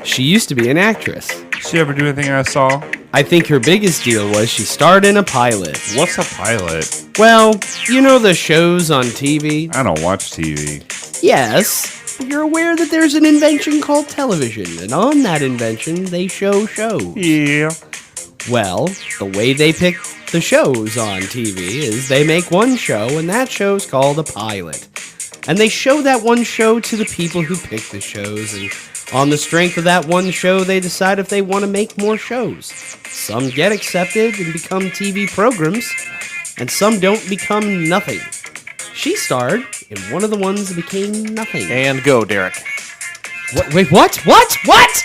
She used to be an actress. Did she ever do anything I saw? I think her biggest deal was she starred in a pilot. What's a pilot? Well, you know the shows on TV? I don't watch TV. Yes, but you're aware that there's an invention called television, and on that invention, they show shows. Yeah. Well, the way they pick the shows on TV is they make one show, and that show's called a pilot. And they show that one show to the people who pick the shows, and on the strength of that one show, they decide if they want to make more shows. Some get accepted and become TV programs, and some don't become nothing. She starred in one of the ones that became nothing. And go, Derek. What? Wait, what? What?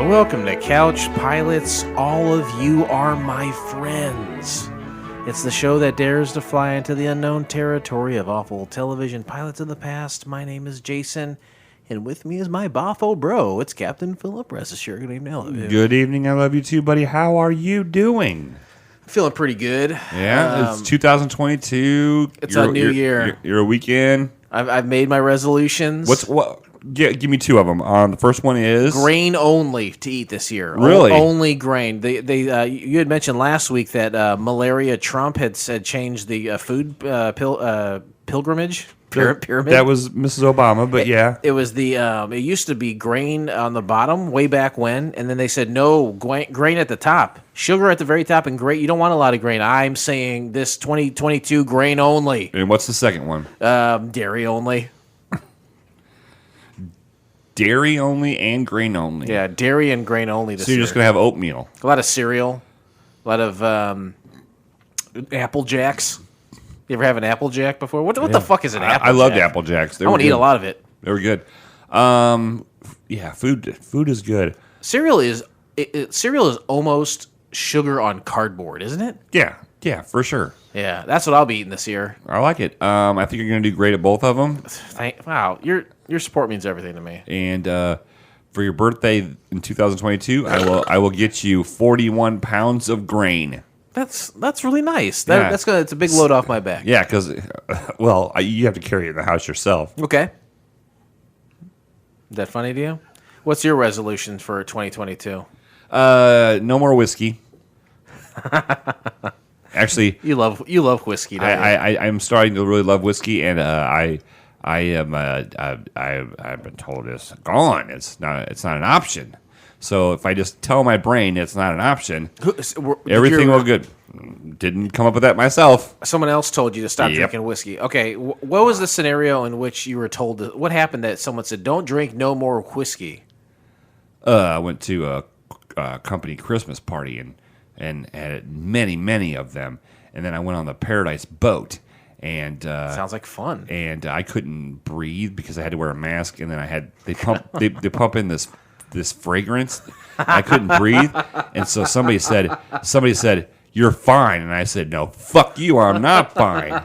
Welcome to Couch Pilots. All of you are my friends. It's the show that dares to fly into the unknown territory of awful television pilots of the past. My name is Jason, and with me is my boffo bro. It's Captain Philip. Rest assured, good evening. I love you. Good evening. I love you too, buddy. How are you doing? Feeling pretty good. Yeah, it's 2022. It's a new year. You're a weekend. I've made my resolutions. What? Give me two of them. The first one is grain only to eat this year. Really? Only grain. You had mentioned last week that Malaria Trump had changed the food pilgrimage pyramid. That was Mrs. Obama, but yeah. It was it used to be grain on the bottom way back when, and then they said no, grain at the top, sugar at the very top, and grain. You don't want a lot of grain. I'm saying this 2022 grain only. And what's the second one? Dairy only. Dairy only and grain only. Yeah, dairy and grain only this year. So you're just going to have oatmeal. A lot of cereal. A lot of Apple Jacks. You ever have an Apple Jack before? What the fuck is an Apple Jack? I loved Apple Jacks. I want to eat a lot of it. They were good. Yeah, food is good. Cereal is almost sugar on cardboard, isn't it? Yeah, for sure. Yeah, that's what I'll be eating this year. I like it. I think you're going to do great at both of them. Wow, your support means everything to me. And for your birthday in 2022, I will get you 41 pounds of grain. That's really nice. It's a big load off my back. Yeah, because you have to carry it in the house yourself. Okay. Is that funny to you? What's your resolution for 2022? No more whiskey. Actually, you love whiskey. Don't you? I'm starting to really love whiskey, and I've been told it's gone. It's not an option. So if I just tell my brain it's not an option, everything will good. Didn't come up with that myself. Someone else told you to stop drinking whiskey. Okay, what was the scenario in which you were told what happened that someone said, "Don't drink no more whiskey"? I went to a company Christmas party and had many of them, and then I went on the Paradise boat. And sounds like fun. And I couldn't breathe because I had to wear a mask, and then they pump in this fragrance. I couldn't breathe, and so somebody said, "You're fine," and I said, "No, fuck you, I'm not fine."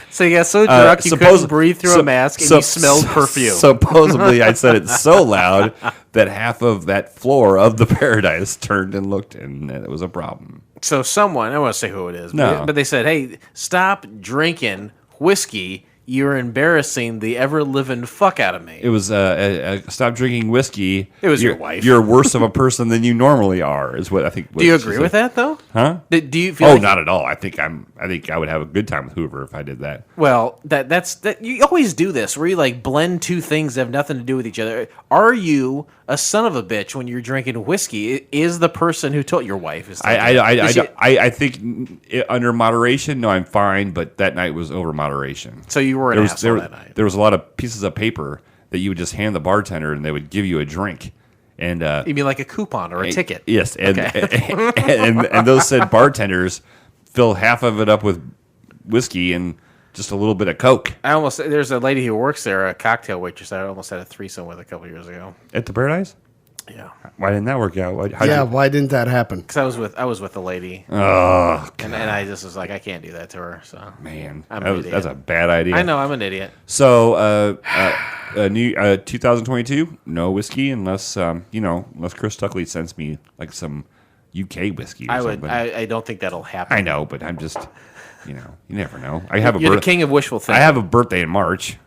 So you got so drunk you couldn't breathe through a mask, and you smelled perfume. Supposedly, I said it so loud that half of that floor of the Paradise turned and looked, and it was a problem. So someone, I don't want to say who it is, but they said, "Hey, stop drinking whiskey. You're embarrassing the ever-living fuck out of me." It was stop drinking whiskey. It was your wife. You're worse of a person than you normally are, is what I think. Do you agree with that, though? Huh? Do you feel not at all. I think I would have a good time with Hoover if I did that. Well, that's you always do this, where you like blend two things that have nothing to do with each other. Are you a son of a bitch when you're drinking whiskey? Is the person who told your wife? I think under moderation. No, I'm fine. But that night was over moderation. So you were an asshole that night. There was a lot of pieces of paper that you would just hand the bartender, and they would give you a drink. And you mean like a coupon or a ticket? Yes, and those said bartenders fill half of it up with whiskey and just a little bit of Coke. There's a lady who works there, a cocktail waitress. I almost had a threesome with a couple years ago. At the Paradise? Yeah. Why didn't that work out? Why didn't that happen? Because I was with a lady. Oh, and I just was like, I can't do that to her. So man, I'm that's a bad idea. I know, I'm an idiot. So, new 2022, no whiskey unless unless Chris Tuckley sends me like some UK whiskey. Or something. I don't think that'll happen. I know, but I'm just, you never know. You're the king of wishful thinking. I have a birthday in March.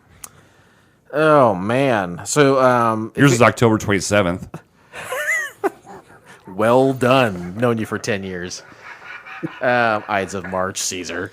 Oh man! So yours is October 27th. Well done. Known you for 10 years. Ides of March, Caesar.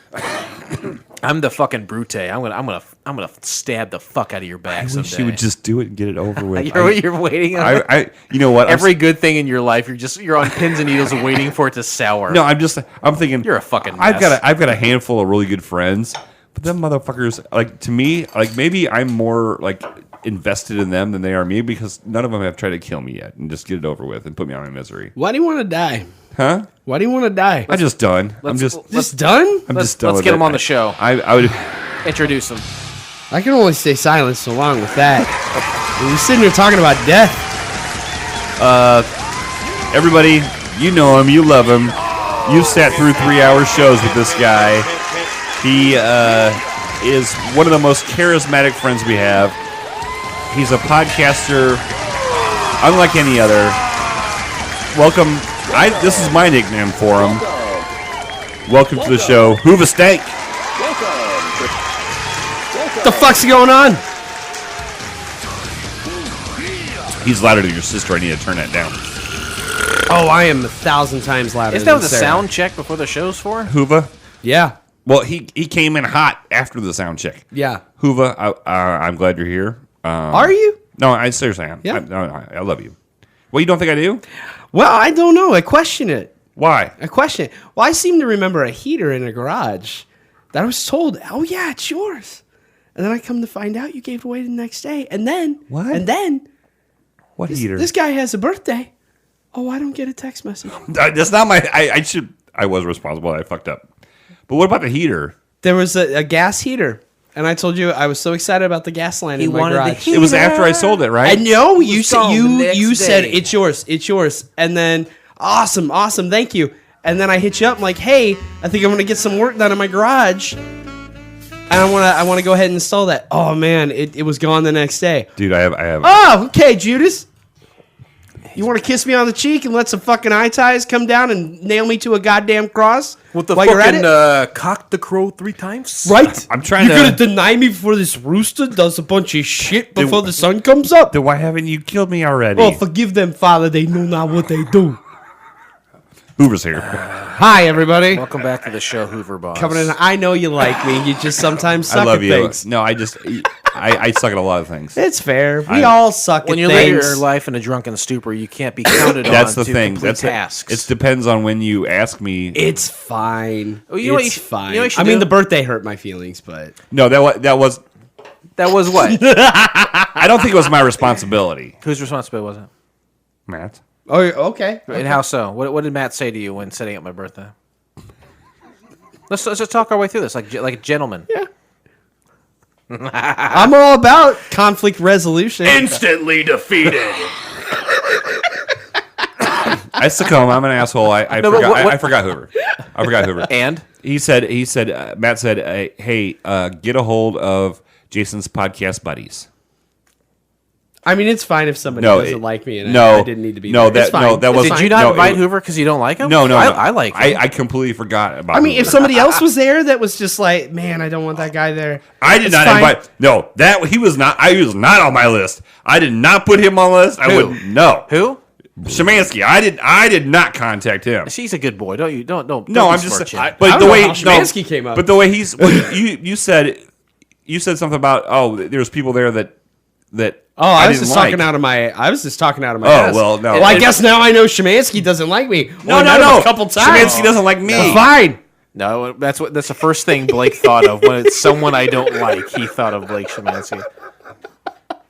I'm the fucking brute. I'm gonna stab the fuck out of your back someday. I wish you would just do it and get it over with. You're waiting on. You know what? Every good thing in your life, you're on pins and needles waiting for it to sour. No, I'm thinking you're a fucking mess. I've got a handful of really good friends, but them motherfuckers, like, to me, like, maybe I'm more like invested in them than they are me, because none of them have tried to kill me yet, and just get it over with and put me out of my misery. Why do you want to die? Huh? Why do you want to die? I'm just done. I'm just done? Let's get him on the show. I would introduce him. I can only stay silent so long with that. We're sitting here talking about death. Everybody, you know him, you love him. You've sat through 3-hour shows with this guy. He is one of the most charismatic friends we have. He's a podcaster unlike any other. Welcome. This is my nickname for him. Welcome to the show, Hoover Stank. What the fuck's going on? He's louder than your sister. I need to turn that down. Oh, I am 1,000 times louder. Isn't that than what the Sarah. sound check before the show's for? Hoover? Yeah. Well, he came in hot after the sound check. Yeah. Hoover, I'm glad you're here. Are you? No, I seriously am. Yeah. I love you. Well, you don't think I do? Well, I don't know. I question it. Why? I question it. Well, I seem to remember a heater in a garage that I was told, oh, yeah, it's yours. And then I come to find out you gave it away the next day. And then, What? And then, What heater? this guy has a birthday. Oh, I don't get a text message. That's not my. I was responsible. I fucked up. But what about the heater? There was a gas heater. And I told you I was so excited about the gas line in my garage. It was after I sold it, right? I know you said you said it's yours, and then awesome, thank you. And then I hit you up, I'm like, hey, I think I'm gonna get some work done in my garage, and I want to go ahead and install that. Oh man, it was gone the next day. Dude, I have. Oh, okay, Judas. You want to kiss me on the cheek and let some fucking eye ties come down and nail me to a goddamn cross? With the while you're at fucking cock the crow 3 times? Right? I'm trying You're to- going to deny me before this rooster does a bunch of shit before the sun comes up? Then why haven't you killed me already? Oh, forgive them, Father. They know not what they do. Hoover's here. Hi, everybody. Welcome back to the show, Hoover Boss. Coming in. I know you like me. You just sometimes suck I love at you. things. No, I suck at a lot of things. It's fair. We all suck When at you things. live your life in a drunken stupor, you can't be counted on That's the to thing. complete That's tasks. It depends on when you ask me. It's fine. Oh, you know what It's you sh- fine. you know what you should I mean, do? the birthday hurt my feelings, but No, that was. That was what? I don't think it was my responsibility. Whose responsibility was it? Matt. oh, okay. And how so? What did Matt say to you when setting up my birthday? Let's just talk our way through this, like a gentleman. Yeah. I'm all about conflict resolution. Instantly defeated. I succumb. I'm an asshole. I No, but forgot. what- I forgot Hoover. I forgot Hoover. And He said. Matt said, "Hey, get a hold of Jason's podcast buddies." I mean, it's fine if somebody No, doesn't like me and no, I didn't need to be no, there. It's that fine. no, that It's was. did fine. you not no, invite it- Hoover because you don't like him? No, I like him. I completely forgot about. I mean, if Hoover. somebody else was there that was just like, man, I don't want that guy there. I did It's not fine. invite. No, he was not. He was not on my list. I did not put him on the list. I Who? wouldn't. No. Who? Shemansky. I did not contact him. She's a good boy. Don't. No, I'm just. besmirch him. But I the don't way know how Szymanski came up. But the way he's. Well, you said something about there's people there that. Oh, I was didn't just like. talking out of my. I was just talking out of my. Oh, ass. well, no. Well, I guess now I know Szymanski doesn't like me. No, Only met him no. A couple times. Shemansky doesn't like me. Well, fine. No, that's the first thing Blake thought of when it's someone I don't like. He thought of Blake Szymanski.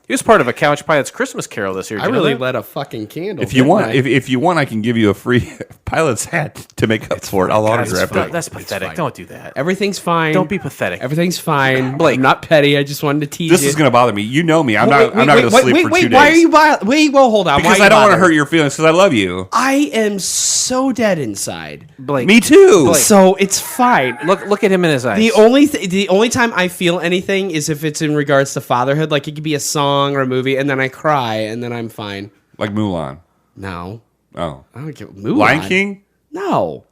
He was part of a Couch Pilots Christmas Carol this year. I really lit a fucking candle. If you want, if you want, I can give you a free pilot's hat to make up for it. I'll autograph it. That's pathetic. Don't do that. Everything's fine. Don't be pathetic. Everything's fine. Blake. I'm not petty. I just wanted to tease This you. is going to bother me. You know me. I'm not going to sleep for 2 days. Why are you Wait, well, hold on. Because I don't want to hurt your feelings because I love you. I am so dead inside. Blake. Me too. Blake. So it's fine. Look at him in his eyes. The only time I feel anything is if it's in regards to fatherhood. Like it could be a song or a movie, and then I cry, and then I'm fine. Like Mulan. No. Oh. I don't get Mulan. Lion King? No.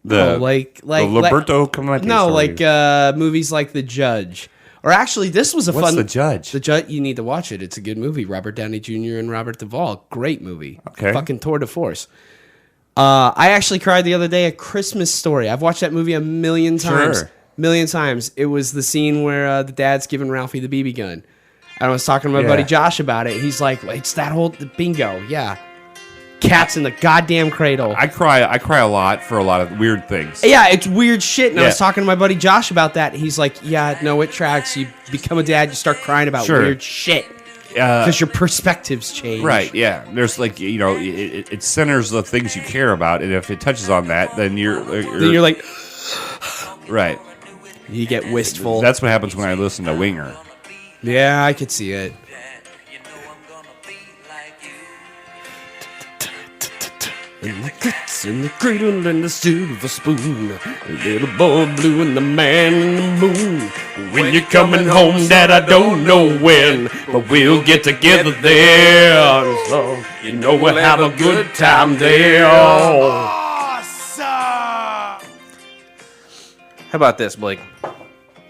The Roberto Clemente No, story. movies like The Judge. Or actually, this was a What's fun... The Judge? The Judge, you need to watch it. It's a good movie. Robert Downey Jr. and Robert Duvall. Great movie. Okay. Fucking tour de force. I actually cried the other day, A Christmas Story. I've watched that movie a million times. Sure. Million times. It was the scene where the dad's giving Ralphie the BB gun. And I was talking to my buddy Josh about it. He's like, it's that whole bingo. Yeah. Cats in the goddamn cradle. I cry a lot for a lot of weird things. Yeah, it's weird shit. And I Yeah. was talking to my buddy Josh about that. He's like, yeah, no, it tracks. You become a dad, you start crying about Sure. weird shit. Because your perspectives change. Right, yeah. There's it centers the things you care about, and if it touches on that, then you're like, right. You get wistful. That's what happens when I listen to Winger. Yeah, I could see it. In the guts, in the cradle, and the silver spoon. The little boy blue and the man in the moon. When you're coming home, Dad, I don't know when, but we'll get together there. So you know we'll have a good time there. How about this, Blake?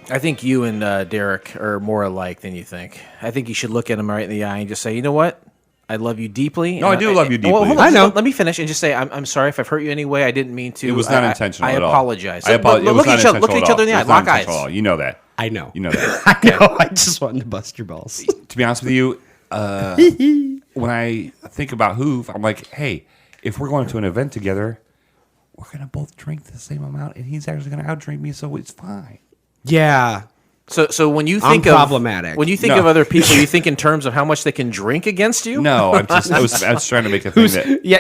I think you and Derek are more alike than you think. I think you should look at him right in the eye and just say, you know what? I love you deeply. No, I do love you deeply. Well, hold on, I know. Let me finish and just say I'm sorry if I've hurt you anyway. I didn't mean to. It was not intentional I at all. apologize. I apologize. Look at each other in the eye. Lock eyes. You know that. I know. You know that. I know. I just wanted to bust your balls. To be honest with you, when I think about Hoove, I'm like, hey, if we're going to an event together, we're going to both drink the same amount, and he's actually going to outdrink me, so it's fine. Yeah. So when you I'm think of problematic. when you think of other people, you think in terms of how much they can drink against you. No, I was trying to make a thing that. Yeah,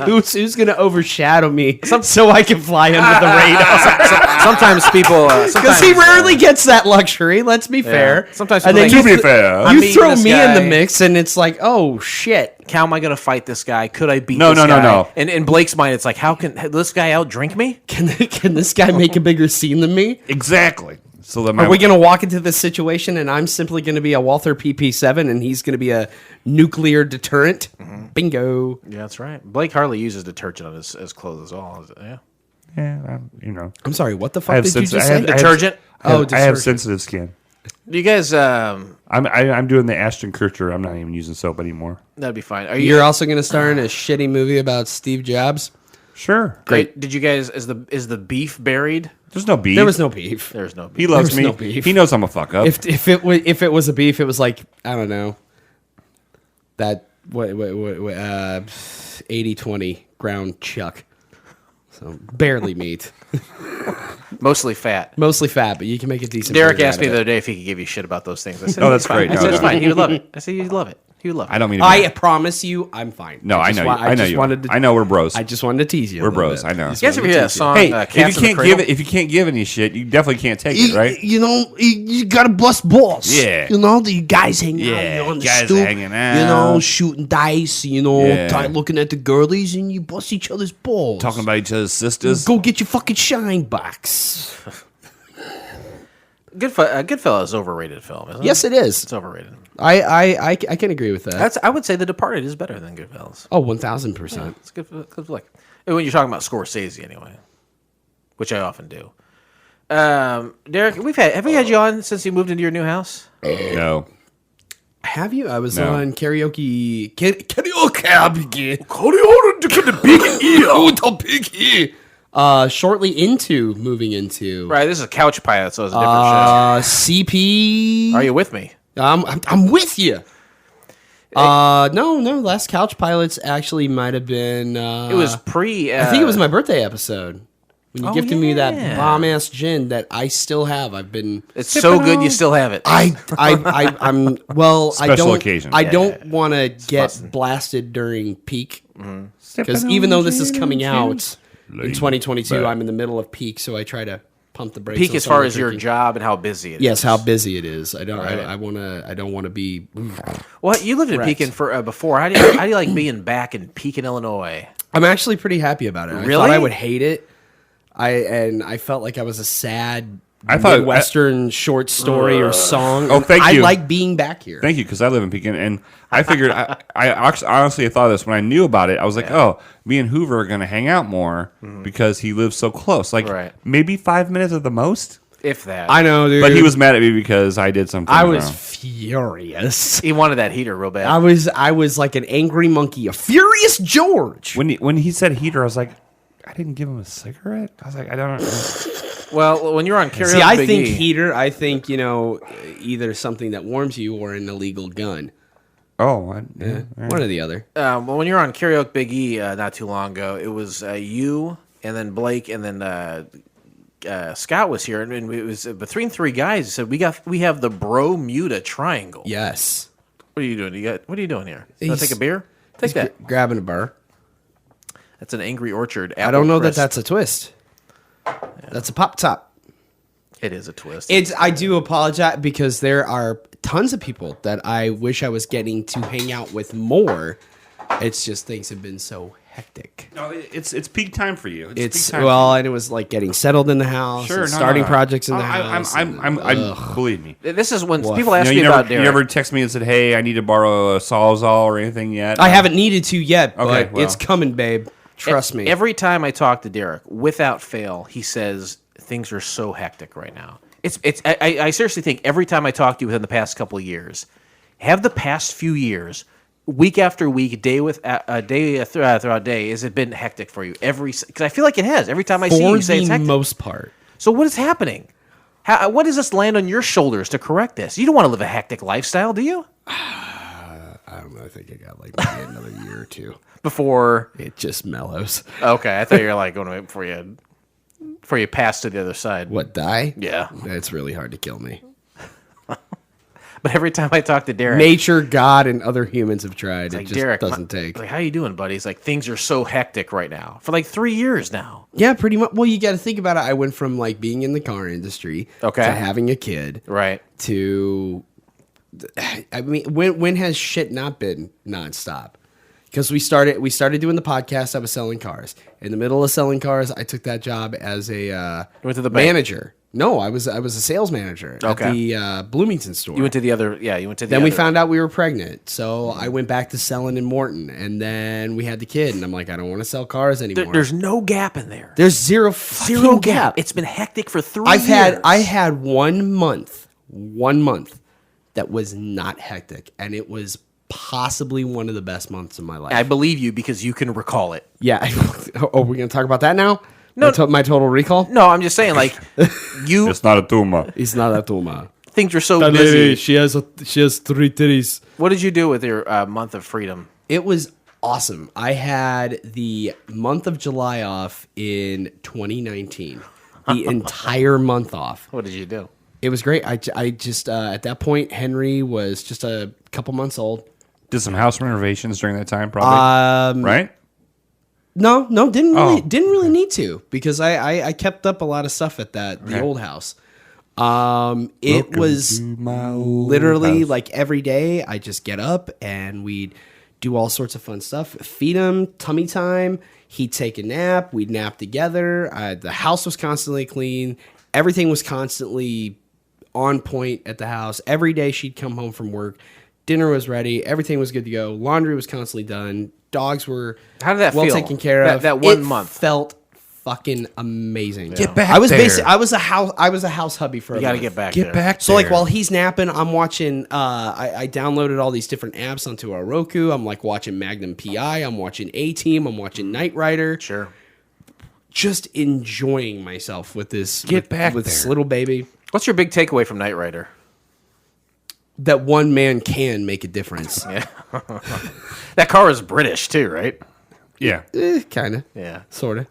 who's going to overshadow me so I can fly under the radar? Sometimes people, Because he rarely gets that luxury. Let's be fair. Sometimes and people then think, To be fair, I'm you meeting throw this me in guy. the mix, and it's like, oh shit. How am I going to fight this guy? Could I beat No, this no, no, guy? no. And in Blake's mind, it's like, how can this guy outdrink me? Can this guy make a bigger scene than me? exactly. So that Are we going to walk into this situation, and I'm simply going to be a Walther PP7, and he's going to be a nuclear deterrent? Bingo. Yeah, that's right. Blake hardly uses detergent on his clothes at all. Yeah. Yeah, I'm sorry, what the I fuck have did you sensi- just I say? have- Detergent? I have detergent. sensitive skin. Do you guys? I'm doing the Ashton Kutcher. I'm not even using soap anymore. That'd be fine. Are you? You're also going to star in a shitty movie about Steve Jobs? Sure. Great. Did you guys? Is the beef buried? There's no beef. There was no beef. There's no beef. He loves There's me. no beef. He knows I'm a fuck up. If it was a beef, it was like, I don't know, that 80-20 ground chuck. So barely meat. Mostly fat. Mostly fat, but you can make a decent Derek burger asked out me of the it. other day if he could give you shit about those things. I said, Oh, that's "It's fine." great. I said, No, it's no. fine. He would love it. I said, you'd love it. He would love it. I don't mean to. I promise you, I'm fine. No, I just know. wa- I know just you. wanted to- I know we're bros. I just wanted to tease you. a We're little bros. bit. I know. Just You guys wanted ever hear to that tease you. song? Hey, Cats if in the Cradle? you can't give any shit, you definitely can't take it, right? You know, you gotta bust balls. Yeah. You know, the guys hanging Yeah, out you know, on the guys stoop. hanging You out. know, shooting dice. You know, Yeah. looking at the girlies, and you bust each other's balls. Talking about each other's sisters. Go get your fucking shine box. Goodfellas is overrated film, isn't it? Yes, it is. It's overrated. I can agree with that. I would say The Departed is better than Goodfellas. Oh, 1,000%. It's good flick. When you're talking about Scorsese, anyway, which I often do. Derek, have we had you on since you moved into your new house? No. Have you? I was No. on karaoke. Shortly into moving into Right, this is a couch pilot, so it's a different CP. show. Are you with me? I'm with you. No. Last Couch Pilots actually might have been. It was pre. I think it was my birthday episode. when you gifted me yeah. that bomb ass gin that I still have. I've been. It's so good you still have it. I'm well. I Special don't. occasion. I don't want to get bussin'. blasted during peak because Sipping even on though this is gin coming and out juice. in 2022, Back. I'm in the middle of peak, so I try to pump the brakes. Peak on as some far of the as your drinking. job and how busy it is. Yes, how busy it is. I don't. Right. I want to. I don't want to be. Well, you lived in Correct. Pekin for before. How do you like being back in Pekin, Illinois? I'm actually pretty happy about it. I Really? thought I would hate it. I felt like I was a sad I thought- Midwestern short story or song. Oh, thank I you. like being back here. Thank you, because I live in Pekin, and I figured I honestly thought this when I knew about it. I was like, oh, me and Hoover are going to hang out more because he lives so close. Like Right. maybe 5 minutes at the most. If that. I know, dude. But he was mad at me because I did something. I was wrong. furious. He wanted that heater real bad. I was like an angry monkey, a furious George. When he said heater, I was like, I didn't give him a cigarette. I was like, I don't know. Well, when you're on karaoke, See, I Big think E, heater. I think either something that warms you or an illegal gun. Oh, yeah. One or the other. well, when you were on karaoke Big E not too long ago, it was you and then Blake and then Scott was here, and it was between three guys. He said we have the Bermuda Triangle. Yes. What are you doing? What are you doing here? You want to He's- take a beer? Take that. Grabbing a burr. That's an Angry Orchard. I don't know that Crisp. that's a twist. That's a pop top. It is a twist. I do apologize because there are tons of people that I wish I was getting to hang out with more. It's just things have been so hectic. No, it's peak time for you. It's peak time well, and it was like getting settled in the house, Sure, and no, starting no. projects in the I- house. I'm believe me. This is when people You ask know, me you about never, Derek. you never text me and said, "Hey, I need to borrow a Sawzall or anything yet." I haven't needed to yet, but Okay, well. it's coming, babe. Trust me. Every time I talk to Derek, without fail, he says things are so hectic right now. I seriously think every time I talk to you within the past couple of years, have the past few years, week after week, day throughout day, has it been hectic for you? Because I feel like it has. Every time I see you, For you say it's the hectic. most part. So what is happening? What does this land on your shoulders to correct this? You don't want to live a hectic lifestyle, do you? I don't know. I think I got like maybe another year or two. Before It just mellows. okay, I thought you were like going to wait before you pass to the other side. What, die? Yeah. It's really hard to kill me. But every time I talk to Derek, Nature, God, and other humans have tried. It like, just Derek doesn't take. Like, how you doing, buddy? He's like, things are so hectic right now for like 3 years now. Yeah, pretty much. Well, you got to think about it. I went from like being in the car industry Okay. to having a kid Right. to. I mean, when has shit not been nonstop? Because we started doing the podcast. I was selling cars. In the middle of selling cars, I took that job as a went to the bank. manager. No, I was a sales manager Okay. at the Bloomington store. You went to the other. Yeah, you went to the. Then we other- found out we were pregnant, so I went back to selling in Morton, and then we had the kid, and I'm like, I don't want to sell cars anymore. There's no gap in there. There's zero gap. It's been hectic for 3 I years. had 1 month that was not hectic, and it was possibly one of the best months of my life. I believe you because you can recall it. Yeah. Oh, we're gonna talk about that now? No. My total recall. No, I'm just saying, like you. It's not a tumor. It's not a tumor. Things are so busy. she has 3 titties. What did you do with your month of freedom? It was awesome. I had the month of July off in 2019. The entire month off. What did you do? It was great. I just at that point Henry was just a couple months old. Did some house renovations during that time, probably. Right? No, didn't Oh. really need to because I kept up a lot of stuff at the Okay. old house. It was literally like every day I just get up and we'd do all sorts of fun stuff. Feed him, tummy time. He'd take a nap. We'd nap together. The house was constantly clean. Everything was constantly on point at the house. Every day she'd come home from work. Dinner was ready. Everything was good to go. Laundry was constantly done. Dogs were How did that well feel? taken care of. That 1 It month. felt fucking amazing. Get back I was there. I was a house hubby for You a got to month. get back. Get there. back So like there. while he's napping, I'm watching. I downloaded all these different apps onto our Roku. I'm like watching Magnum PI. I'm watching A Team. I'm watching Knight Rider. Sure. Just enjoying myself with this. Get back with this there. little baby. What's your big takeaway from Knight Rider? That one man can make a difference. That car is British too, right? Yeah. Kind of. Yeah. Sort of.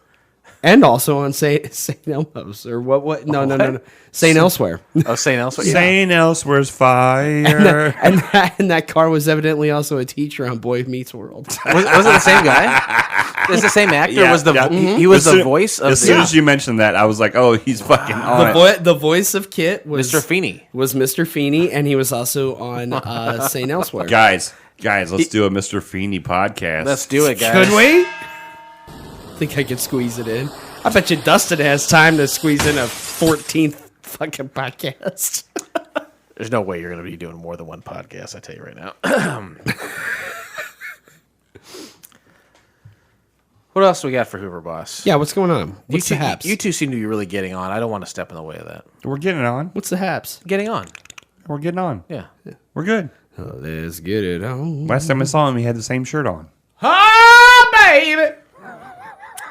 And also on St. Elmo's or what? No. St. Elsewhere. Oh, St. Elsewhere. Yeah. St. Elsewhere's fire. And that car was evidently also a teacher on Boy Meets World. Was it the same guy? Is the same actor? He was the voice of as soon as you mentioned that, I was like, oh, he's fucking on it. The voice of Kit was Mr. Feeney. Was Mr. Feeney, and he was also on St. Elsewhere. Guys, let's do a Mr. Feeney podcast. Let's do it, guys. Could we? I think I could squeeze it in. I bet you Dustin has time to squeeze in a 14th fucking podcast. There's no way you're going to be doing more than one podcast, I tell you right now. What else we got for Hoover Boss? Yeah, what's going on? What's the haps? You two seem to be really getting on. I don't want to step in the way of that. We're getting on. What's the haps? Getting on. We're getting on. Yeah. We're good. Oh, let's get it on. Last time I saw him, he had the same shirt on. Oh, baby!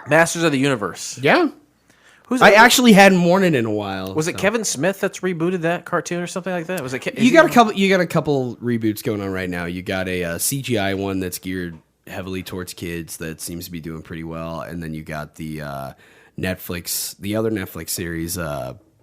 Masters of the Universe. Yeah. I actually hadn't worn it in a while. Was it Kevin Smith that's rebooted that cartoon or something like that? Was it? You got a couple reboots going on right now. You got a CGI one that's geared heavily towards kids that seems to be doing pretty well, and then you got the other Netflix series,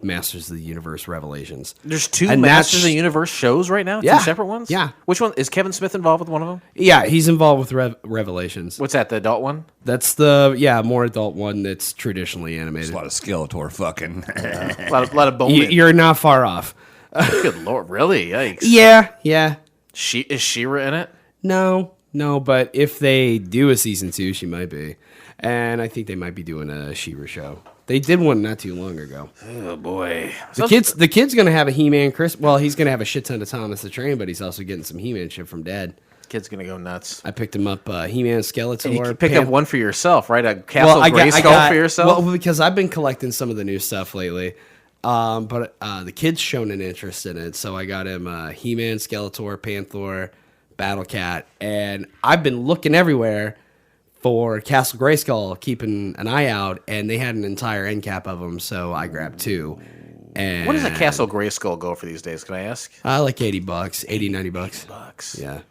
Masters of the Universe Revelations. There's two Masters of the Universe shows right now? Yeah. Two separate ones? Yeah. Which one? Is Kevin Smith involved with one of them? Yeah, he's involved with Revelations. What's that, the adult one? That's the more adult one that's traditionally animated. There's a lot of Skeletor fucking. A lot of bone. You're not far off. Good Lord, really? Yikes. Yeah. Is She-Ra in it? No, but if they do a season 2, she might be. And I think they might be doing a She-Ra show. They did one not too long ago. Oh, boy. The kid's going to have a He-Man Well, he's going to have a shit ton of Thomas the Train, but he's also getting some He-Man shit from Dad. Kid's going to go nuts. I picked him up He-Man Skeletor. And you can pick up one for yourself, right? A Castle Grayskull for yourself? Well, because I've been collecting some of the new stuff lately. But the kid's shown an interest in it, so I got him He-Man, Skeletor, Panther, Battle Cat, and I've been looking everywhere for Castle Grayskull, keeping an eye out, and they had an entire end cap of them, so I grabbed 2. And what does a Castle Grayskull go for these days? Can I ask? Like $80, $90. $80.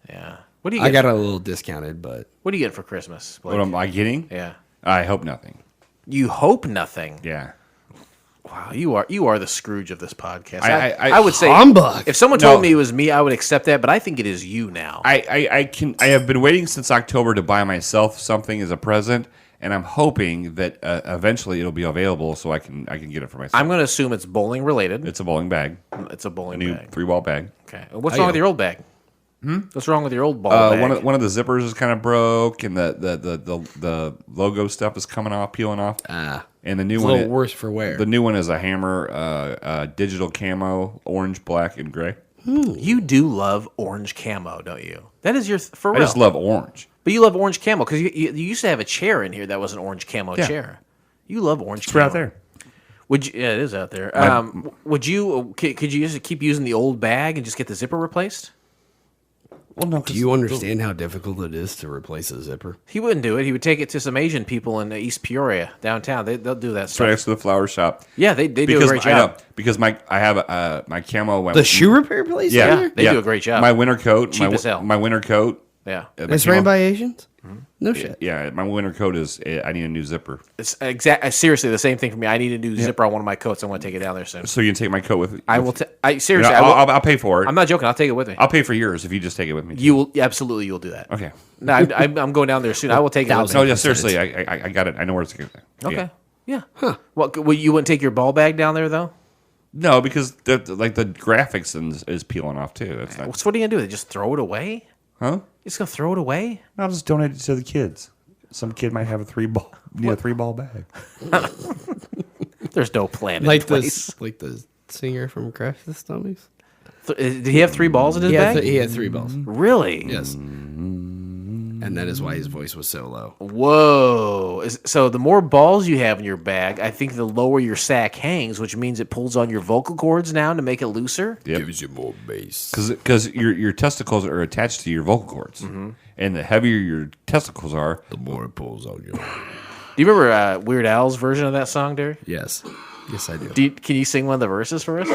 Yeah. What do you? I got a little discounted, but what do you get for Christmas, Blake? What am I getting? Yeah. I hope nothing. You hope nothing. Yeah. Wow, you are the Scrooge of this podcast. I I would say humbug. If someone told me it was me, I would accept that. But I think it is you now. I have been waiting since October to buy myself something as a present, and I'm hoping that eventually it'll be available so I can get it for myself. I'm going to assume it's bowling related. It's a bowling bag. It's a bowling A new bag. 3-ball bag. Okay. What's wrong with your old bag? What's wrong with your old ball bag? One of the zippers is kind of broke, and the logo stuff is coming off, peeling off. And the new it's one, a little worse for wear. The new one is a hammer, digital camo, orange, black, and gray. You do love orange camo, don't you? That is your for real. I just love orange. But you love orange camo because you used to have a chair in here that was an orange camo chair. You love orange It's camo. right out there. Would you? Yeah, it is out there. Would you? Could you just keep using the old bag and just get the zipper replaced? Well, no. Do you understand how difficult it is to replace a zipper? He wouldn't do it. He would take it to some Asian people in East Peoria downtown. They'll do that It's stuff. right next to the flower shop. Yeah, they do a great job. I know, because I have my camo. The shoe repair place? Yeah, they do a great job. My winter coat. Cheap as hell. My winter coat. Yeah. It's ran by Asians? No shit. Yeah, my winter coat is. I need a new zipper. It's seriously the same thing for me. I need a new zipper on one of my coats. I want to take it down there soon. So you can take my coat with. I will. Seriously, I'll pay for it. I'm not joking. I'll take it with me. I'll pay for yours if you just take it with me. You will absolutely. You'll do that. Okay. No, I'm going down there soon. I will take it with No, me. yeah, seriously, I got it. I know where it's going. Okay. Yeah. Huh. Well, you wouldn't take your ball bag down there though? No, because the graphics is peeling off too. That's not. So what are you gonna do? Just throw it away? Huh? You're just gonna throw it away? I'll just donate it to the kids. Some kid might have a 3-ball bag. There's no plan Like in place. like the singer from Crash the Dummies? Did he have 3 balls in his bag? He had 3 balls. Really? Yes. And that is why his voice was so low. Whoa. So the more balls you have in your bag, I think the lower your sack hangs, which means it pulls on your vocal cords down to make it looser. Yep. Gives you more bass. Because your testicles are attached to your vocal cords, and the heavier your testicles are, The more it pulls on you. Do you remember Weird Al's version of that song, Derek? Yes. Yes, I do. Can you sing one of the verses for us?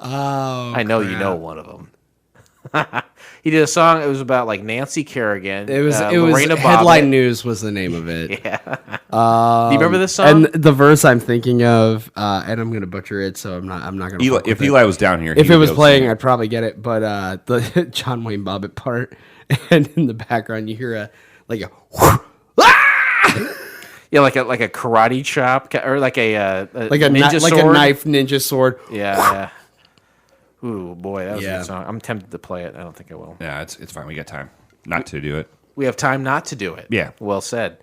Oh, I know you know one of them. He did a song. It was about like Nancy Kerrigan. It was Lorena Headline Bobbitt. News was the name of it. Yeah. Do you remember this song? And the verse I'm thinking of, and I'm gonna butcher it, so I'm not gonna. Eli, fuck with if it. Eli was down here, If he it would was go playing, sing. I'd probably get it. But the John Wayne Bobbitt part, and in the background you hear a Yeah, like a karate chop or like a ninja sword. like a knife ninja sword. Yeah. Ooh, boy, that was a Yeah. good song. I'm tempted to play it. I don't think I will. Yeah, it's fine. We got time not to do it. We have time not to do it. Yeah. Well said.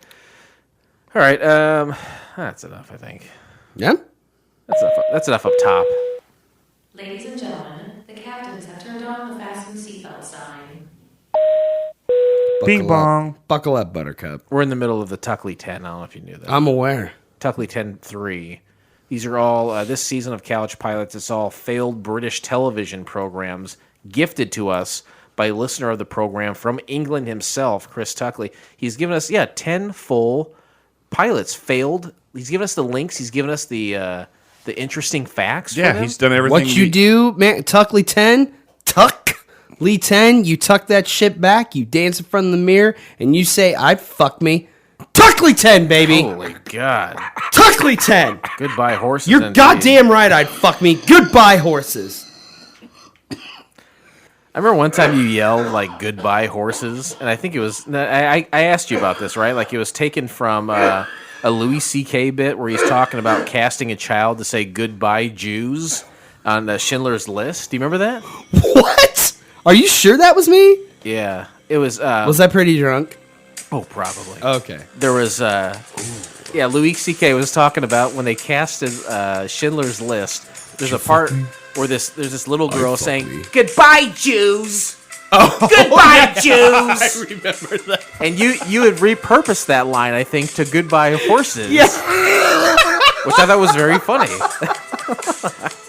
All right. That's enough, I think. Yeah. That's enough up top. Ladies and gentlemen, the captains have turned on the fasten seatbelt sign. Bing bong. Buckle up, Buttercup. We're in the middle of the Tuckley 10. I don't know if you knew that. I'm aware. Tuckley 10-3. These are all, this season of Couch Pilots, it's all failed British television programs gifted to us by a listener of the program from England himself, Chris Tuckley. He's given us, 10 full pilots failed. He's given us the links. He's given us the interesting facts. Yeah, for them. he's done everything. What you do, man? Tuckley 10, Tuckley 10. You tuck that shit back. You dance in front of the mirror, and you say, "I'd fuck me." Tuckley 10, baby. Holy God. Tuckley 10. Goodbye, horses. You're indeed. goddamn right. I'd fuck me. Goodbye, horses. I remember one time you yelled like "goodbye horses," and I think it was I asked you about this, right? Like it was taken from a Louis C.K. bit where he's talking about casting a child to say "goodbye Jews" on Schindler's List. Do you remember that? What? Are you sure that was me? Yeah, it was. Was I pretty drunk? Oh, probably. Okay. There was. Louis C.K. was talking about when they casted Schindler's List. There's a part where there's this little girl saying "Goodbye Jews." Oh, goodbye Jews. I remember that. And you had repurposed that line, I think, to "Goodbye Horses." Yeah. Which I thought was very funny.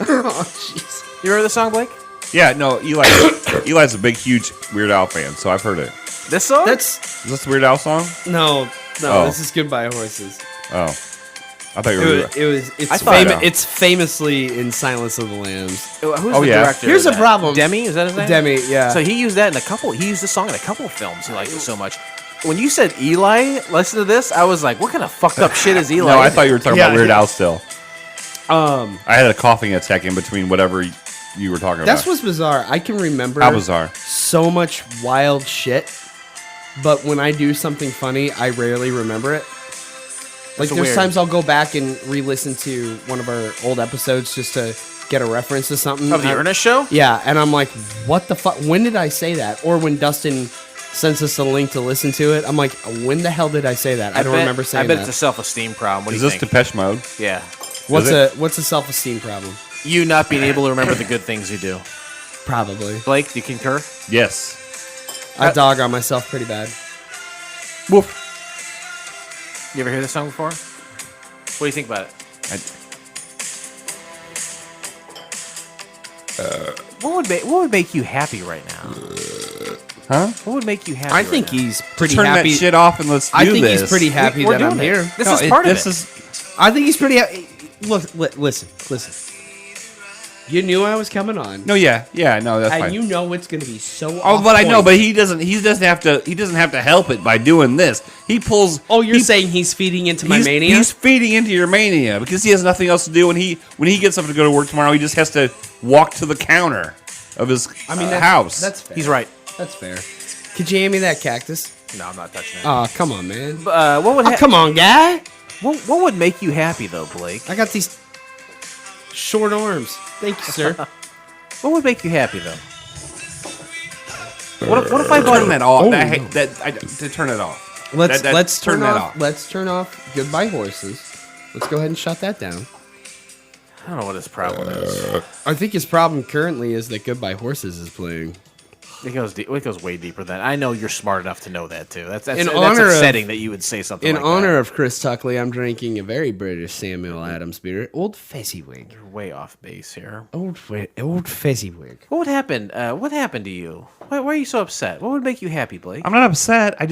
Oh, jeez. You remember the song, Blake? Yeah, no, Eli's a big, huge Weird Al fan, so I've heard it. This song? That's Is this the Weird Al song? no. Oh. This is Goodbye Horses. Oh, I thought you were. It's famously in Silence of the Lambs. Who's Oh, the yeah. director? Here's of a that? problem. Demi, is that his name? Demi, yeah. So he used that in he used the song in a couple of films. He liked it so much. When you said Eli, listen to this, I was like, what kind of fucked up shit is Eli? No, I thought you were talking about Weird Al still. Um, I had a coughing attack in between whatever you were talking that's about. what's bizarre. I can remember How bizarre. so much wild shit, but when I do something funny, I rarely remember it. Like, So there's weird. times I'll go back and re-listen to one of our old episodes just to get a reference to something. Of the Ernest Show? Yeah, and I'm like, what the fuck? When did I say that? Or when Dustin sends us a link to listen to it, I'm like, when the hell did I say that? I don't remember saying I bet that. it's a self-esteem problem. What Is do you this think? Depeche Mode? Yeah. What's Is a self-esteem problem? You not being able to remember the good things you do. Probably. Blake, do you concur? Yes. I dog on myself pretty bad. Woof. You ever hear this song before? What do you think about it? What would make you happy right now? Huh? What would make you happy? I right think now? he's pretty Turn happy. that shit off and let's do I think this. he's pretty happy We're that I'm doing it. here. This is part of it. I think he's pretty happy. Look, listen. You knew I was coming on, No, yeah, no, that's and fine. you know it's going to be so. Oh, off but I know, point. but he doesn't have to help it by doing this. He pulls. Oh, you're he- saying he's feeding into my he's, mania? He's feeding into your mania because he has nothing else to do. When he gets up to go to work tomorrow, he just has to walk to the counter of his house. That's fair. He's right. That's fair. Could you hand me that cactus? No, I'm not touching it. Oh, come on, man. What would Come on, guy. what would make you happy though, Blake? I got these short arms. Thank you, sir. What would make you happy though? What if I bought turn that off. Oh. To turn it off. Let's turn turn that off. Let's turn off Goodbye Horses. Let's go ahead and shut that down. I don't know what his problem is. I think his problem currently is that Goodbye Horses is playing. It goes way deeper than I know. You're smart enough to know that too. That's In honor of- upsetting that you would say something. In like honor that. of Chris Tuckley, I'm drinking a very British Samuel Adams beer, Old Fezziwig. You're way off base here. Old Fezziwig. What would happen? What happened to you? Why are you so upset? What would make you happy, Blake? I'm not upset. I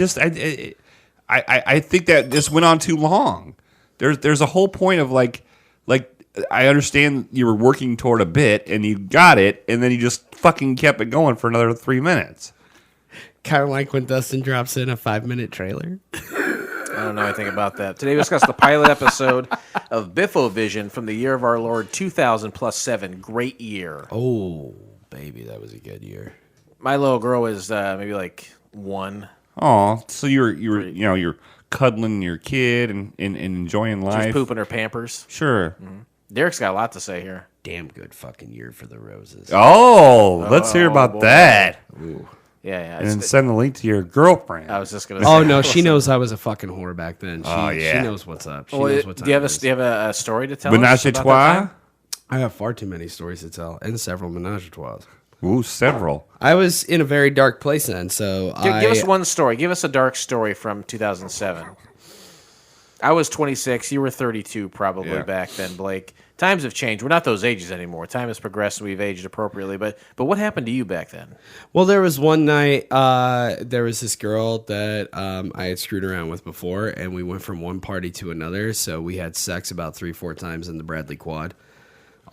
think that this went on too long. There's a whole point of like I understand you were working toward a bit and you got it, and then you just fucking kept it going for another 3 minutes. Kind of like when Dustin drops in a 5-minute trailer. I don't know anything about that. Today we discuss the pilot episode of Biffovision from the year of our Lord 2000 plus 7. Great year. Oh, baby, that was a good year. My little girl is maybe like 1. Oh, so you're cuddling your kid and enjoying life. She's pooping her Pampers. Sure. Derek's got a lot to say here. Damn good fucking year for the Roses. Oh, let's hear about boy. that. Yeah. And then send the link to your girlfriend. I was just gonna say. Oh no, she knows I was a fucking whore back then. She yeah. knows what's up. She Well, knows what's up. do you have a story to tell Menage us a about that trois? time? I have far too many stories to tell, and several menage a trois. Ooh, several. I was in a very dark place then, so Give us one story. Give us a dark story from 2007. I was 26. You were 32 probably back then, Blake. Times have changed. We're not those ages anymore. Time has progressed. We've aged appropriately. But what happened to you back then? Well, there was one night, there was this girl that I had screwed around with before, and we went from one party to another. So we had sex about 3-4 times in the Bradley Quad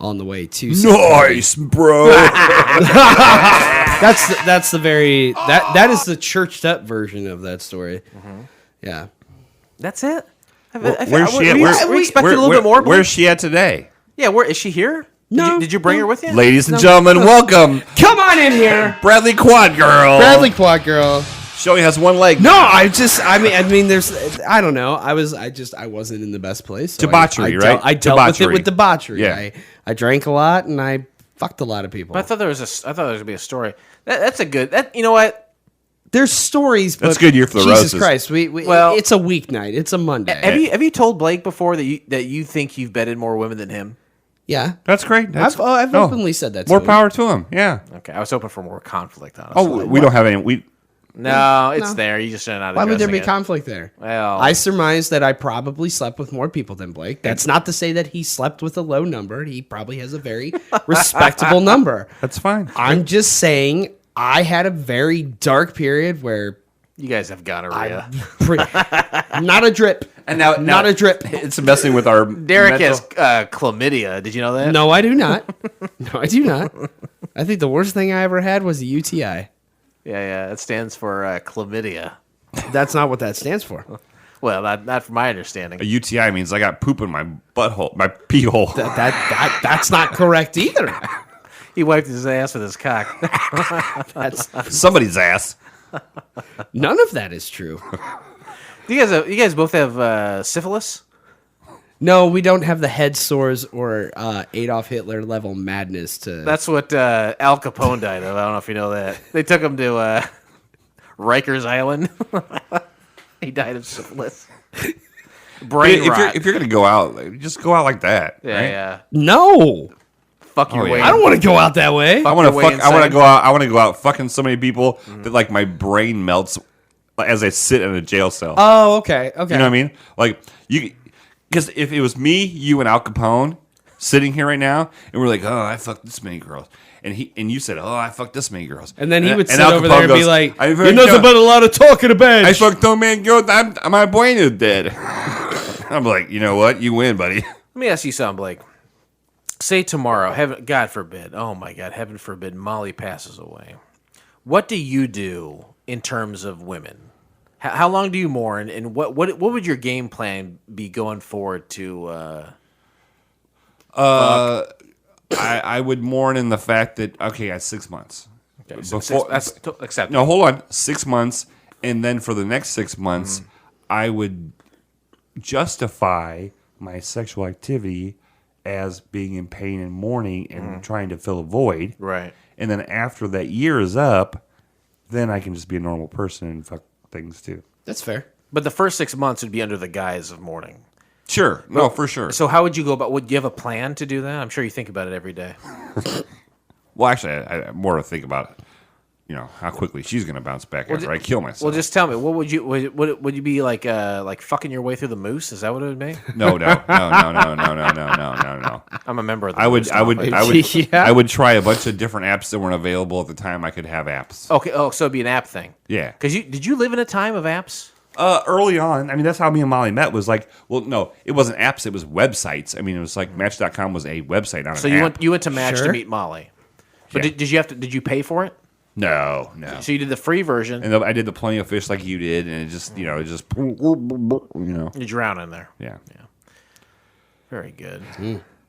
on the way to. Nice, bro. That's the very that is the churched up version of that story. Yeah. That's it? Where's she at? We expected a little bit more. Blake. Where's she at today? Yeah, where is she here? No, Did you bring her with you? Ladies and gentlemen, welcome Come on in here, Bradley Quad Girl. Bradley Quad girl. She only has one leg. No, I mean, there's, I don't know. I wasn't in the best place. So Debauchery, right? I dealt with it with debauchery. Yeah. I drank a lot and I fucked a lot of people. But I thought there was gonna be a story. That's a good. You know what? There's stories, but That's a good year for the Jesus roses. Christ, Well- it's a weeknight. It's a Monday. Have you told Blake before that you think you've bedded more women than him? Yeah, That's great. I've openly said that. More to him. power to him. Yeah. Okay, I was hoping for more conflict. Honestly. Oh, we don't have any. No, it's there. You just are not. Why would there be addressing it. conflict there? Well, I surmise that I probably slept with more people than Blake. That's not to say that he slept with a low number. He probably has a very respectable number. That's fine. I'm just saying I had a very dark period where you guys have gonorrhea. not a drip. And now, Not a drip. It's messing with our. Derek mental- has chlamydia. Did you know that? No, I do not. No, I do not. I think the worst thing I ever had was a UTI. Yeah. It stands for chlamydia. That's not what that stands for. Well, not from my understanding. A UTI means I got poop in my butthole, my pee hole. That's not correct either. He wiped his ass with his cock. That's Somebody's ass. none of that is true. You guys both have syphilis? No, we don't have the head sores or Adolf Hitler level madness to. That's what Al Capone died of. I don't know if you know that. They took him to Rikers Island. He died of syphilis. Brain rot. If you're gonna go out, just go out like that. right? Yeah. No, Fuck your Oh, yeah. way. I don't want to go out that way. I want to Way fuck. I want to inside. go out. I want to go out fucking so many people that like my brain melts as I sit in a jail cell. Oh, okay, okay. You know what I mean? Like you, because if it was me, you, and Al Capone sitting here right now, and we're like, oh, I fucked this many girls, and you said, oh, I fucked this many girls, And then he would sit Al over Capone there and be goes, like, I "You fucked knows girl- about a lot of talking about." I fucked no man girl. My brain is dead. I'm like, you know what? You win, buddy. Let me ask you something, Blake. Say tomorrow, heaven, God forbid, oh my God, heaven forbid, Molly passes away. What do you do in terms of women? How long do you mourn, and what would your game plan be going forward to? I would mourn in the fact that I got 6 months. Okay, so Before- that's acceptable. No, hold on. 6 months, and then for the next 6 months, I would justify my sexual activity as being in pain and mourning and trying to fill a void. Right. And then after that year is up, then I can just be a normal person and fuck things too. That's fair. But the first 6 months would be under the guise of mourning. Sure. No, for sure. So how would you go about? Would you have a plan to do that? I'm sure you think about it every day. Well, actually, I more to think about, how quickly she's going to bounce back after I kill myself. Well, just tell me. What would you? Would you be like fucking your way through the moose? Is that what it would be? No. I'm I'm a member of the I would, Moose I would, Company. I would, Yeah. I would try a bunch of different apps that weren't available at the time I could have apps. Okay. Oh, so it'd be an app thing. Yeah. Because did you live in a time of apps? Early on, I mean, that's how me and Molly met. Was like, well, no, it wasn't apps; it was websites. I mean, it was like Match.com was a website, not So an app. you went to Match Sure. to meet Molly. But Yeah. did you pay for it? No. So you did the free version. And I did the Plenty of Fish like you did, and it just, you know. You drown in there. Yeah. Very good.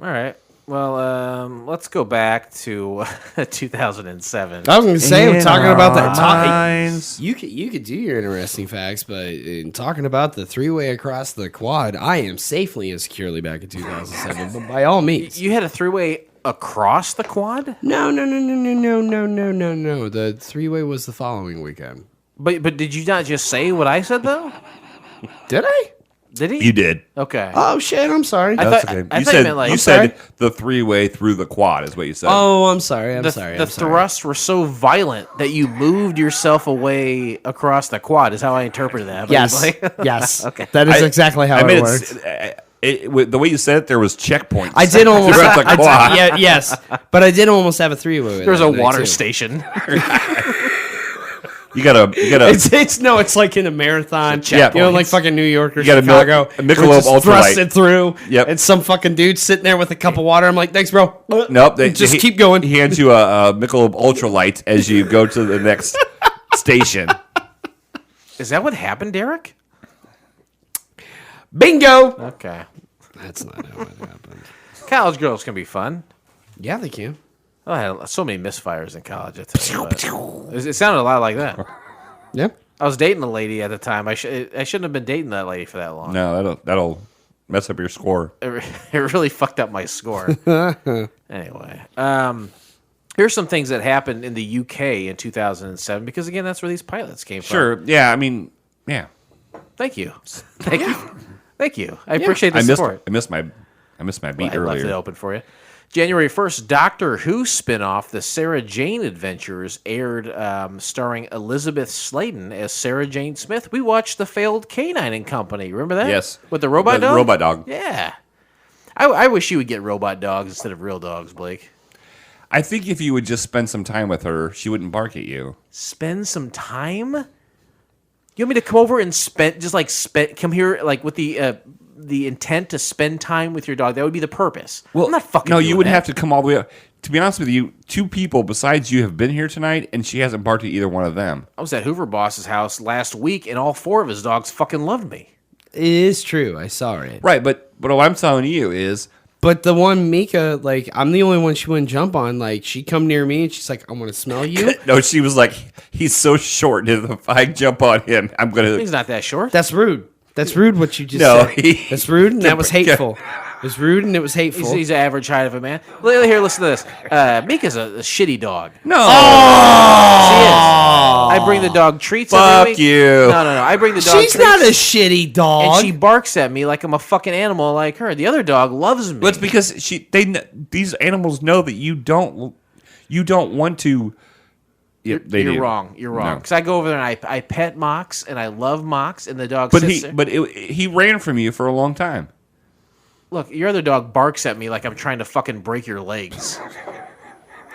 All right. Well, let's go back to 2007. I was going to say, I'm talking about that. Minds. You could do your interesting facts, but in talking about the three-way across the quad, I am safely and securely back in 2007. But by all means, You had a three-way across the quad? no. The three-way was the following weekend. But did you not just say what I said, though? Did I? Did he? You did. Okay. Oh shit! I'm sorry. I That's thought- okay. I You thought you said meant, like- you I'm said the three-way through the quad is what you said. Oh, I'm sorry. I'm the sorry. the I'm sorry. thrusts were so violent that you moved yourself away across the quad, is how I interpreted that. But Yes. like- Yes. Okay. That is exactly how I made it worked. the way you said it, there was checkpoints. I did almost. Throughout the quad. Yes, but I did almost have a three-way. There's a that night, water too. station. You gotta. It's like in a marathon. Yeah. You know, like fucking New York or You got a Chicago. a Michelob we're just Ultralight. thrusted through. Yep. And some fucking dude sitting there with a cup of water. I'm like, thanks, bro. Nope. Just keep going. He hands you a Michelob Ultralight as you go to the next station. Is that what happened, Derek? Bingo. Okay. That's not how it happened. College girls can be fun. Yeah, they can. I had so many misfires in college. I tell you what. It sounded a lot like that. Yeah. I was dating a lady at the time. I shouldn't have been dating that lady for that long. No, that'll mess up your score. It really fucked up my score. Anyway, here's some things that happened in the UK in 2007 because again, that's where these pilots came from. Sure. Yeah. I mean. Yeah. Thank you. Thank you. I appreciate the support. I missed my beat I left it earlier. open for you. January 1st, Doctor Who spinoff, The Sarah Jane Adventures, aired starring Elizabeth Sladen as Sarah Jane Smith. We watched The Failed Canine and Company. Remember that? Yes. With the robot dog? Robot dog. Yeah. I wish you would get robot dogs instead of real dogs, Blake. I think if you would just spend some time with her, she wouldn't bark at you. Spend some time? You want me to come over and come here like with the intent to spend time with your dog? That would be the purpose. I'm not fucking No, doing you would that. have to come all the way up. To be honest with you, two people besides you have been here tonight, and she hasn't barked at either one of them. I was at Hoover Boss's house last week, and all four of his dogs fucking loved me. It is true. I saw it. Right, but what I'm telling you is, But the one Mika, like, I'm the only one she wouldn't jump on. Like, she'd come near me and she's like, I want to smell you. no, she was like, he's so short. If I jump on him, I'm gonna. He's not that short. That's rude. That's rude what you just No, said. That's rude and that was hateful. It was rude and it was hateful. He's the average height of a man. Here, listen to this. Mika's a shitty dog. No, She is. I bring the dog treats every fuck week. you. No. I bring the dog She's treats. not a shitty dog. And she barks at me like I'm a fucking animal like her. The other dog loves me. Well, it's because these animals know that you don't want to. Yeah, You're wrong. You're wrong. No. Because I go over there and I pet Mox and I love Mox and the dog But sits there. he ran from you for a long time. Look, your other dog barks at me like I'm trying to fucking break your legs.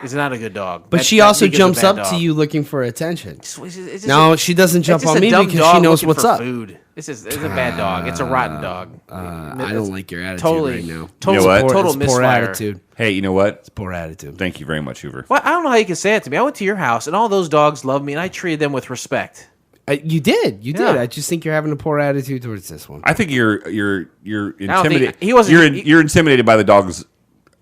He's not a good dog. but she That also Mika's a jumps bad up to dog. you looking for attention. It's just No, a- she doesn't jump it's just on a me dumb because dog she knows looking what's for up. Food. It's a bad dog. It's a rotten dog. I don't like your attitude Totally. right now. Total, You know what? total It's poor misfire. attitude. Hey, you know what? It's poor attitude. Thank you very much, Hoover. Well, I don't know how you can say it to me. I went to your house and all those dogs loved me and I treated them with respect. You did. You did. Yeah. I just think you're having a poor attitude towards this one. I think you're think- intimidated. he wasn't- You're intimidated by the dog's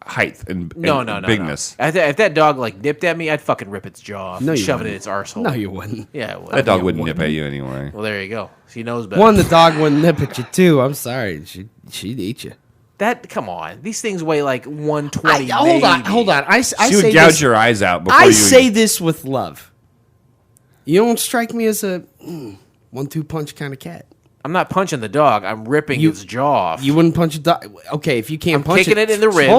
height and No, bigness. No. If that dog like nipped at me, I'd fucking rip its jaw off No, and you shove it wouldn't. in its arsehole. No, you wouldn't. Yeah, it would. That dog wouldn't nip at you anyway. Well, there you go. She knows better. One, the dog wouldn't nip at you. Two, I'm sorry. She'd eat you. Come on. These things weigh like 120. Hold on. maybe. Hold on. I She say would gouge this, your eyes out before I you. say this with love. You don't strike me as a 1-2 punch kind of cat. I'm not punching the dog. I'm ripping its jaw off. You wouldn't punch a dog. Okay, if you can't punch kicking it in the ribs.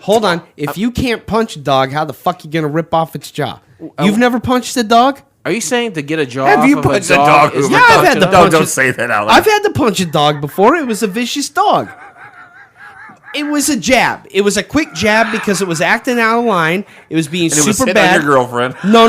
Hold on. If you can't punch a dog, how the fuck you gonna rip off its jaw? You've never punched a dog? Are you saying to get a jaw Have off you of punched a a dog? dog? is Yeah, not I've had punching to a- punch Don't it. say that out loud. I've had to punch a dog before. It was a vicious dog. It was a jab. It was a quick jab because it was acting out of line. It was being And it was super hitting on bad. your girlfriend. No.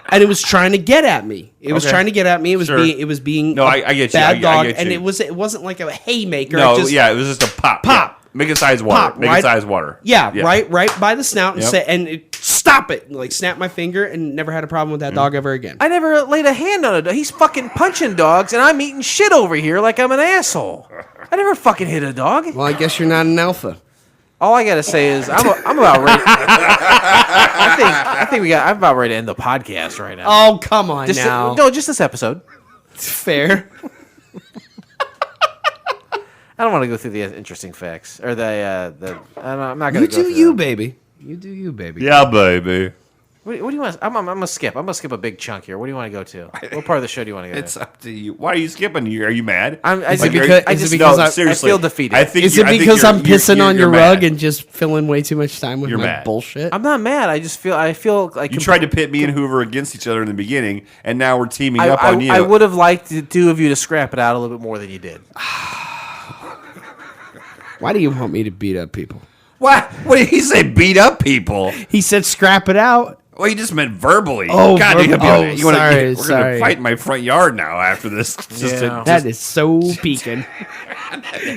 And it was trying to get at me. It was Okay. trying to get at me. It was Sure. being No, a I get you. bad I dog. get And you. it wasn't like a haymaker. No, It just, yeah, it was just a pop. Pop. Yeah. Make it size water. Pop, Make right? it size water. Yeah, right by the snout and Yep. say, and it stop it, and, like snap my finger, and never had a problem with that dog ever again. I never laid a hand on a dog. He's fucking punching dogs, and I'm eating shit over here like I'm an asshole. I never fucking hit a dog. Well, I guess you're not an alpha. All I gotta say is I'm about ready. I think I'm about ready to end the podcast right now. Oh, come on Just now. just this episode. Fair. I don't want to go through the interesting facts or I'm not gonna. You go do through you, them. baby. You do you, baby. Yeah, baby. What do you want? I'm gonna skip. I'm gonna skip a big chunk here. What do you want to go to? What part of the show do you want to go It's to? up to you. Why are you skipping? Are you mad? Is it because I seriously, feel defeated. I think Is you're- it I think because you're- I'm pissing on your you're rug mad. and just filling way too much time with You're my mad. bullshit? I'm not mad. I feel like You tried to pit me and Hoover against each other in the beginning, and now we're teaming I, up I, on you. I would have liked the two of you to scrap it out a little bit more than you did. Why do you want me to beat up people? What? What did he say? Beat up people? He said scrap it out. Well, he just meant verbally. Oh, God, verb- you wanna, sorry, we're sorry. gonna fight in my front yard now after this. That is so peaking.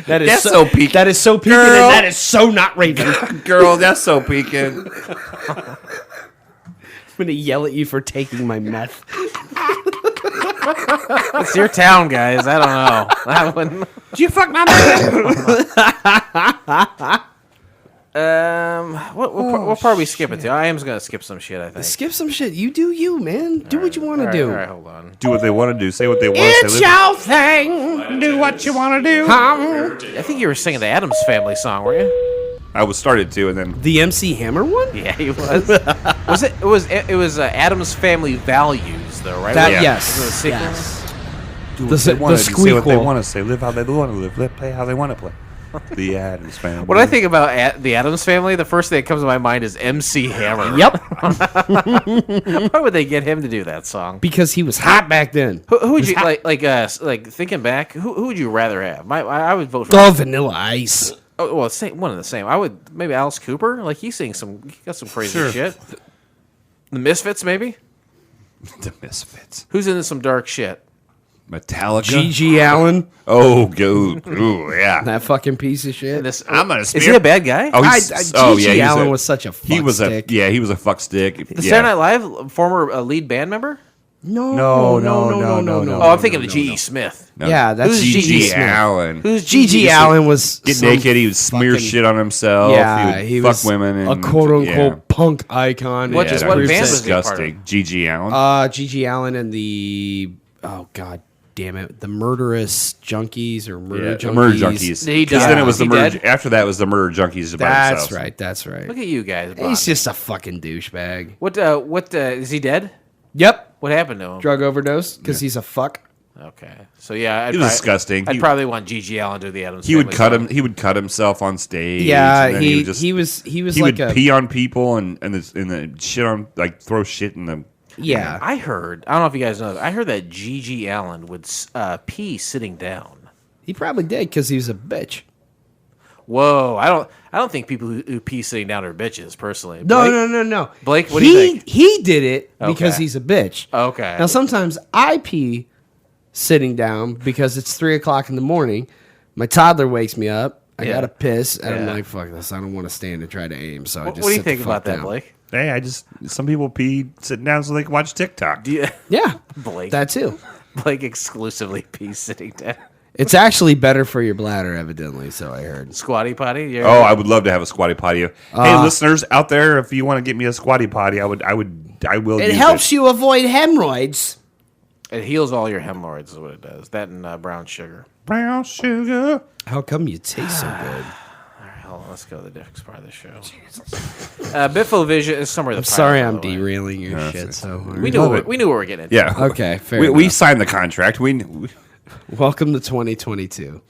That is That's so peaking. That is so peaking, Girl. and that is so not Raven. Girl, that's so peaking. I'm gonna yell at you for taking my meth. It's your town, guys. I don't know. That one. Did you fuck my meth? What part are we skipping to? I am just gonna skip some shit. I think. Skip some shit. You do you, man. Do what you want to do. All right, hold on. Do what they want to do. Say what they want to It's say. your thing. Do what you want to do. I think you were singing the Addams Family song, weren't you? I was started to, and then The MC Hammer one? Yeah, he was. It was Addams Family Values, though, right? That Yeah. yes. Was it a sequel? Yes. do The what they want to say what they squeakquel. want to say. Live how they want to live. Play how they want to play. The Addams Family. When I think about the Addams Family, the first thing that comes to my mind is MC Hammer. Yep. Why would they get him to do that song? Because he was hot back then. Who would you like thinking back? Who would you rather have? I would vote for. Oh, Vanilla Ice. Oh, well, one of the same. I would maybe Alice Cooper. Like he got some crazy Sure. shit. The Misfits, maybe. The Misfits. Who's into some dark shit? Metallica. G.G. Allen. Oh, go. Ooh, yeah. That fucking piece of shit. I'm gonna Is he a bad guy? Oh, G.G. he's Allen was such a fuck he was stick. he was a fuck stick. The Saturday Night Live former lead band member? No. No. Oh, I'm thinking of G.E. Smith. No. Yeah, that's Who's G.G. G.G. Smith. Allen. Who's G.G. Allen was Get some naked. He would smear fucking- shit on himself. Yeah, he he would was fuck women. And, a quote unquote yeah. punk icon. What- Yeah, what that band was was he a part of? disgusting. G.G. Allen. G.G. Allen and the god damn it, the Murderous Junkies or Murder Junkies. the Murder Junkies. Did he 'Cause die? then it was the He murder. dead? After that was the Murder Junkies by That's themselves. right. That's right. Look at you guys. He's bonding. just a fucking douchebag. What is he dead? Yep. What happened to him? Drug overdose because he's a fuck. Okay. So yeah, He was disgusting. I'd He- probably want G.G. Allen to do the Addams He would Family cut song. him. He would cut himself on stage. Yeah, and then he would just, was He like would pee on people and the shit on throw shit in them. yeah. I heard. I don't know if you guys know. I heard that G.G. Allen would pee sitting down. He probably did because he was a bitch. Whoa! I don't think people who pee sitting down are bitches. Personally, No, Blake? no. Blake, what do you think? He did it because Okay. he's a bitch. Okay. Now sometimes I pee sitting down because it's 3:00 in the morning. My toddler wakes me up. I Yeah. gotta piss, and I'm Yeah. like, "Fuck this! I don't want to stand and try to aim." So I What just do you sit the think fuck about that, down. Blake? Hey, some people pee sitting down so they can watch TikTok. Do you, Yeah, Blake? that too. Blake exclusively pees sitting down. It's actually better for your bladder, evidently. So I heard. Squatty potty. You're- Oh, I would love to have a squatty potty. Hey, listeners out there, if you want to get me a squatty potty, I will. It use helps you avoid hemorrhoids. It heals all your hemorrhoids. Is what it does. That and brown sugar. Brown sugar. How come you taste so good? Hold on, let's go to the next part of the show. Biffovision is somewhere. I'm sorry, I'm derailing your No, shit. it's- So We knew what we were getting into. Yeah. Okay, fair We enough. signed the contract. We Welcome to 2022.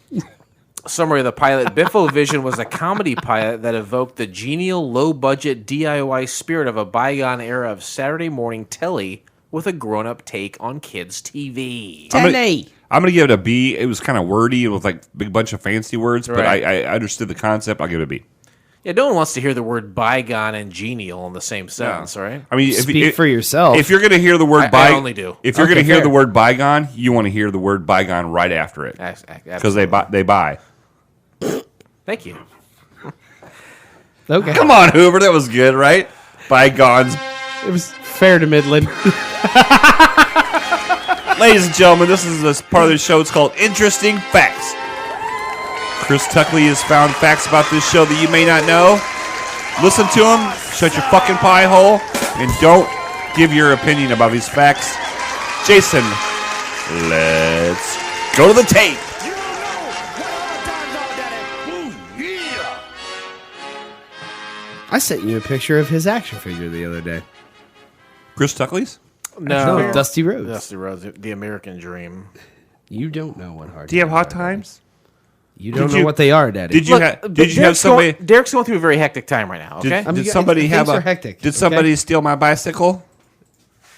Summary of the pilot. Biffovision was a comedy pilot that evoked the genial, low-budget DIY spirit of a bygone era of Saturday morning telly with a grown-up take on kids' TV. I'm gonna give it a B. It was kind of wordy with like big bunch of fancy words, but Right. I understood the concept. I'll give it a B. Yeah, no one wants to hear the word bygone and genial in the same sentence, right? I mean, Speak for yourself. If you're gonna hear the word I only do. If you're Okay, gonna hear fair. the word bygone, you want to hear the word bygone right after it because they buy. Thank you. Okay. Come on, Hoover, that was good, right? bygones. It was fair to Midland. Ladies and gentlemen, this is this part of the show. It's called Interesting Facts. Chris Tuckley has found facts about this show that you may not know. Listen to them, shut your fucking pie hole, and don't give your opinion about these facts. Jason, let's go to the tape. I sent you a picture of his action figure the other day. Chris Tuckley's? No, Dusty Rhodes. Dusty Rhodes, the American Dream. You don't know what hard. Do you have hot times are, times? You don't Did know you- what they are, Daddy. Did you have somebody? Derek's going through a very hectic time right now. Okay. Did somebody have things a? are hectic, Did okay? somebody steal my bicycle?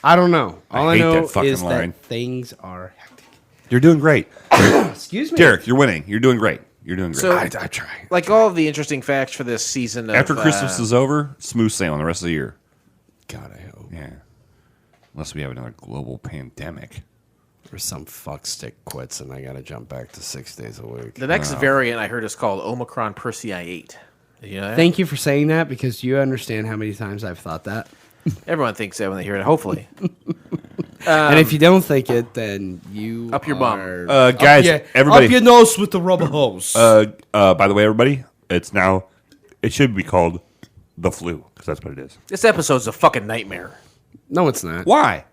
I don't know. All I hate know that fucking is line. that things are hectic. You're doing great, Excuse me, Derek. You're winning. You're doing great. You're doing great. So- I try. Like all of the interesting facts for this season. After of, Christmas is over, smooth sailing the rest of the year. God, I hope. Yeah, unless we have another global pandemic. Or some fuckstick quits and I gotta jump back to 6 days a week. the next variant I heard is called Omicron Persei 8. Did you know that? Thank you for saying that because you understand how many times I've thought that. Everyone thinks that when they hear it. Hopefully, And if you don't think it, then you Up your bum. are- Guys, everybody. Up your nose with the rubber hose. By the way, everybody, it should be called the flu because that's what it is. this episode's a fucking nightmare. No, it's not. Why?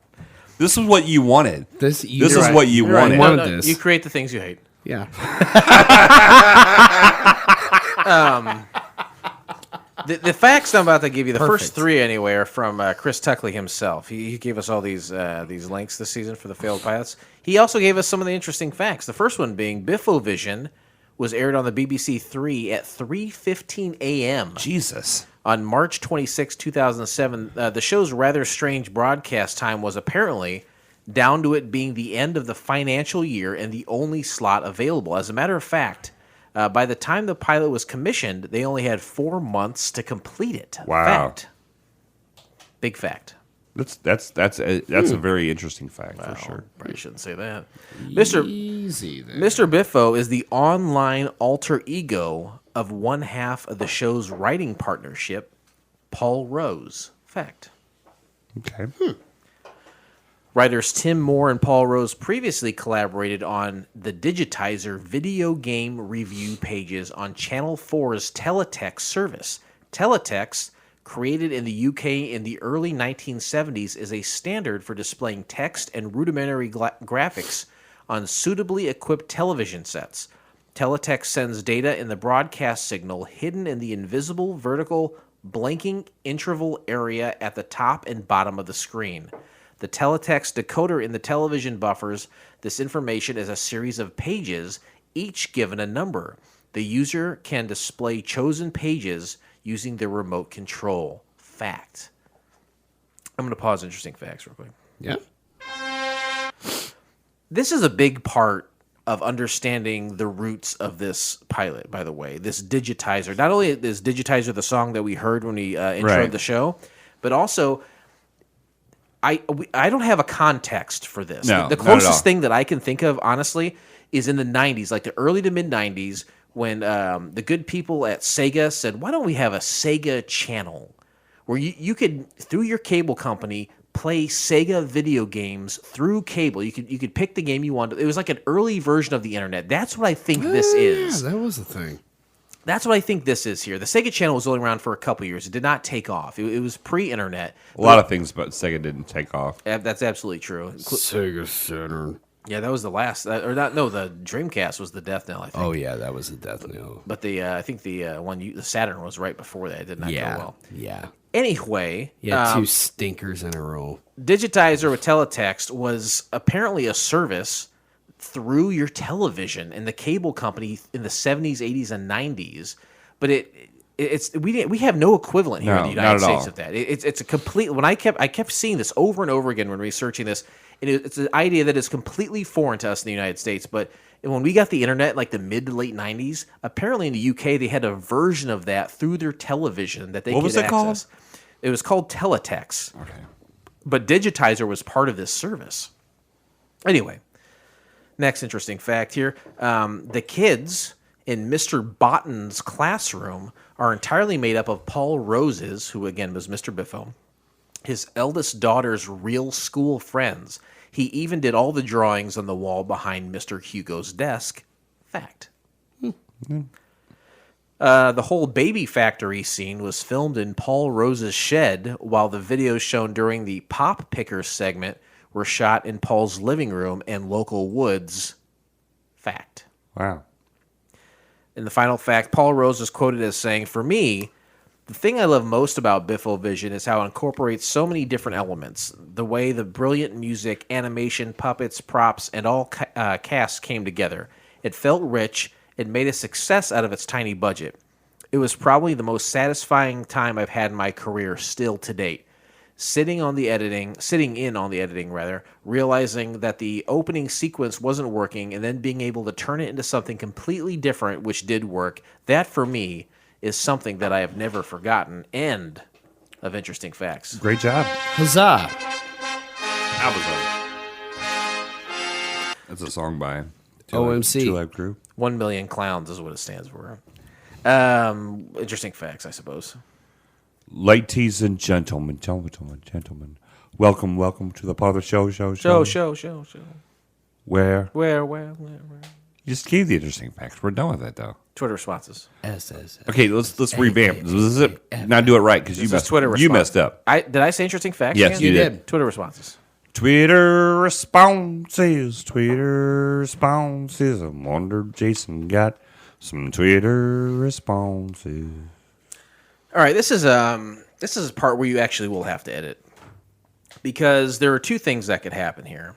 This is what you wanted. This This is what you You're right. wanted. wanted this. You create the things you hate. Yeah. The facts I'm about to give you, the first Perfect. three anyway, are from Chris Tuckley himself. He gave us all these links this season for the failed pilots. He also gave us some of the interesting facts. The first one being Biffovision was aired on the BBC Three at 3:15 a.m. Jesus. on March 26, 2007. The show's rather strange broadcast time was apparently down to it being the end of the financial year and the only slot available. As a matter of fact, by the time the pilot was commissioned, they only had 4 months to complete it. Wow. Fact. Big fact. That's a very interesting fact for sure. Probably shouldn't say that. Mr. Easy there. Mr. Biffo is the online alter ego of one half of the show's writing partnership, Paul Rose. Fact. Okay. Writers Tim Moore and Paul Rose previously collaborated on the Digitizer video game review pages on Channel 4's Teletext service. Teletext, created in the UK in the early 1970s, is a standard for displaying text and rudimentary graphics on suitably equipped television sets. Teletext sends data in the broadcast signal hidden in the invisible vertical blinking interval area at the top and bottom of the screen. The teletext decoder in the television buffers this information as a series of pages, each given a number. The user can display chosen pages using their remote control. Fact. I'm going to pause interesting facts real quick. Yeah. This is a big part of understanding the roots of this pilot, by the way. This Digitizer. Not only is Digitizer the song that we heard when we introed Right. the show, but also I don't have a context for this. No, the not at all. closest thing that I can think of, honestly, is in the 90s, like the early to mid-90s, when the good people at Sega said, why don't we have a Sega channel where you could, through your cable company, play Sega video games through cable. You could pick the game you wanted. It was like an early version of the internet. That's what I think this is. Yeah, that was the thing. That's what I think this is here. The Sega Channel was only around for a couple years. It did not take off. It was pre-internet. A lot of things, but Sega didn't take off. That's absolutely true. Sega Saturn. Yeah, that was the last. Or not? No, the Dreamcast was the death knell, I think. Oh yeah, that was the death knell. But I think the the Saturn was right before that. It did not go Yeah. well. Yeah. Anyway, Yeah, two stinkers in a row. Digitizer with Teletext was apparently a service through your television and the cable company in the 70s, 80s, and 90s. But we have no equivalent here in the No, United not at States all. of that. It's a complete. When I kept seeing this over and over again when researching this, and it's an idea that is completely foreign to us in the United States. But when we got the internet, like the mid to late 90s, apparently in the UK they had a version of that through their television that they What could was it called? access. It was called Teletext. Okay. But Digitizer was part of this service. Anyway, next interesting fact here. The kids in Mr. Botton's classroom are entirely made up of Paul Rose's, who again was Mr. Biffo, his eldest daughter's real school friends. He even did all the drawings on the wall behind Mr. Hugo's desk. Fact. The whole baby factory scene was filmed in Paul Rose's shed, while the videos shown during the Pop Pickers segment were shot in Paul's living room and local woods. Fact. Wow. In the final fact, Paul Rose is quoted as saying, "For me, the thing I love most about Biffovision is how it incorporates so many different elements. The way the brilliant music, animation, puppets, props, and all cast came together. It felt rich. It made a success out of its tiny budget. It was probably the most satisfying time I've had in my career still to date. Sitting in on the editing, realizing that the opening sequence wasn't working and then being able to turn it into something completely different, which did work, that for me is something that I have never forgotten." End of interesting facts. Great job. Huzzah. That's a song by OMC. Two Live Crew. 1 million clowns is what it stands for. Interesting facts, I suppose. Ladies and gentlemen, welcome to the part of the show. Show. Where Where? you just gave the interesting facts. We're done with that, though. Twitter responses. Okay, let's revamp. Not do it right because you messed up. Did I say interesting facts? Yes, again? you did. Twitter responses. Twitter responses. I wonder if Jason got some Twitter responses. All right, this is a part where you actually will have to edit, because there are two things that could happen here.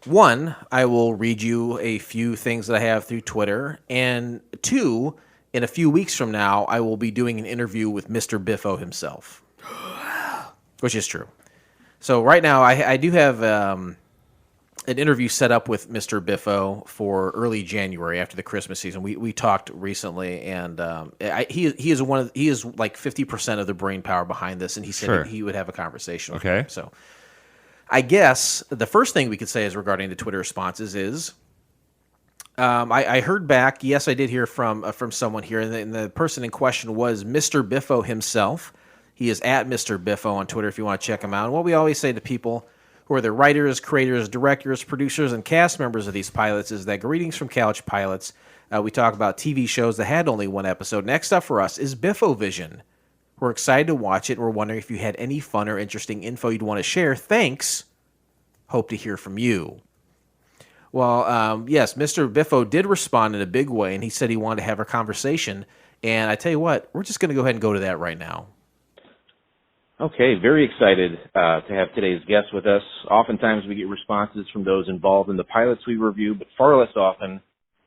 One, I will read you a few things that I have through Twitter, and two, in a few weeks from now, I will be doing an interview with Mr. Biffo himself, which is true. So right now, I do have an interview set up with Mr. Biffo for early January after the Christmas season. We talked recently, and he is like 50% of the brain power behind this, and he said he would have a conversation with me. So I guess the first thing we could say is regarding the Twitter responses is I heard back. Yes, I did hear from someone here, and the person in question was Mr. Biffo himself. He is at Mr. Biffo on Twitter if you want to check him out. And what we always say to people who are the writers, creators, directors, producers, and cast members of these pilots is that greetings from Couch Pilots. We talk about TV shows that had only one episode. Next up for us is Biffovision. We're excited to watch it. We're wondering if you had any fun or interesting info you'd want to share. Thanks. Hope to hear from you. Well, yes, Mr. Biffo did respond in a big way, and he said he wanted to have a conversation. And I tell you what, we're just going to go ahead and go to that right now. Okay, very excited to have today's guest with us. Oftentimes we get responses from those involved in the pilots we review, but far less often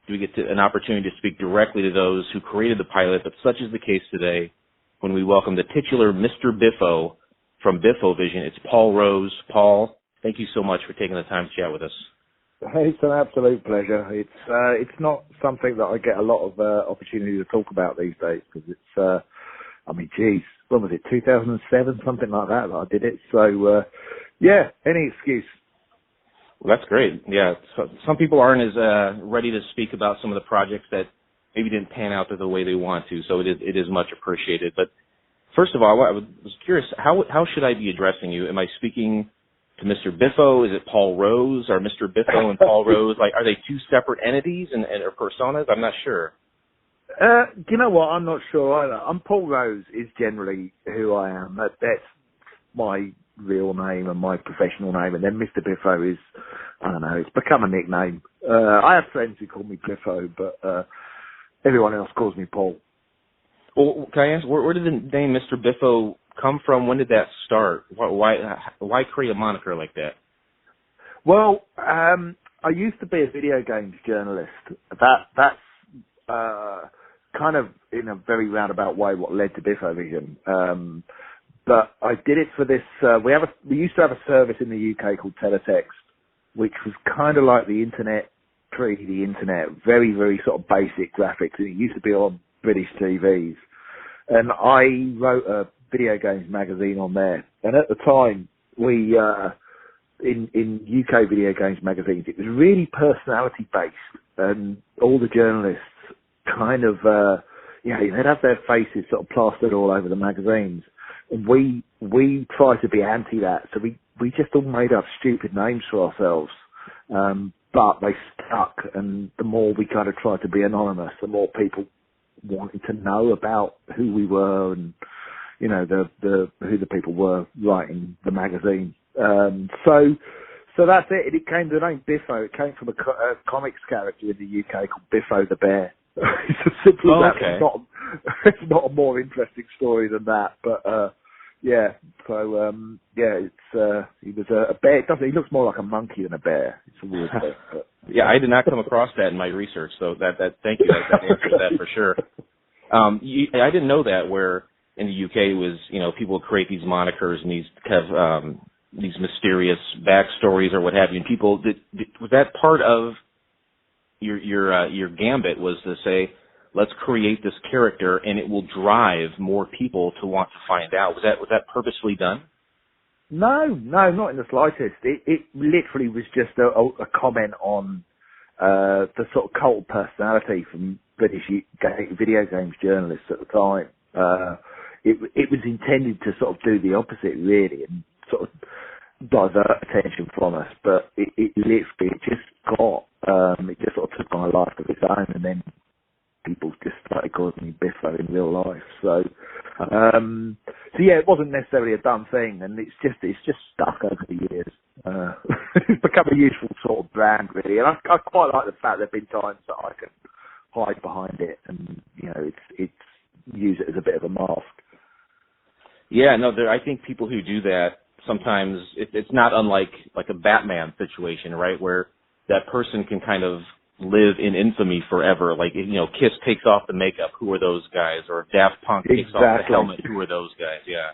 do we get an opportunity to speak directly to those who created the pilot, but such is the case today when we welcome the titular Mr. Biffo from Biffovision. It's Paul Rose. Paul, thank you so much for taking the time to chat with us. It's an absolute pleasure. It's not something that I get a lot of opportunity to talk about these days, because it's, when was it, 2007, something like that I did it. So, yeah, any excuse. Well, that's great. Yeah, so some people aren't as ready to speak about some of the projects that maybe didn't pan out the way they want to, so it is much appreciated. But first of all, I was curious, how should I be addressing you? Am I speaking to Mr. Biffo? Is it Paul Rose? Or Mr. Biffo and Paul Rose? Like, are they two separate entities and or personas? I'm not sure. Do you know what? I'm not sure either. I'm Paul Rose is generally who I am. That's my real name and my professional name. And then Mr. Biffo is, I don't know, it's become a nickname. I have friends who call me Biffo, but everyone else calls me Paul. Well, can I ask, where did the name Mr. Biffo come from? When did that start? Why create a moniker like that? Well, I used to be a video games journalist. That's kind of in a very roundabout way what led to Biffovision. But I did it for this. We used to have a service in the UK called Teletext, which was kind of like the internet, the internet, very, very sort of basic graphics. And it used to be on British TVs. And I wrote a video games magazine on there. And at the time, we, in UK video games magazines, it was really personality based. And all the journalists kind of, they'd have their faces sort of plastered all over the magazines. And we try to be anti that, so we just all made up stupid names for ourselves. But they stuck, and the more we kind of tried to be anonymous, the more people wanted to know about who we were and, you know, who the people were writing the magazine. So that's it. It came, the name Biffo, it came from a comics character in the UK called Biffo the Bear. It's as simple as that. Okay. It's not a more interesting story than that, but, he was a bear. He looks more like a monkey than a bear. It's a weird thing. But, yeah, I did not come across that in my research, so thank you. That answers that for sure. I didn't know that where in the UK it was, you know, people would create these monikers and these kind of, these mysterious backstories or what have you. And people, was that part of your gambit was to say, let's create this character and it will drive more people to want to find out. Was that purposely done? No, not in the slightest. It literally was just a comment on the sort of cult personality from British video games journalists at the time. It was intended to sort of do the opposite, really, and sort of divert attention from us. But it literally just sort of took on a life of its own, and then people just started calling me Biffo in real life. So yeah, it wasn't necessarily a done thing, and it's just stuck over the years. It's become a useful sort of brand, really, and I quite like the fact there've been times that I can hide behind it, and you know, it's use it as a bit of a mask. Yeah, no, I think people who do that sometimes it's not unlike like a Batman situation, right, where that person can kind of live in infamy forever. Like, you know, Kiss takes off the makeup, who are those guys? Or Daft Punk takes off the helmet, who are those guys? Yeah.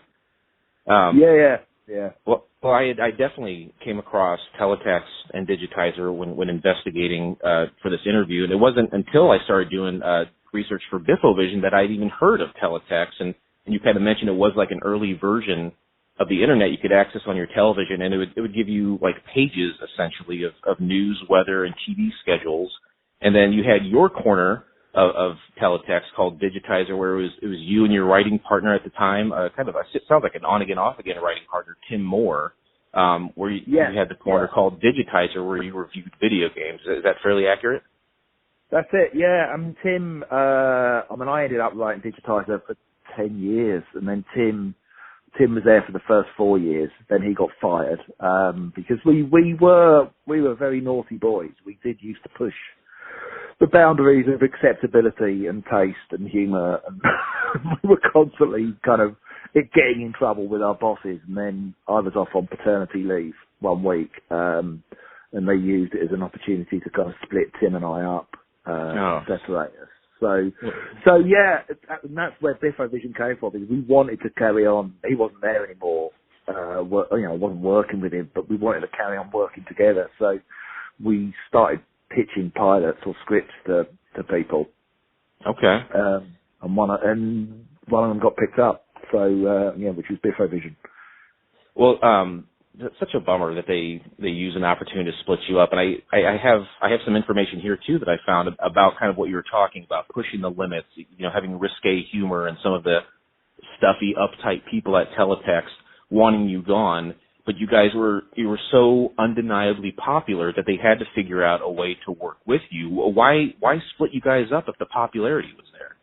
Yeah. Well, I definitely came across teletext and digitizer when investigating for this interview, and it wasn't until I started doing research for Biffovision that I'd even heard of teletext. And you kind of mentioned it was like an early version of the internet you could access on your television, and it would give you like pages essentially of news, weather, and TV schedules. And then you had your corner of teletext called digitizer, where it was you and your writing partner at the time, it sounds like an on again, off again writing partner, Tim Moore, where you had the corner called digitizer, where you reviewed video games. Is that fairly accurate? That's it. Yeah, Tim. I ended up writing digitizer for 10 years, and then Tim was there for the first 4 years. Then he got fired because we were very naughty boys. We did used to push the boundaries of acceptability and taste and humour, and we were constantly kind of getting in trouble with our bosses. And then I was off on paternity leave 1 week, and they used it as an opportunity to kind of split Tim and I up, separate us. So yeah, and that's where Biffovision came from, because we wanted to carry on. He wasn't there anymore. I wasn't working with him, but we wanted to carry on working together. So we started pitching pilots or scripts to people. Okay. And one of them got picked up. So which was Biffovision. Well, it's such a bummer that they use an opportunity to split you up. And I have some information here too that I found about kind of what you were talking about, pushing the limits, having risque humor and some of the stuffy, uptight people at teletext wanting you gone. But you were so undeniably popular that they had to figure out a way to work with you. Why split you guys up if the popularity was there?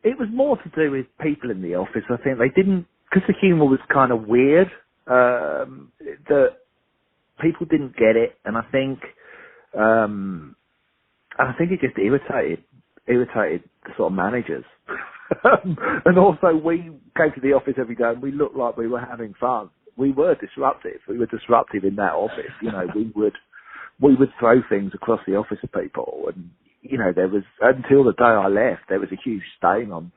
It was more to do with people in the office. I think they didn't, because the humour was kind of weird, that people didn't get it, and I think it just irritated the sort of managers. And also, we came to the office every day and we looked like we were having fun. We were disruptive. We were disruptive in that office. We would throw things across the office at people, and there was, until the day I left, there was a huge stain on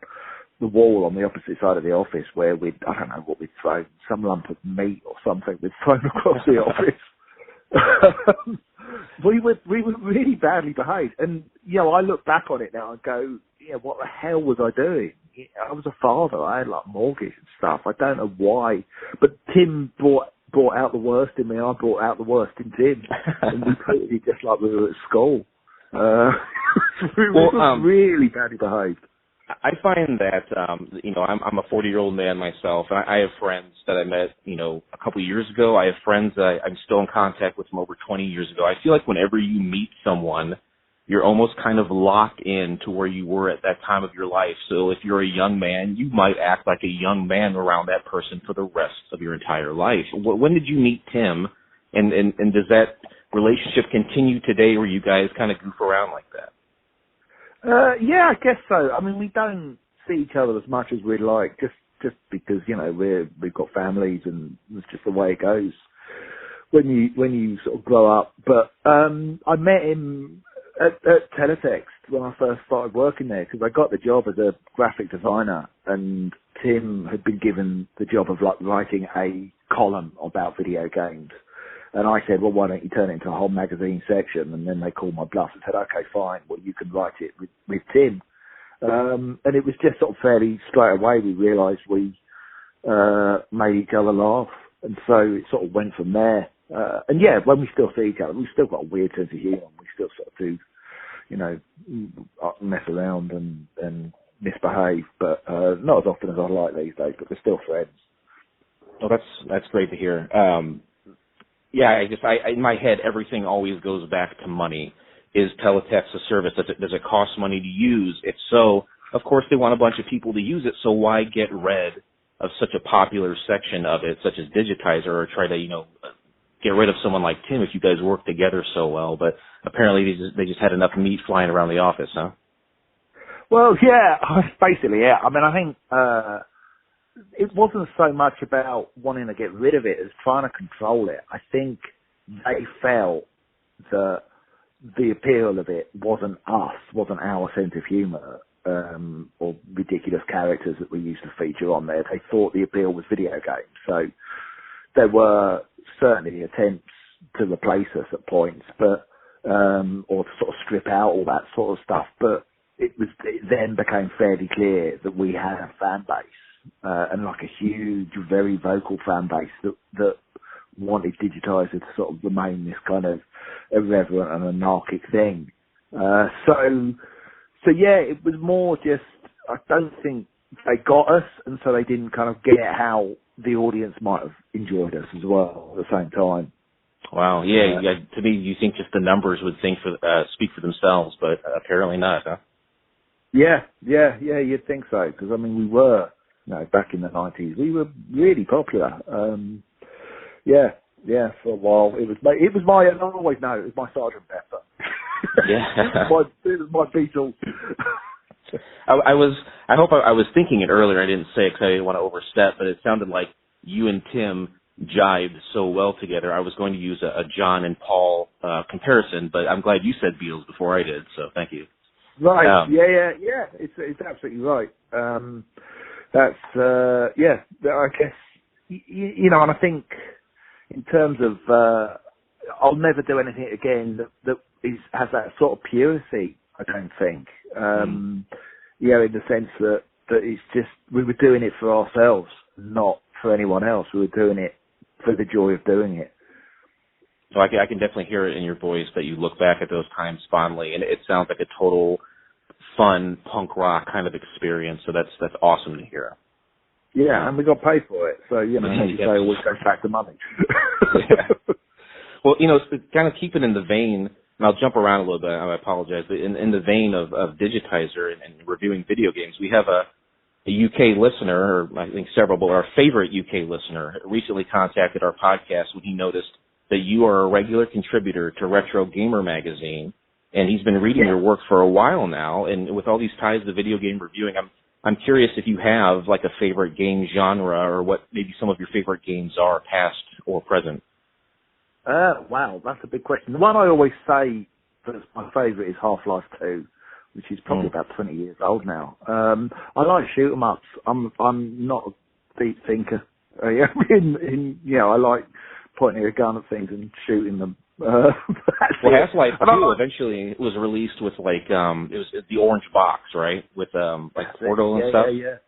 the wall on the opposite side of the office where I don't know what we'd thrown, some lump of meat or something we'd thrown across the office. We were really badly behaved, and I look back on it now and go, what the hell was I doing? I was a father. I had like mortgage and stuff. I don't know why, but Tim brought out the worst in me. I brought out the worst in Tim, and we treated it just like we were at school. It was really badly behaved. I find that, I'm a 40-year-old man myself, and I have friends that I met, a couple of years ago. I have friends that I'm still in contact with from over 20 years ago. I feel like whenever you meet someone, you're almost kind of locked in to where you were at that time of your life. So if you're a young man, you might act like a young man around that person for the rest of your entire life. When did you meet Tim, and does that relationship continue today where you guys kind of goof around like that? Yeah, I guess so. I mean, we don't see each other as much as we'd like, just because we've got families and it's just the way it goes when you sort of grow up. But I met him at Teletext when I first started working there, because I got the job as a graphic designer, and Tim had been given the job of writing a column about video games. And I said, well, why don't you turn it into a whole magazine section? And then they called my bluff and said, okay, fine. Well, you can write it with Tim. And it was just sort of fairly straight away we realised we made each other laugh. And so it sort of went from there. And yeah, when we still see each other, we've still got a weird sense of humour. We still sort of do, mess around and misbehave. But not as often as I'd like these days, but we're still friends. Well, that's great to hear. Yeah, in my head, everything always goes back to money. Is teletext a service? Does it cost money to use? If so, of course they want a bunch of people to use it, so why get rid of such a popular section of it, such as Digitizer, or try to, get rid of someone like Tim if you guys work together so well? But apparently they just had enough meat flying around the office, huh? Well, yeah, basically, yeah. I mean, I think it wasn't so much about wanting to get rid of it as trying to control it. I think they felt that the appeal of it wasn't our sense of humour, or ridiculous characters that we used to feature on there. They thought the appeal was video games. So there were certainly attempts to replace us at points, but or to sort of strip out all that sort of stuff. But it then became fairly clear that we had a fan base. And like a huge, very vocal fan base that wanted Digitizer to sort of remain this kind of irreverent and anarchic thing. So yeah, it was more just, I don't think they got us, and so they didn't kind of get how the audience might have enjoyed us as well at the same time. Wow, yeah, to me, you think just the numbers would speak for themselves, but apparently not, huh? Yeah, you'd think so, because I mean, we were, back in the 90s, we were really popular. Yeah, for a while. It was my, I always know, it was my Sergeant Pepper. Yeah. it was my Beatles. I was thinking it earlier. I didn't say it because I didn't want to overstep, but it sounded like you and Tim jived so well together. I was going to use a John and Paul comparison, but I'm glad you said Beatles before I did, so thank you. Right, yeah. It's absolutely right. That's, I guess, and I think in terms of, I'll never do anything again that has that sort of purity, I don't think. In the sense that it's just, we were doing it for ourselves, not for anyone else. We were doing it for the joy of doing it. So I can definitely hear it in your voice that you look back at those times fondly, and it sounds like a total fun punk rock kind of experience. So that's awesome to hear. Yeah, and we got paid for it. So, as you say, always goes back to money. Yeah. Well, kind of keep it in the vein, and I'll jump around a little bit, I apologize, but in the vein of Digitizer and reviewing video games, we have a UK listener, or I think several, but our favorite UK listener recently contacted our podcast when he noticed that you are a regular contributor to Retro Gamer magazine, and he's been reading your work for a while now, and with all these ties to video game reviewing, I'm curious if you have like a favorite game genre, or what maybe some of your favorite games are, past or present. Wow, that's a big question. The one I always say that's my favourite is Half-Life 2, which is probably about 20 years old now. I like shoot 'em ups. I'm not a deep thinker. I like pointing a gun at things and shooting them. Well, Half-Life 2 eventually was released with it was the orange box, right? With Portal and stuff. Yeah.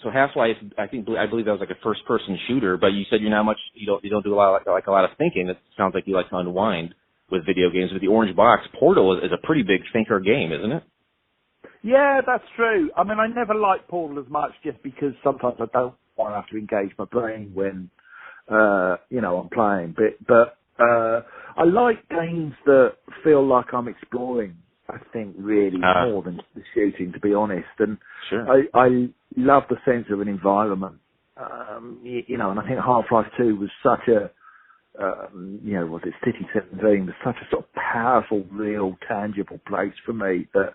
So Half-Life, I believe that was like a first-person shooter. But you said you're not much. You don't do a lot of thinking. It sounds like you like to unwind. with video games. With the Orange Box, Portal is a pretty big thinker game, isn't it? Yeah, that's true. I mean, I never liked Portal as much just because sometimes I don't want to have to engage my brain when, I'm playing. But I like games that feel like I'm exploring, I think, really more than the shooting, to be honest. And sure. I love the sense of an environment. And I think Half-Life 2 was such a, was it City 17, was such a sort of powerful, real, tangible place for me that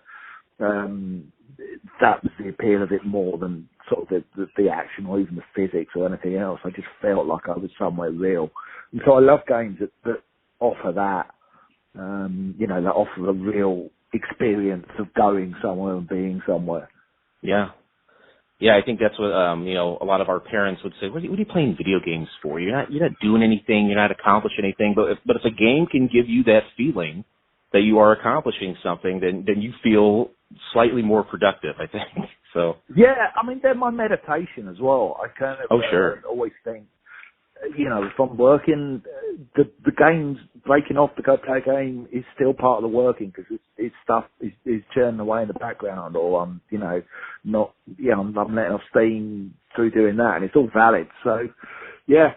that was the appeal of it more than sort of the action or even the physics or anything else. I just felt like I was somewhere real. And so I love games that offer that, that offer a real experience of going somewhere and being somewhere. Yeah. Yeah, I think that's what, a lot of our parents would say, what are you playing video games for? You're not doing anything, you're not accomplishing anything, but if a game can give you that feeling that you are accomplishing something, then you feel slightly more productive, I think. So. Yeah, I mean, they're my meditation as well. I kind of always think, if I'm working, the game's breaking off to go play a game is still part of the working because it's stuff is churning away in the background, or I'm letting off steam through doing that, and it's all valid. So, yeah,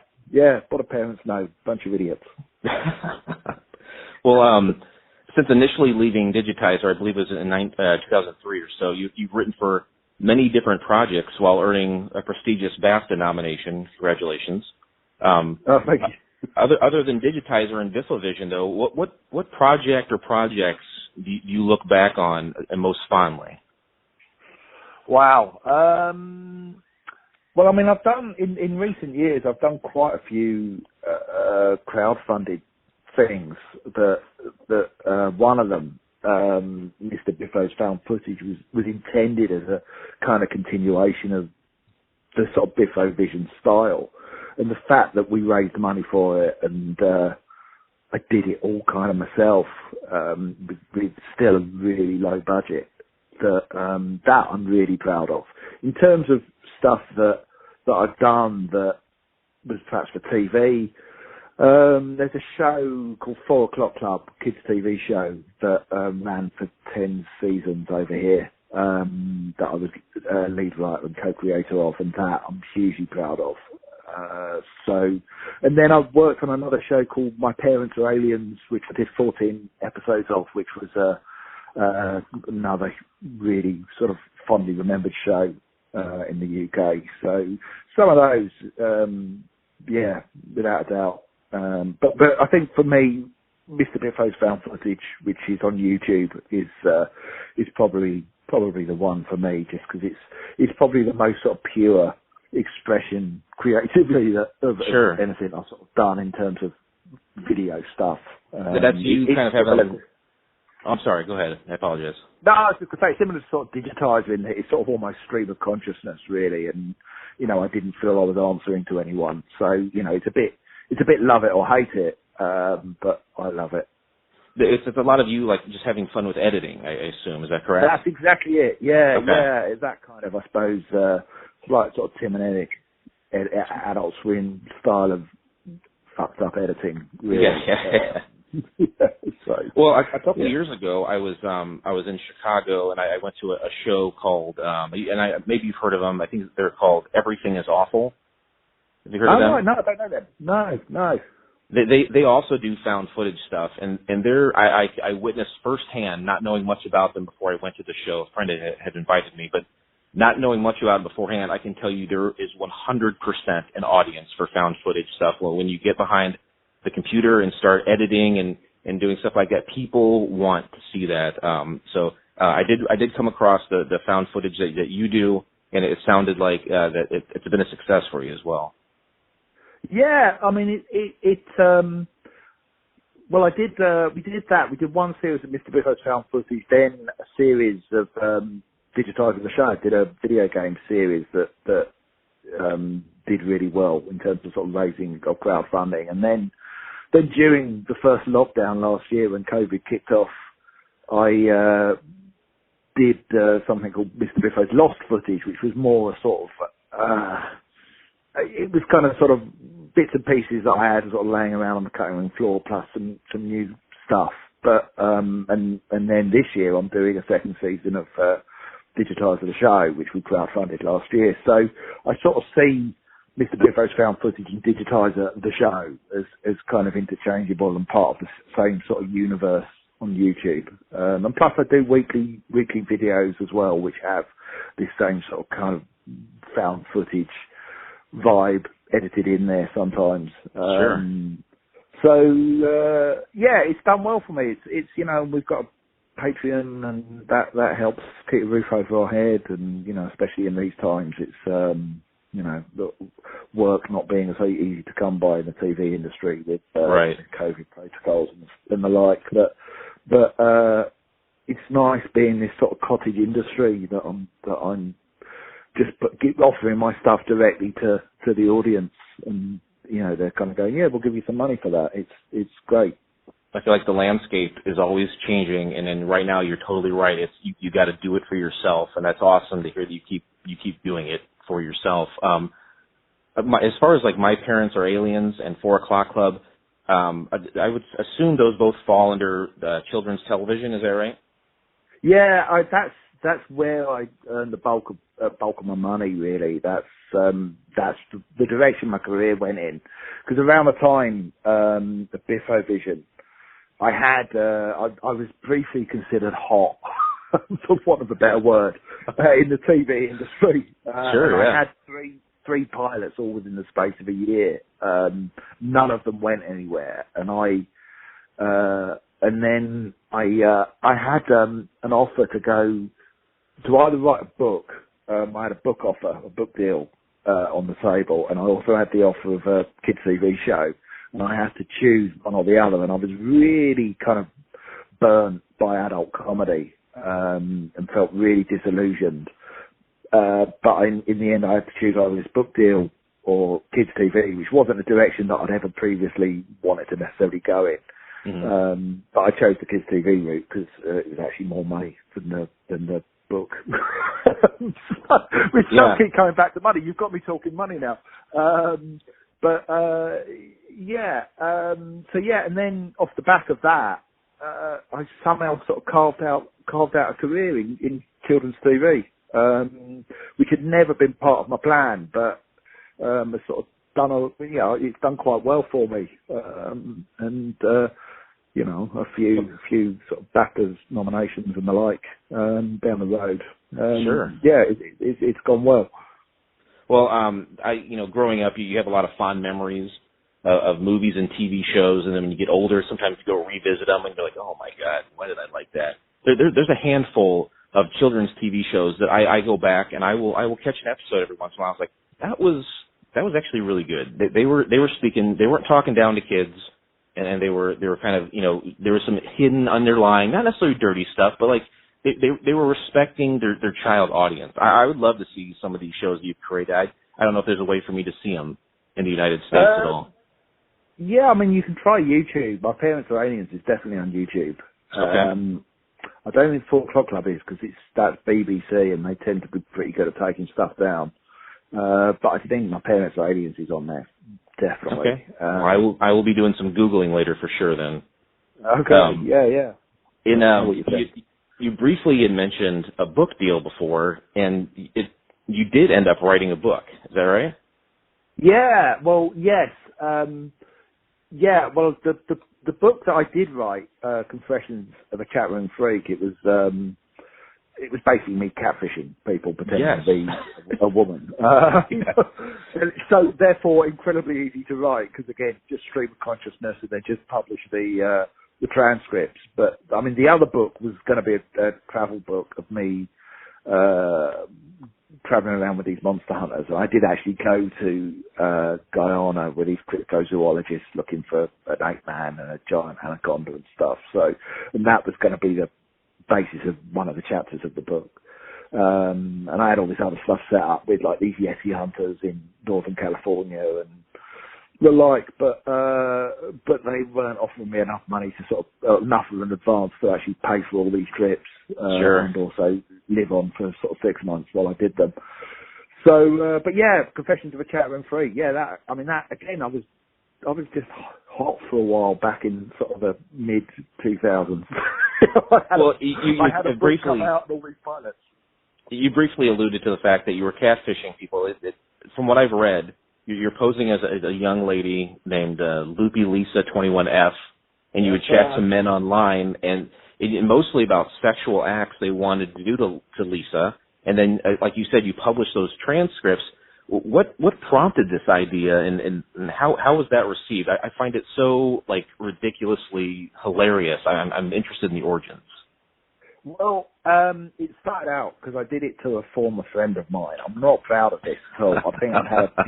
what do parents know? Bunch of idiots. Well, since initially leaving Digitizer, I believe it was in 2003 or so, you've written for many different projects while earning a prestigious BAFTA nomination. Congratulations. Thank you. Other than Digitizer and Biffovision, though, what project or projects do you look back on most fondly? Wow. Well, I mean, I've done in recent years. I've done quite a few crowdfunded things. That one of them, Mr. Biffo's found footage, was intended as a kind of continuation of the sort of Biffovision style. And the fact that we raised money for it and I did it all kind of myself with still a really low budget, that I'm really proud of. In terms of stuff that I've done that was perhaps for TV, there's a show called 4 O'Clock Club, kids TV show, that ran for 10 seasons over here, that I was lead writer and co-creator of, and that I'm hugely proud of. And then I've worked on another show called My Parents Are Aliens, which I did 14 episodes of, which was another really sort of fondly remembered show in the UK. So some of those, without a doubt. But I think for me, Mr. Biffo's found footage, which is on YouTube, is probably the one for me, just because it's probably the most sort of pure expression creatively of anything I've sort of done in terms of video stuff. That's you kind of having. I'm sorry. Go ahead. I apologize. No, I was just going to say, similar to sort of digitizing, it's sort of almost stream of consciousness, really. And I didn't feel I was answering to anyone, so it's a bit love it or hate it, but I love it. It's a lot of you like just having fun with editing, I assume. Is that correct? That's exactly it. Yeah, okay. Yeah. That kind of, I suppose, like sort of Tim and Eric, Adult Swim style of fucked up editing. Really. Yeah. Well, a couple of years ago, I was in Chicago and I went to a show called maybe you've heard of them. I think they're called Everything Is Awful. Have you heard of them? No, I don't know them. No. They also do found footage stuff, and I witnessed firsthand, not knowing much about them before I went to the show. A friend had invited me, but not knowing much about it beforehand, I can tell you there is 100% an audience for found footage stuff. Well, when you get behind the computer and start editing and doing stuff like that, people want to see that. So I did come across the found footage that you do, and it sounded like that it's been a success for you as well. Yeah, I mean, well, we did that. We did one series of Mr. Biffo's found footage, then a series of digitizing the show. I did a video game series that did really well in terms of sort of raising of crowdfunding. And then during the first lockdown last year when COVID kicked off, I did something called Mr. Biffo's Lost Footage, which was more a sort of it was kind of sort of bits and pieces that I had sort of laying around on the cutting room floor, plus some new stuff. But and then this year I'm doing a second season of Digitizer the Show, which we crowdfunded last year. So I sort of see Mr. Biffo's found footage and Digitizer the Show as kind of interchangeable and part of the same sort of universe on YouTube. And plus I do weekly videos as well, which have this same sort of kind of found footage vibe edited in there sometimes. Sure. So yeah, it's done well for me. It's you know, we've got a Patreon, and that helps keep a roof over our head, and you know, especially in these times, it's you know, the work not being so easy to come by in the TV industry with right. COVID protocols and the like. But it's nice being this sort of cottage industry that I'm just offering my stuff directly to the audience, and you know, they're kind of going, yeah, we'll give you some money for that. It's great. I feel like the landscape is always changing, and then right now you're totally right. It's you got to do it for yourself, and that's awesome to hear that you keep doing it for yourself. As far as like My Parents Are Aliens and 4 O'Clock Club, I would assume those both fall under children's television. Is that right? Yeah, that's where I earned the bulk of my money. Really, that's the direction my career went in. Because around the time the Biffovision, I was briefly considered hot, for want of a better word, in the TV industry. Sure, yeah. I had three pilots all within the space of a year. None of them went anywhere, and then I had an offer to go to either write a book. I had a book offer, a book deal on the table, and I also had the offer of a kids TV show, and I had to choose one or the other, and I was really kind of burnt by adult comedy and felt really disillusioned. But in the end, I had to choose either this book deal or kids TV, which wasn't a direction that I'd ever previously wanted to necessarily go in. Mm-hmm. But I chose the kids TV route because it was actually more money than the book. We still keep coming back to money. You've got me talking money now. And then off the back of that, I somehow sort of carved out a career in children's TV, which had never been part of my plan, but it's sort of it's done quite well for me, you know, a few sort of BAFTAs nominations and the like down the road. Sure. Yeah, it's gone well. Well, growing up, you have a lot of fond memories of movies and TV shows, and then when you get older, sometimes you go revisit them and you're like, oh my God, why did I like that? There's a handful of children's TV shows that I go back and I will catch an episode every once in a while. I was like, that was actually really good. They were speaking, they weren't talking down to kids, and they were kind of, you know, there was some hidden underlying, not necessarily dirty stuff, but like they were respecting their child audience. I would love to see some of these shows that you've created. I don't know if there's a way for me to see them in the United States at all. Yeah, I mean, you can try YouTube. My Parents Are Aliens is definitely on YouTube. Okay. I don't think 4 O'Clock Club is because that's BBC and they tend to be pretty good at taking stuff down. But I think My Parents Are Aliens is on there, definitely. Okay. Well, I will be doing some Googling later for sure then. Okay. Yeah. You briefly had mentioned a book deal before, and you did end up writing a book. Is that right? Yeah. Well, yes. Well, the book that I did write, Confessions of a Chatroom Freak, it was basically me catfishing people pretending to be a woman. So therefore incredibly easy to write because again, just stream of consciousness and then just publish the transcripts. But I mean, the other book was going to be a travel book of me traveling around with these monster hunters. And I did actually go to Guyana with these cryptozoologists looking for an ape man and a giant anaconda and stuff. So, and that was going to be the basis of one of the chapters of the book. And I had all this other stuff set up with like these Yeti hunters in Northern California and the like, but they weren't offering me enough money to sort of enough of an advance to actually pay for all these trips and also live on for sort of 6 months while I did them. So, but yeah, Confessions of a Chatroom Freak. Yeah, that again, I was just hot for a while back in sort of the mid 2000s. I had a book come out and all these pilots. You briefly alluded to the fact that you were catfishing people. From what I've read, you're posing as a young lady named Loopy Lisa 21F, and you would chat to men online, and mostly about sexual acts they wanted to do to Lisa. And then, like you said, you published those transcripts. What prompted this idea, and how was that received? I find it so ridiculously hilarious. I'm interested in the origins. Well, it started out because I did it to a former friend of mine. I'm not proud of this at all. I think I'd had a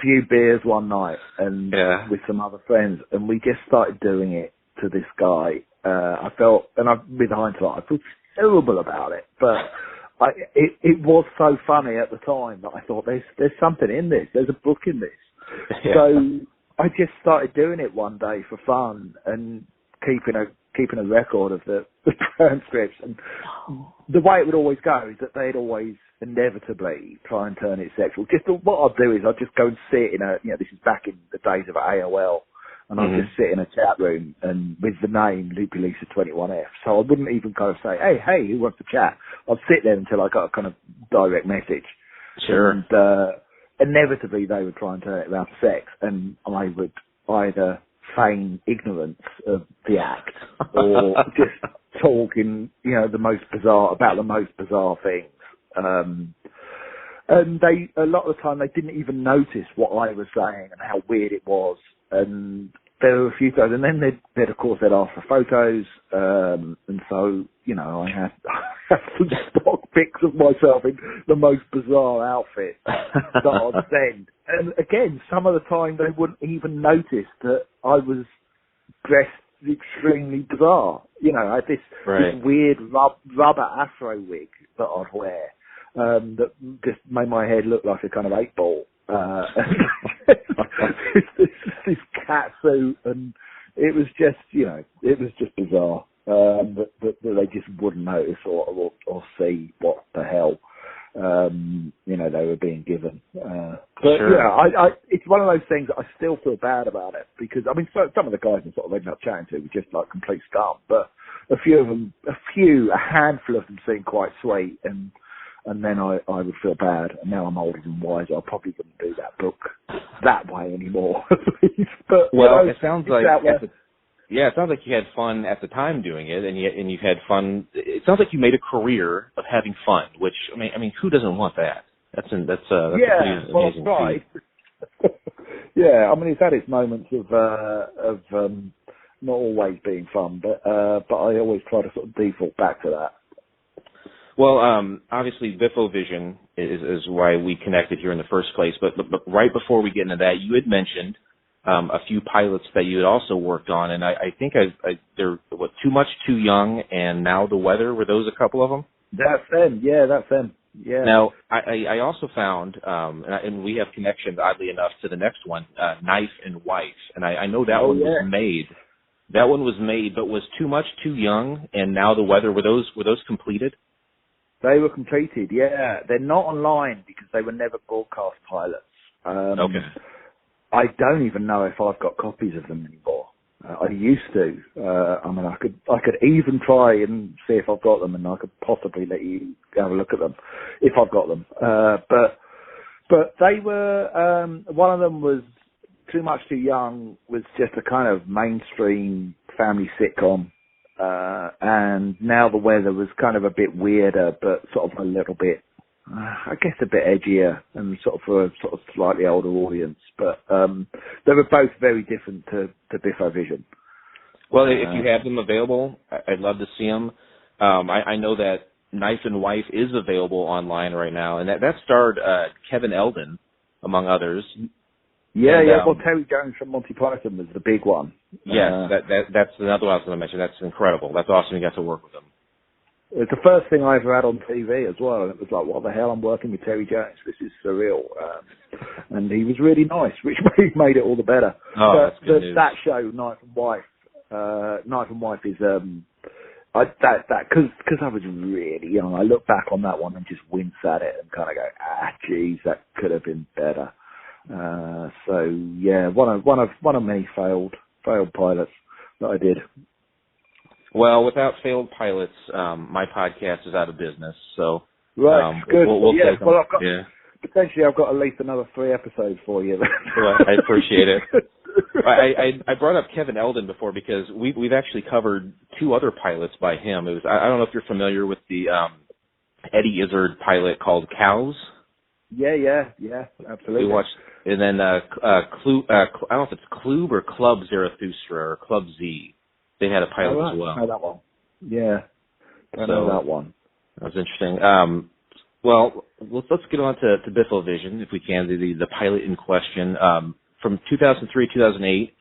few beers one night and with some other friends, and we just started doing it to this guy. I felt, and with hindsight, I feel terrible about it, but it was so funny at the time that I thought there's something in this. There's a book in this. Yeah. So I just started doing it one day for fun and keeping a record of the transcripts. And the way it would always go is that they'd always inevitably try and turn it sexual. What I'd do is I'd just go and sit in this is back in the days of AOL, and I'd just sit in a chat room and with the name Loopy Lisa 21F. So I wouldn't even kind of say, hey, who wants to chat? I'd sit there until I got a kind of direct message. Sure. And inevitably they would try and turn it around to sex, and I would either feign ignorance of the act or just talking, the most bizarre things. And a lot of the time they didn't even notice what I was saying and how weird it was. And there were a few times, and then they'd of course ask for photos, and so I had some stock pics of myself in the most bizarre outfit that I'd send. And again, some of the time they wouldn't even notice that I was dressed extremely bizarre. I had this weird rubber afro wig that I'd wear that just made my head look like a kind of 8-ball. This cat suit, and it was just bizarre. That they just wouldn't notice or see what the hell they were being given. But sure. It's one of those things that I still feel bad about it, because some of the guys I sort of ended up chatting to were just like complete scum, but a handful of them seemed quite sweet, and then I would feel bad. And now I'm older and wiser, I probably wouldn't do that book that way anymore. But it sounds like it sounds like you had fun at the time doing it, and you've had fun. It sounds like you made a career of having fun, which I mean, who doesn't want that? That's a pretty amazing feat. Yeah, it's had its moments of not always being fun, but I always try to sort of default back to that. Well, obviously, Biffovision is why we connected here in the first place. But right before we get into that, you had mentioned a few pilots that you had also worked on, and I think they're Too Much, Too Young, and Now the Weather. Were those a couple of them? That's them. Yeah, that's them. Yeah. Now, I also found, and we have connections, oddly enough, to the next one, Knife and Wife, and I know that one was made. That one was made, but was Too Much, Too Young, and Now the Weather. Were those completed? They were completed, yeah. They're not online because they were never broadcast pilots. Okay. I don't even know if I've got copies of them anymore. I used to. I could even try and see if I've got them, and I could possibly let you have a look at them if I've got them. But they were. One of them was Too Much Too Young, was just a kind of mainstream family sitcom. And Now the Weather was kind of a bit weirder, but sort of a little bit, I guess a bit edgier, and sort of for a sort of slightly older audience. But they were both very different to Biffovision. Well, if you have them available, I'd love to see them. I know that Knife and Wife is available online right now, and that starred Kevin Eldon, among others. Yeah, well, Terry Jones from Monty Python was the big one. Yes, that's another one I was going to mention. That's incredible. That's awesome you got to work with him. It's the first thing I ever had on TV as well, and it was like, what the hell, I'm working with Terry Jones. This is surreal. And he was really nice, which made it all the better. Oh, that's good news. That show, Knife and Wife is, because I was really young, I look back on that one and just wince at it and kind of go, geez, that could have been better. So yeah, one of many failed pilots that I did. Well, without failed pilots, my podcast is out of business. So Right, good. We'll take them. Well, potentially I've got at least another 3 episodes for you. Well, I appreciate it. I brought up Kevin Eldon before because we've actually covered 2 other pilots by him. It was I don't know if you're familiar with the Eddie Izzard pilot called Cows. Yeah, absolutely. We watched, and then I don't know if it's Klub or Club Zarathustra or Club Z. They had a pilot as well. I know that one. Yeah, I know that one. That was interesting. Well, let's get on to Biffovision, if we can, the pilot in question. From 2003, 2008,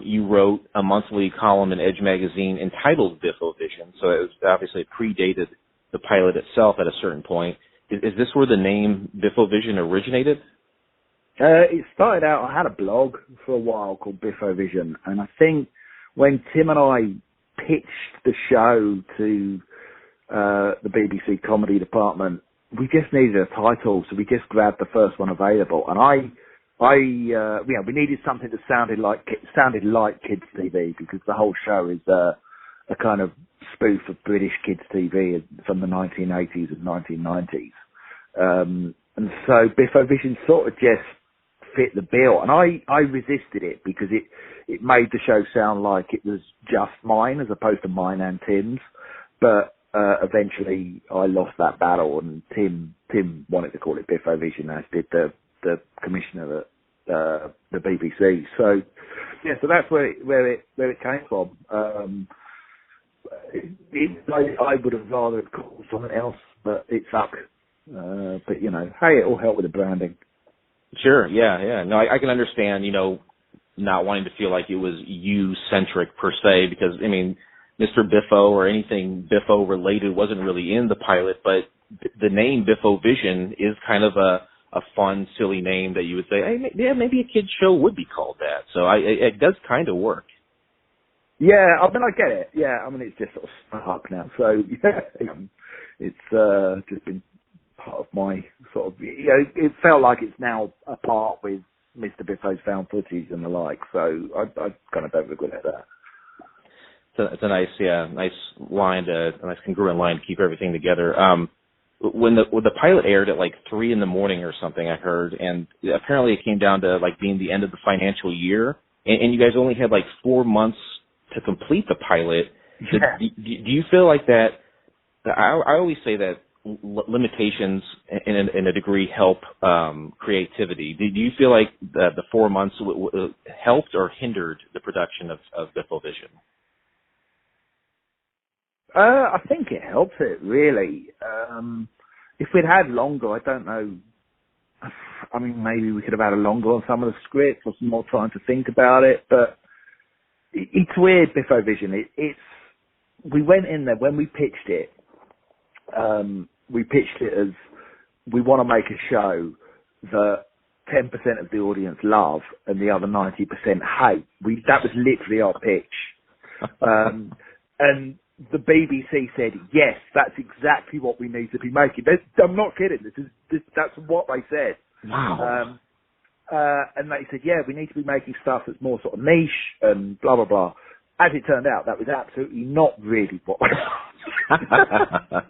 you wrote a monthly column in Edge magazine entitled Biffovision, so it was obviously predated the pilot itself at a certain point. Is this where the name Biffovision originated? It started out, I had a blog for a while called Biffovision, and I think when Tim and I pitched the show to the BBC comedy department, we just needed a title, so we just grabbed the first one available. And we needed something that sounded like kids TV, because the whole show is a kind of spoof of British kids TV from the 1980s and 1990s. And so Biffovision sort of just fit the bill, and I resisted it because it made the show sound like it was just mine as opposed to mine and Tim's. But eventually I lost that battle, and Tim wanted to call it Biffovision, as did the commissioner at the BBC. So yeah, so that's where it came from. I would have rather it called something else, but it stuck. But hey, it all helped with the branding. Sure, yeah. No, I can understand, not wanting to feel like it was you-centric per se, because, I mean, Mr. Biffo or anything Biffo related wasn't really in the pilot, but the name Biffovision is kind of a fun, silly name that you would say, hey, yeah, maybe a kid's show would be called that. So it does kind of work. Yeah, I mean, I get it. Yeah, I mean, it's just sort of stuck now. So, yeah, it's just been part of my sort of, it felt like it's now a part with Mr. Biffo's found footage and the like. So I kind of don't regret that. It's a nice line, a nice congruent line to keep everything together. When the pilot aired at like 3 a.m. or something, I heard, and apparently it came down to like being the end of the financial year, and you guys only had like 4 months to complete the pilot. Yeah. Do you feel like that? I always say that limitations in a degree help creativity. Do you feel like the 4 months helped or hindered the production of Biffovision? I think it helps it, really. If we'd had longer, I don't know. I mean, maybe we could have had a longer on some of the scripts or some more time to think about it. But it's weird, Biffovision. We went in there when we pitched it. We pitched it as we want to make a show that 10% of the audience love and the other 90% hate. That was literally our pitch. And the BBC said, yes, that's exactly what we need to be making. I'm not kidding. That's what they said. Wow. And they said, yeah, we need to be making stuff that's more sort of niche and blah, blah, blah. As it turned out, that was absolutely not really what we wanted.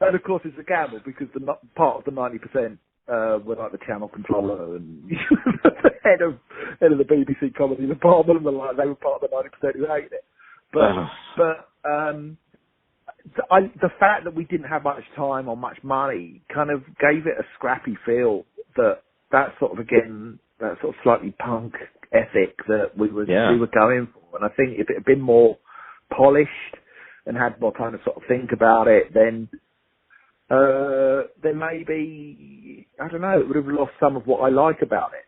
And of course, it's a gamble because part of the 90% were like the channel controller and the head of the BBC comedy department, and they were part of the 90% who hated it. But the fact that we didn't have much time or much money kind of gave it a scrappy feel. That sort of, again, that sort of slightly punk ethic that we were going for. And I think if it had been more polished and had more time to sort of think about it, then maybe, I don't know, it would have lost some of what I like about it.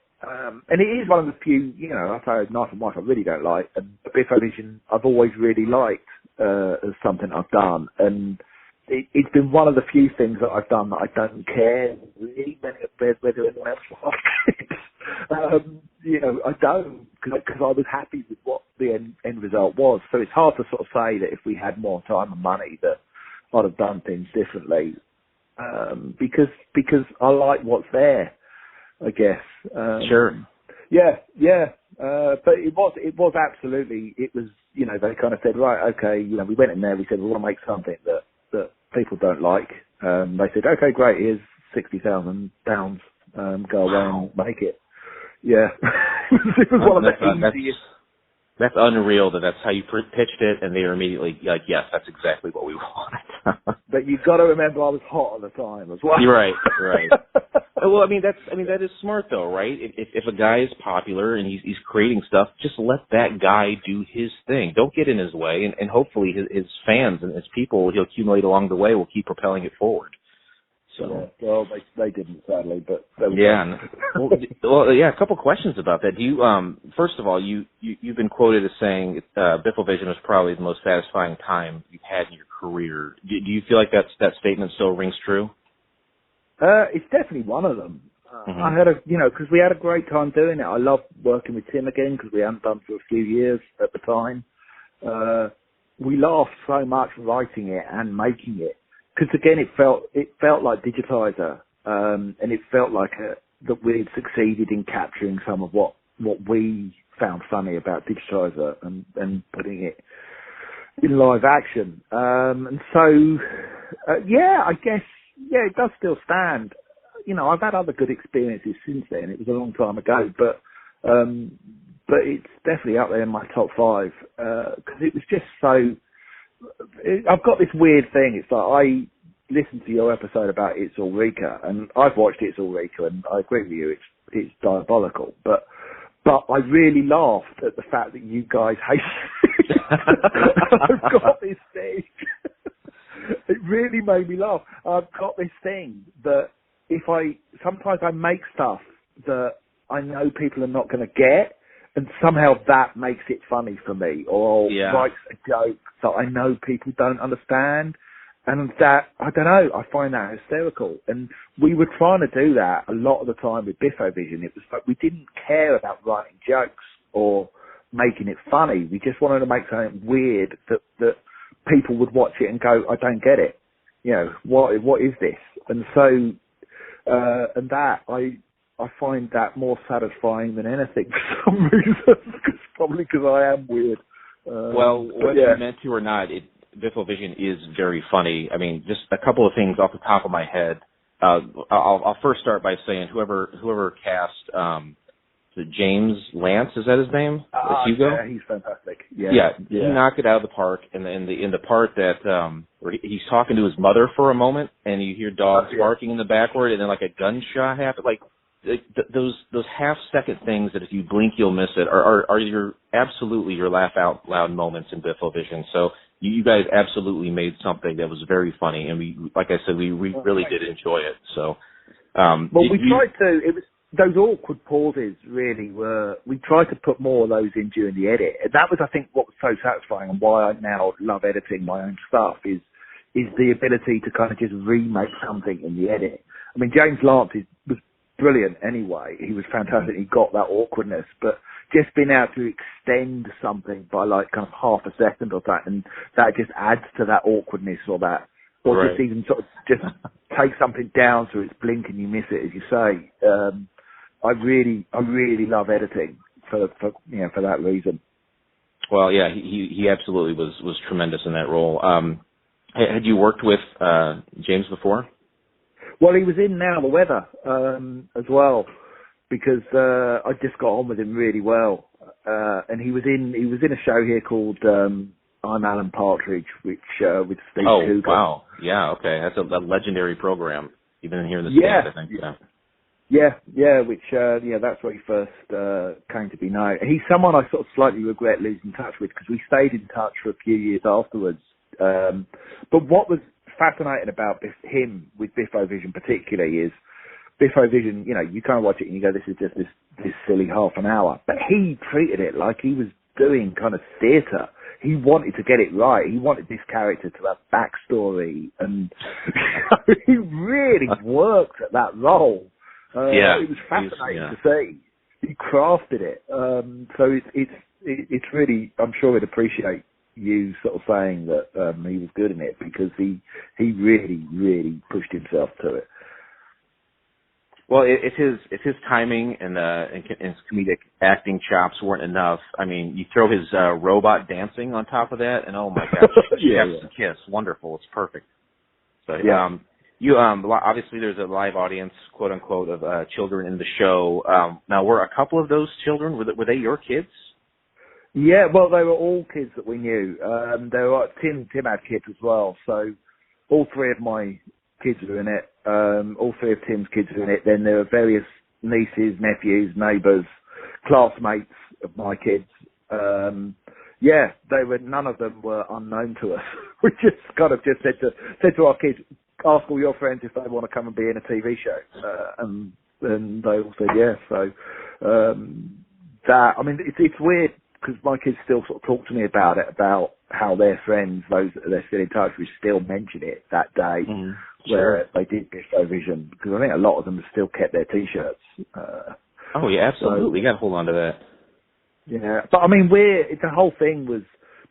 And it is one of the few, I say Knife and Wife I really don't like, and Biffovision I've always really liked as something I've done. And it's been one of the few things that I've done that I don't care really whether anyone else likes it. I don't, because I was happy with what the end result was. So it's hard to sort of say that if we had more time and money that I'd have done things differently, because I like what's there. I guess. Sure. Yeah. But it was absolutely, it was, they kind of said, right, okay, we went in there, we said, we want to make something that people don't like. They said, okay, great, here's £60,000, go away and make it. Yeah. It was one of the easiest. That's unreal that's how you pitched it, and they were immediately like, yes, that's exactly what we want. But you've got to remember I was hot at the time as well. You're right. Well, that is smart though, right? If a guy is popular and he's creating stuff, just let that guy do his thing. Don't get in his way, and hopefully his fans and his people he'll accumulate along the way will keep propelling it forward. So well, they didn't, sadly, but yeah. Well, yeah. A couple questions about that. Do you first of all, you've been quoted as saying Biffovision was probably the most satisfying time you've had in your career. Do you feel like that statement still rings true? It's definitely one of them. I had because we had a great time doing it. I loved working with Tim again because we hadn't done for a few years at the time. We laughed so much writing it and making it. Because again, it felt like Digitizer, and it felt like that we'd succeeded in capturing some of what we found funny about Digitizer and putting it in live action. And so, I guess, it does still stand. I've had other good experiences since then. It was a long time ago, but it's definitely up there in my top 5 because it was just so. I've got this weird thing. It's like I listened to your episode about It's Ulrika, and I've watched It's Ulrika, and I agree with you. It's diabolical, but I really laughed at the fact that you guys hate it. I've got this thing. It really made me laugh. I've got this thing that sometimes I make stuff that I know people are not going to get. And somehow that makes it funny for me, or writes a joke that I know people don't understand. And that, I don't know, I find that hysterical. And we were trying to do that a lot of the time with Biffovision. It was like we didn't care about writing jokes or making it funny. We just wanted to make something weird that people would watch it and go, I don't get it. What is this? And so, and that, I find that more satisfying than anything for some reason. Probably because I am weird. Whether you meant to or not, Biffovision is very funny. I mean, just a couple of things off the top of my head. I'll first start by saying whoever cast James Lance, is that his name? Hugo? Yeah, he's fantastic. Yeah, he knocked it out of the park. In the part that where he's talking to his mother for a moment, and you hear dogs barking in the backward, and then like a gunshot happens. Like those half-second things that if you blink you'll miss it are your laugh out loud moments in Biffovision. So you guys absolutely made something that was very funny, and we, like I said, we really did enjoy it. So, we tried to. It was those awkward pauses. Really, we tried to put more of those in during the edit. And that was, I think, what was so satisfying, and why I now love editing my own stuff is the ability to kind of just remake something in the edit. I mean, James Lance was brilliant anyway. He was fantastic. He got that awkwardness, but just being able to extend something by like kind of half a second or that, and that just adds to that awkwardness or just even sort of just take something down so it's blink and you miss it, as you say. I really love editing for that reason. Well, yeah, he absolutely was tremendous in that role. Had you worked with James before? Well, he was in Now the Weather as well, because I just got on with him really well. And he was in a show here called I'm Alan Partridge, which with Steve Coogan. Oh, wow. Yeah, okay. That's a legendary program, even here in the States, I think. Yeah, which, that's where he first came to be known. He's someone I sort of slightly regret losing touch with, because we stayed in touch for a few years afterwards. But what was fascinating about him with Biffovision particularly is Biffovision, you kind of watch it and you go, this is just this silly half an hour. But he treated it like he was doing kind of theatre. He wanted to get it right. He wanted this character to have backstory, and he really worked at that role. It was fascinating to see. He crafted it. So it's really, I'm sure he'd appreciate you sort of saying that he was good in it, because he really, really pushed himself to it. Well, if his timing and his comedic acting chops weren't enough, I mean, you throw his robot dancing on top of that, and oh my gosh, chef's kiss, wonderful, it's perfect. So you obviously there's a live audience, quote unquote, of children in the show. Now, were a couple of those children were they your kids? Yeah, well, they were all kids that we knew. They were Tim had kids as well, so all three of my kids were in it. All three of Tim's kids were in it. Then there were various nieces, nephews, neighbours, classmates of my kids. None of them were unknown to us. We just kind of just said to our kids, ask all your friends if they want to come and be in a TV show, and they all said yes. So it's weird because my kids still sort of talk to me about it, about how their friends, those that they're still in touch with, still mention it that day where they did Biffovision, because I think a lot of them have still kept their T-shirts. Oh yeah, absolutely. You got to hold on to that. Yeah, but I mean, the whole thing was,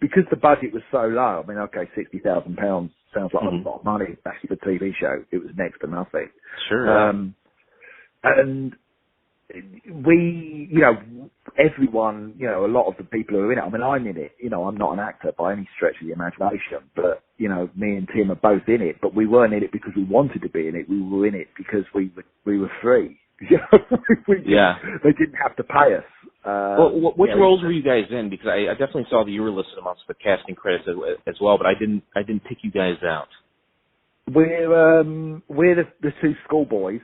because the budget was so low. I mean, okay, £60,000 sounds like a lot of money. Actually, for a TV show, it was next to nothing. Sure. And we, everyone, a lot of the people who are in it. I mean, I'm in it. I'm not an actor by any stretch of the imagination, but me and Tim are both in it. But we weren't in it because we wanted to be in it. We were in it because we were free. They didn't have to pay us. Which roles were you guys in? Because I definitely saw that you were listed amongst the casting credits as well, but I didn't pick you guys out. We're the two schoolboys.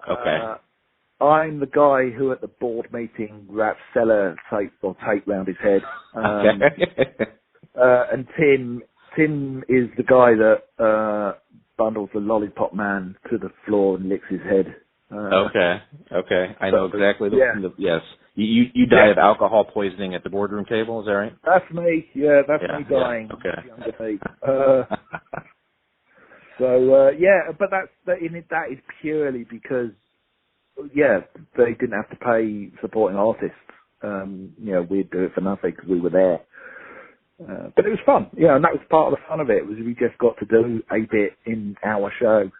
Okay. I'm the guy who at the board meeting wraps tape round his head. And Tim is the guy that bundles the lollipop man to the floor and licks his head. Okay. I know exactly. Yes. You die of alcohol poisoning at the boardroom table, is that right? That's me. Yeah, that's me dying. Okay. But that is purely because, they didn't have to pay supporting artists. We'd do it for nothing because we were there. But it was fun. And that was part of the fun of it, was we just got to do a bit in our show.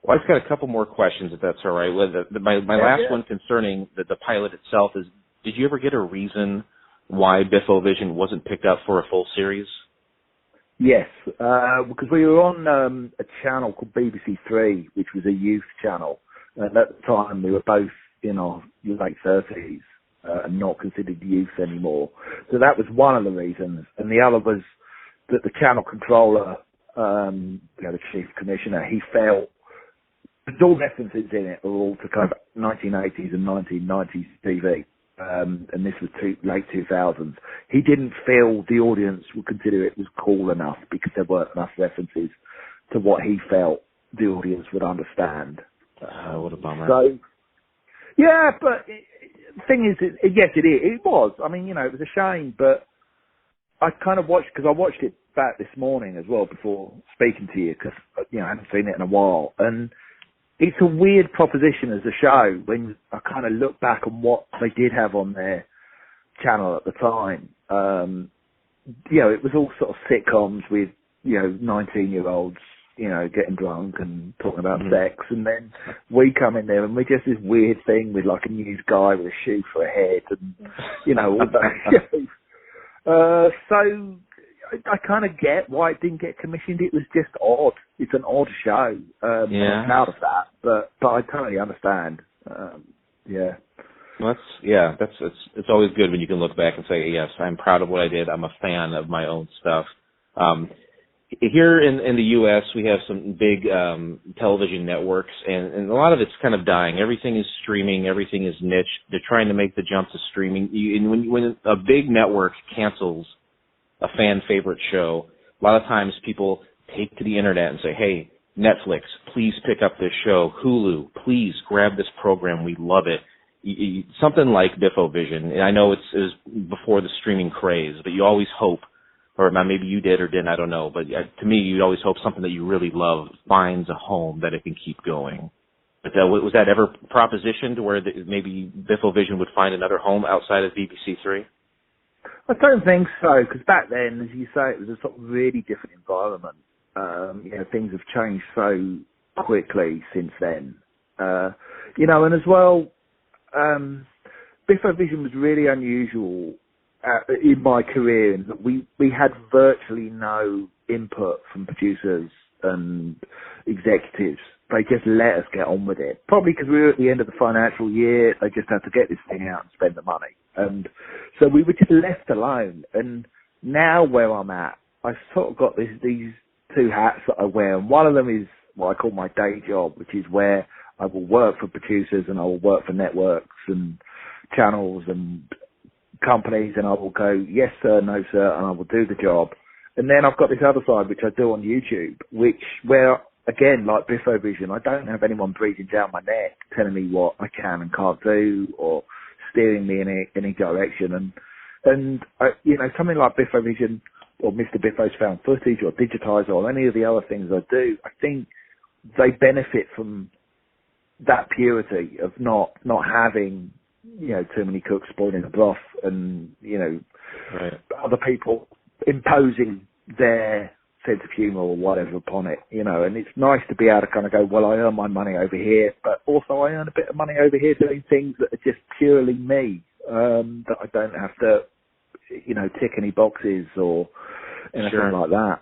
Well, I've got a couple more questions, if that's all right. My last one concerning the pilot itself is, did you ever get a reason why Biffovision wasn't picked up for a full series? Yes, because we were on a channel called BBC Three, which was a youth channel. And at the time, we were both in our late 30s and not considered youth anymore. So that was one of the reasons. And the other was that the channel controller, the chief commissioner, he felt all references in it are all to kind of 1980s and 1990s TV. And this was late 2000s. He didn't feel the audience would consider it was cool enough because there weren't enough references to what he felt the audience would understand. What a bummer. So, but the thing is, yes, it is. It was. I mean, it was a shame, but I kind of watched it back this morning as well before speaking to you, because, I hadn't seen it in a while. And it's a weird proposition as a show when I kind of look back on what they did have on their channel at the time. It was all sort of sitcoms with, 19-year-olds, getting drunk and talking about sex. And then we come in there and we're just this weird thing with like a news guy with a shoe for a head and, all that. So I kind of get why it didn't get commissioned. It was just odd. It's an odd show. I'm proud of that, but I totally understand. Well, it's always good when you can look back and say, yes, I'm proud of what I did. I'm a fan of my own stuff. Here in the U.S., we have some big television networks, and a lot of it's kind of dying. Everything is streaming. Everything is niche. They're trying to make the jump to streaming. And when a big network cancels a fan favorite show, a lot of times people take to the internet and say, hey, Netflix, please pick up this show. Hulu, please grab this program. We love it. Something like Biffovision, and I know it was before the streaming craze, but you always hope, or maybe you did or didn't, I don't know, but to me, you always hope something that you really love finds a home that it can keep going. But was that ever propositioned where maybe Biffovision would find another home outside of BBC Three? I don't think so, because back then, as you say, it was a sort of really different environment. Things have changed so quickly since then. You know, and as well, Biffovision was really unusual in my career in that we had virtually no input from producers and executives. They just let us get on with it. Probably because we were at the end of the financial year, they just had to get this thing out and spend the money. And so we were just left alone. And now where I'm at, I've sort of got these two hats that I wear. And one of them is what I call my day job, which is where I will work for producers and I will work for networks and channels and companies, and I will go, yes sir, no sir, and I will do the job. And then I've got this other side which I do on YouTube, where again, like Biffovision, I don't have anyone breathing down my neck telling me what I can and can't do or steering me in any direction. And you know, something like Biffovision or Mr. Biffo's found footage or Digitizer or any of the other things I do, I think they benefit from that purity of not having, you know, too many cooks spoiling the broth and, you know, right. other people imposing their sense of humour or whatever upon it, you know. And it's nice to be able to kind of go, well, I earn my money over here, but also I earn a bit of money over here doing things that are just purely me, that I don't have to, you know, tick any boxes or anything like that.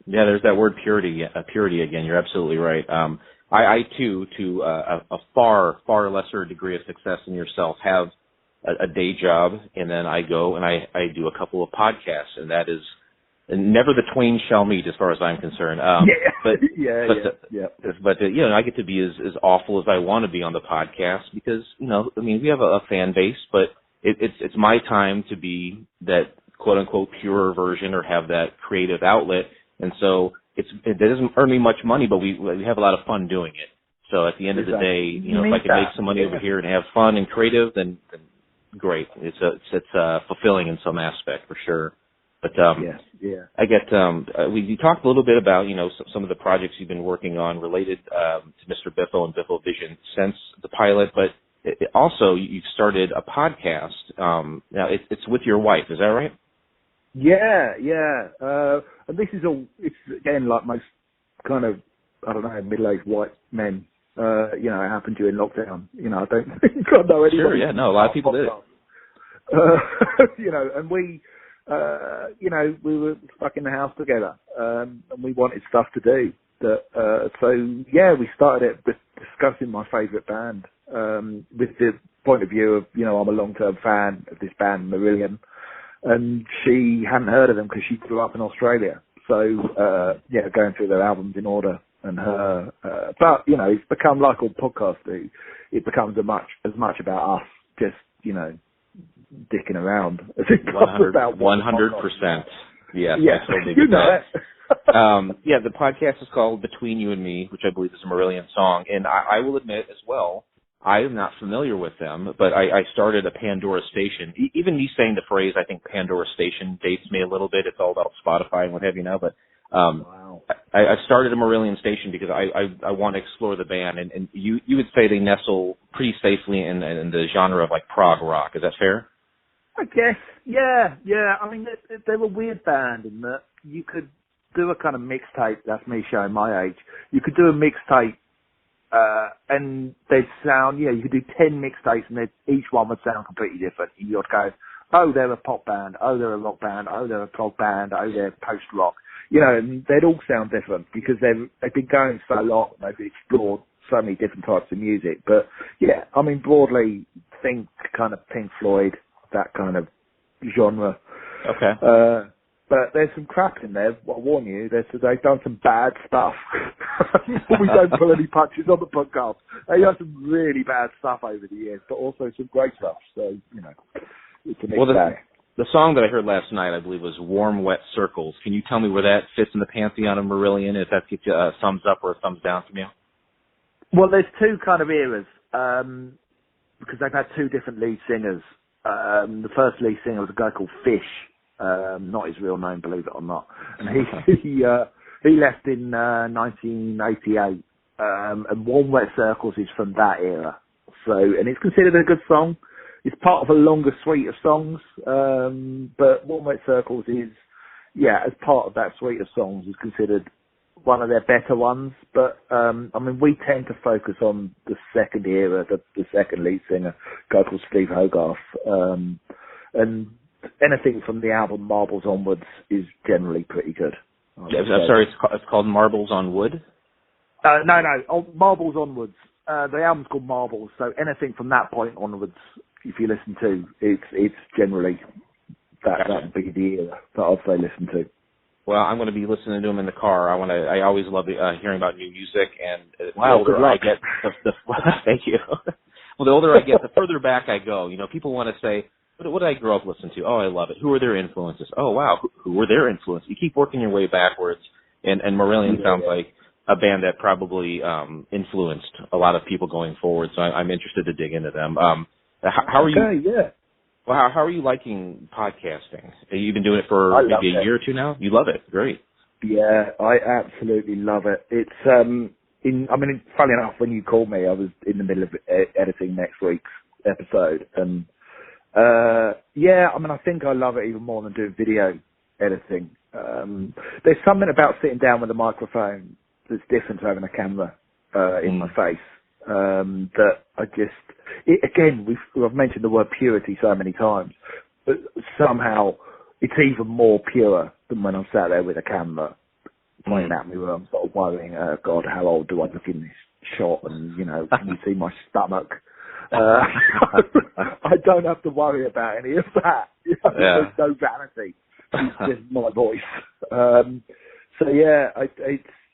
Yeah, there's that word purity again. You're absolutely right. I too, to a far lesser degree of success than yourself, have a day job, and then I go and I do a couple of podcasts, and that is, and never the twain shall meet as far as I'm concerned. But you know, I get to be as awful as I want to be on the podcast because, you know, I mean, we have a fan base, but it's my time to be that quote unquote pure version or have that creative outlet, and so it doesn't earn me much money, but we have a lot of fun doing it. So at the end of the day, you know, if I can make some money over here and have fun and creative, then great. It's fulfilling in some aspect for sure. But I get we talked a little bit about, you know, some of the projects you've been working on related to Mr. Biffo and Biffovision since the pilot, but also you've started a podcast. Now it's with your wife, is that right? Yeah. And this is it's again like most kind of, I don't know, middle-aged white men. You know, it happened during lockdown. You know, I don't think I know anyone. Sure, yeah, no, a lot of people did. You know, and we, you know, we were stuck in the house together, and we wanted stuff to do. So yeah, we started it with discussing my favourite band, with the point of view of, you know, I'm a long-term fan of this band, Marillion, and she hadn't heard of them because she grew up in Australia. So yeah, going through their albums in order, and her, but you know, it's become like all podcasts do. It becomes as much about us, just, you know, dicking around as it becomes about 100%. Yes, yeah, I totally you get know that. Yeah, the podcast is called Between You and Me, which I believe is a Marillion song, and I will admit as well, I am not familiar with them, but I started a Pandora station. Even me saying the phrase, I think Pandora station dates me a little bit. It's all about Spotify and what have you now, but wow. I started a Marillion station because I want to explore the band, and you would say they nestle pretty safely in the genre of like prog rock. Is that fair? I guess, yeah. I mean, they're a weird band in that you could do a kind of mixtape. That's me showing my age. You could do a mixtape, and they'd sound, you could do 10 mixtapes, and each one would sound completely different. You'd go, oh, they're a pop band. Oh, they're a rock band. Oh, they're a prog band. Oh, they're post rock. You know, and they'd all sound different because they've been going so long. They've explored so many different types of music. But yeah, I mean, broadly, think kind of Pink Floyd, that kind of genre. Okay. But there's some crap in there, I'll warn you. They've done some bad stuff. We don't pull any punches on the podcast. They've done some really bad stuff over the years, but also some great stuff. So, you know, it's a mixed bag. The song that I heard last night, I believe, was Warm Wet Circles. Can you tell me where that fits in the pantheon of Marillion, if that gets you a thumbs up or a thumbs down from you? Well, there's two kind of eras, because they've had two different lead singers. The first lead singer was a guy called Fish, not his real name, believe it or not. And he left in 1988, and Warm Wet Circles is from that era. So, and it's considered a good song. It's part of a longer suite of songs, but Warm Wet Circles is, as part of that suite of songs, is considered one of their better ones, but I mean, we tend to focus on the second era, the second lead singer, a guy called Steve Hogarth, and anything from the album Marbles onwards is generally pretty good. I'm sorry, it's called Marbles on Wood? No, Marbles onwards. The album's called Marbles, so anything from that point onwards, if you listen to, it's generally that big the era that I'd say listen to. Well, I'm going to be listening to them in the car. I always love hearing about new music, and the older I get, thank you. Well, the older I get, the further back I go. You know, people want to say, what did I grow up listening to? Oh, I love it. Who are their influences? Oh, wow. Who were their influences? You keep working your way backwards, and Marillion sounds like a band that probably influenced a lot of people going forward. So I'm interested to dig into them. How are you? Yeah. Well, how are you liking podcasting? Have you been doing it for maybe a year or two now? You love it. Great. Yeah, I absolutely love it. It's funny enough, when you called me, I was in the middle of editing next week's episode, and I think I love it even more than doing video editing. There's something about sitting down with a microphone that's different to having a camera in my face. That I just, I've mentioned the word purity so many times, but somehow it's even more pure than when I'm sat there with a camera pointing at me, where I'm sort of worrying, God, how old do I look in this shot? And, can you see my stomach? I don't have to worry about any of that. There's no vanity. It's just my voice.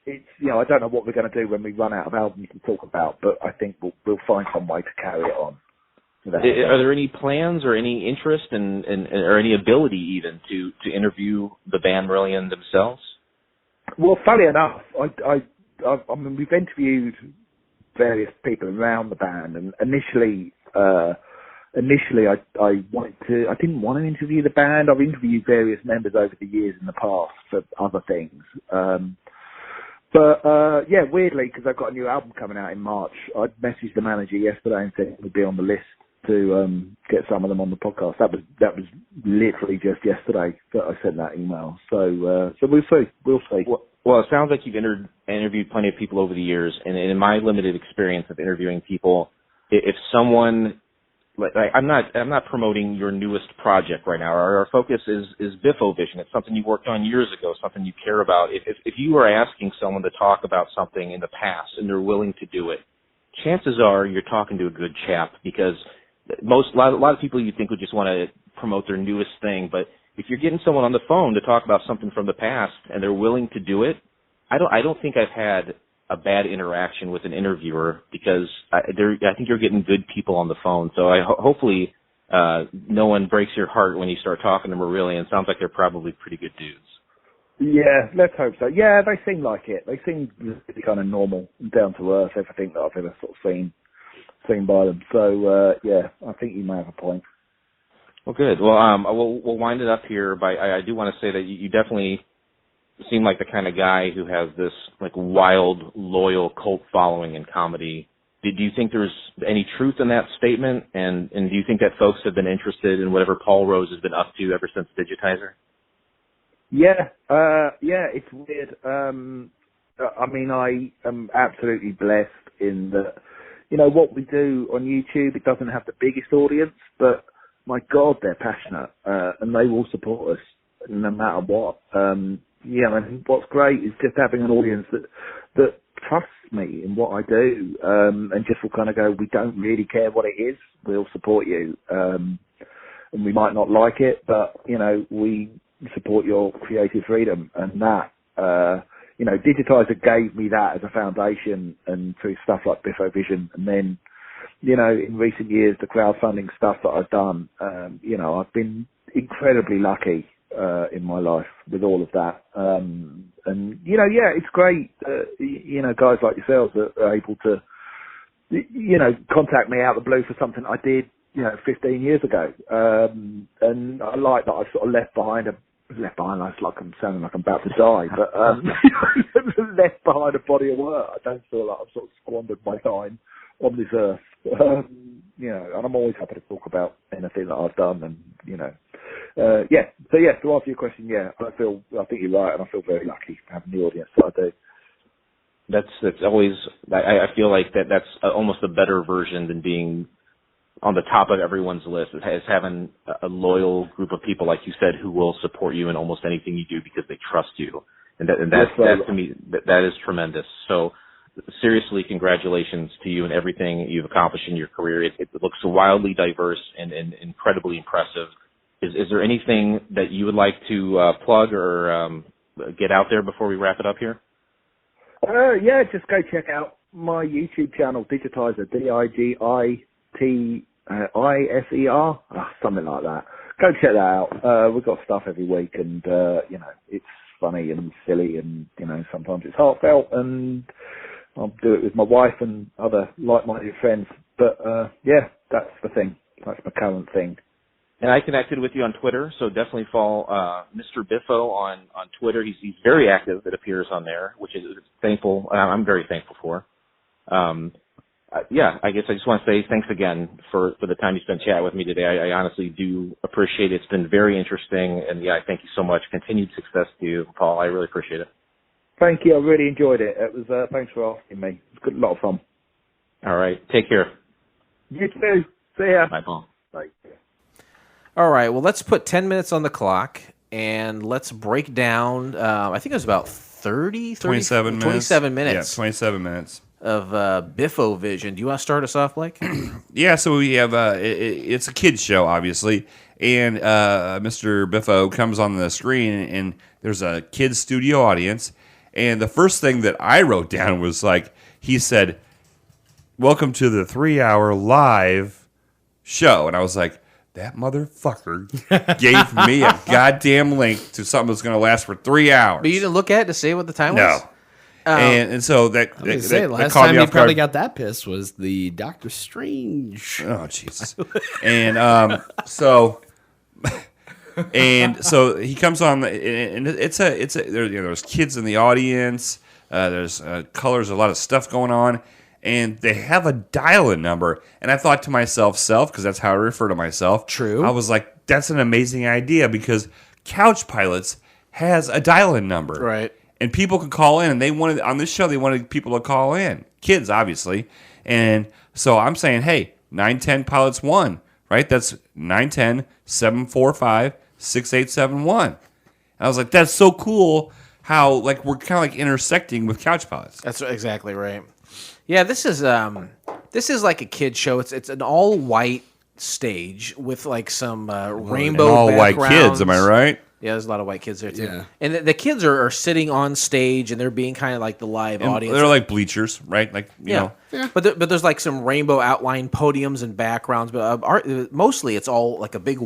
It's I don't know what we're going to do when we run out of albums to talk about, but I think we'll find some way to carry it on. Are there any plans or any interest or any ability even to interview the band Marillion themselves? Well, funny enough, I mean, we've interviewed various people around the band, and initially I didn't want to interview the band. I've interviewed various members over the years in the past for other things. Weirdly, because I've got a new album coming out in March, I messaged the manager yesterday and said we'd be on the list to get some of them on the podcast. That was literally just yesterday that I sent that email. So we'll see. Well, it sounds like you've interviewed plenty of people over the years, and in my limited experience of interviewing people, if someone I'm not promoting your newest project right now. Our focus is Biffovision. It's something you worked on years ago, something you care about. If you are asking someone to talk about something in the past and they're willing to do it, chances are you're talking to a good chap, because a lot of people you think would just want to promote their newest thing, but if you're getting someone on the phone to talk about something from the past and they're willing to do it, I don't think I've had a bad interaction with an interviewer, because I think you're getting good people on the phone. So hopefully no one breaks your heart when you start talking to Marillion. It sounds like they're probably pretty good dudes. Yeah, let's hope so. Yeah, they seem like it. They seem really kind of normal and down to earth, everything that I've ever sort of seen by them. So I think you may have a point. Well, good. Well, we'll wind it up here. I do want to say that you definitely seem like the kind of guy who has this like wild, loyal cult following in comedy. Do you think there's any truth in that statement? And do you think that folks have been interested in whatever Paul Rose has been up to ever since Digitizer? Yeah, it's weird. I mean, I am absolutely blessed in that, what we do on YouTube, it doesn't have the biggest audience, but my God, they're passionate, and they will support us no matter what. And what's great is just having an audience that trusts me in what I do, and just will kind of go, we don't really care what it is, we'll support you. And we might not like it, but, we support your creative freedom. And that, Digitizer gave me that as a foundation, and through stuff like Biffovision. And then, in recent years, the crowdfunding stuff that I've done, I've been incredibly lucky in my life with all of that. It's great, guys like yourselves that are able to, contact me out of the blue for something I did, 15 years ago. And I like that I've sort of left behind, it's like I'm sounding like I'm about to die, but left behind a body of work. I don't feel like I've sort of squandered my time on this earth. And I'm always happy to talk about anything that I've done, and, So to answer your question, I think you're right, and I feel very lucky having the audience that I do. That's always. I feel like that's almost a better version than being on the top of everyone's list. Is having a loyal group of people, like you said, who will support you in almost anything you do because they trust you, and that to me that is tremendous. So seriously, congratulations to you and everything you've accomplished in your career. It looks wildly diverse and incredibly impressive. Is there anything that you would like to plug or get out there before we wrap it up here? Yeah, just go check out my YouTube channel, Digitizer, DIGITISER, something like that. Go check that out. We've got stuff every week, and it's funny and silly, and sometimes it's heartfelt, and I'll do it with my wife and other like-minded friends. But yeah, that's the thing. That's my current thing. And I connected with you on Twitter, so definitely follow Mr. Biffo on Twitter. He's very active. It appears on there, which is thankful. I'm very thankful for. Yeah, I guess I just want to say thanks again for the time you spent chatting with me today. I honestly do appreciate it. It's been very interesting, and yeah, I thank you so much. Continued success to you, Paul. I really appreciate it. Thank you. I really enjoyed it. It was. Thanks for asking me. It's a lot of fun. All right. Take care. You too. See ya. Bye, Paul. Bye. All right, well, let's put 10 minutes on the clock, and let's break down, I think it was about 27 minutes. 27 minutes. Yeah, 27 minutes. Of Biffovision. Do you want to start us off, Blake? Yeah, so we have, it's a kid's show, obviously, and Mr. Biffo comes on the screen, and there's a kid's studio audience, and the first thing that I wrote down was like, he said, "Welcome to the 3-hour live show," and I was like, that motherfucker gave me a goddamn link to something that's going to last for 3 hours. But you didn't look at it to say what the time was? No. And so that last time he probably got that pissed was the Doctor Strange. Oh, Jesus. And so he comes on, and there's kids in the audience. There's colors, a lot of stuff going on. And they have a dial-in number. And I thought to myself, because that's how I refer to myself. True. I was like, that's an amazing idea because Couch Pilots has a dial-in number. Right. And people could call in. And on this show, they wanted people to call in. Kids, obviously. And so I'm saying, hey, 910 Pilots 1, right? That's 910-745-6871. I was like, that's so cool how we're kind of like intersecting with Couch Pilots. That's exactly right. Yeah, this is like a kid show. It's an all white stage with like some rainbow all backgrounds. White kids. Am I right? Yeah, there's a lot of white kids there too. Yeah. And the kids are sitting on stage and they're being kind of like the live audience. They're like bleachers, right? Like you know. Yeah. But there's like some rainbow outline podiums and backgrounds. But mostly it's all like a big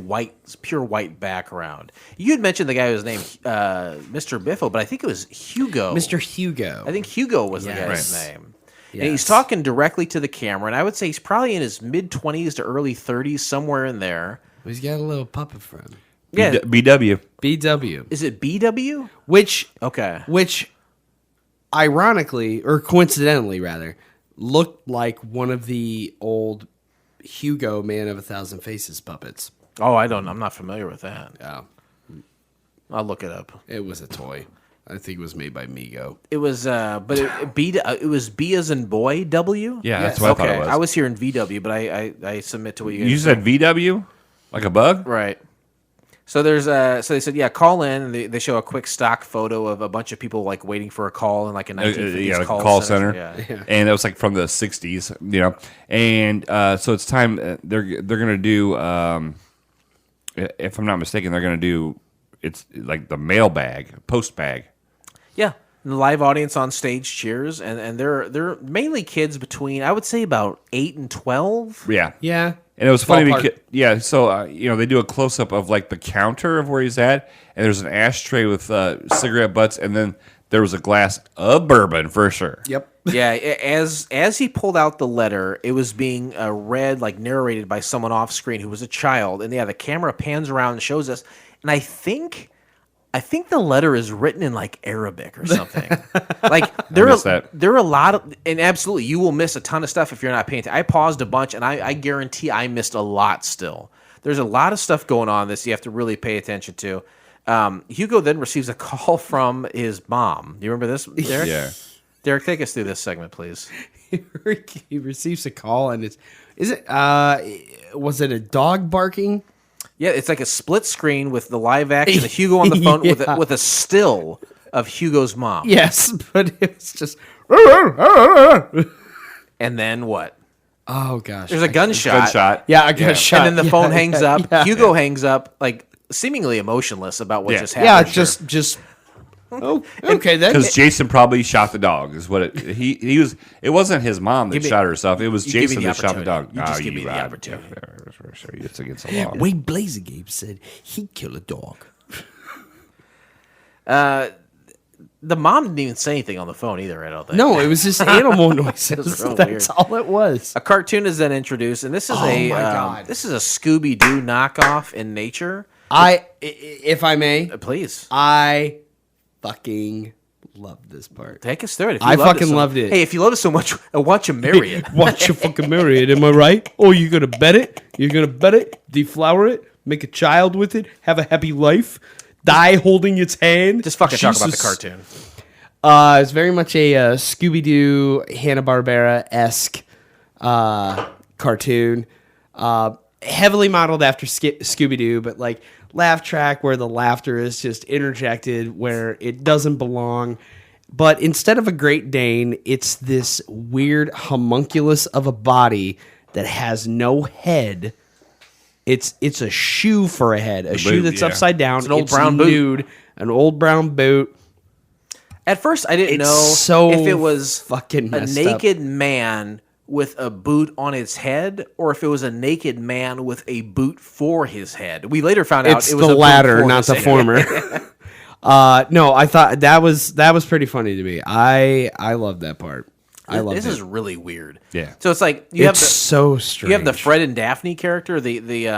pure white background. You had mentioned the guy whose name Mr. Biffo, but I think it was Hugo. Mr. Hugo. I think Hugo was the guy's Right. name. Yes. And he's talking directly to the camera, and I would say he's probably in his mid-20s to early 30s, somewhere in there. He's got a little puppet friend. Yeah. BW. BW. Is it BW? Which, ironically, or coincidentally rather, looked like one of the old Hugo Man of 1,000 Faces puppets. Oh, I don't know. I'm not familiar with that. Yeah. I'll look it up. It was a toy. I think it was made by Mego. It was, it was B as in boy, W? Yeah, that's what I thought it was. I was hearing VW, but I submit to what you guys You said VW? Like a bug? Right. So there's so they said, yeah, call in. And they show a quick stock photo of a bunch of people like waiting for a call in like a 1950s like call center. Yeah. And it was like from the 60s, you know. And so it's time they're going to do if I'm not mistaken, they're going to do it's like the mailbag, post bag. Yeah. And the live audience on stage cheers and they're mainly kids between I would say about 8 and 12. Yeah. Yeah. And it was funny Ballpark. because, so, they do a close-up of, like, the counter of where he's at, and there's an ashtray with cigarette butts, and then there was a glass of bourbon, for sure. Yep. Yeah, as he pulled out the letter, it was being read, like, narrated by someone off-screen who was a child, and, yeah, the camera pans around and shows us, and I think the letter is written in like Arabic or something. Like there are a lot of, and absolutely you will miss a ton of stuff if you're not paying attention. I paused a bunch, and I guarantee I missed a lot. Still, there's a lot of stuff going on this you have to really pay attention to. Hugo then receives a call from his mom. Do you remember this, Derek? Yeah. Derek, take us through this segment, please. He receives a call, and was it a dog barking? Yeah, it's like a split screen with the live action of Hugo on the phone with a still of Hugo's mom. Yes, but it's just. And then what? Oh gosh, There's a gunshot. Yeah, a gunshot. And then the phone hangs up. Yeah. Hugo hangs up, like seemingly emotionless about what just happened. Yeah, just. Oh, okay. Then Because Jason probably shot the dog. Is what he was. It wasn't his mom that shot herself. It was Jason that shot the dog. You just give me the opportunity. It's against the law. Wade Blazingabe said he'd kill a dog. The mom didn't even say anything on the phone either, I don't think. No, it was just animal noises. real That's weird. all it was. A cartoon is then introduced, and this is my God. this is a Scooby-Doo knockoff in nature. If I may, Please. I fucking love this part. Take us through it. If I you loved fucking so- loved it. Hey, if you love it so much, why don't you marry it? Watch you fucking marry it, am I right? Oh, you're gonna bet it? You're gonna bet it? Deflower it? Make a child with it? Have a happy life? Die holding its hand? Just fucking talk about the Jesus. cartoon. It's very much a Scooby-Doo, Hanna-Barbera-esque cartoon. Heavily modeled after Scooby-Doo, but like laugh track where the laughter is just interjected where it doesn't belong. But instead of a Great Dane, it's this weird homunculus of a body that has no head. It's a shoe for a head, a shoe that's upside down. It's an old brown boot. nude, an old brown boot. At first, I didn't It's know so if it was fucking a messed naked man with a boot on his head, or if it was a naked man with a boot for his head. We later found out It's it was the a boot latter, for not his the head. former. No, I thought that was pretty funny to me. I love that part. I love This it. is really weird. Yeah. So it's like It's so strange. you have the Fred and Daphne character, the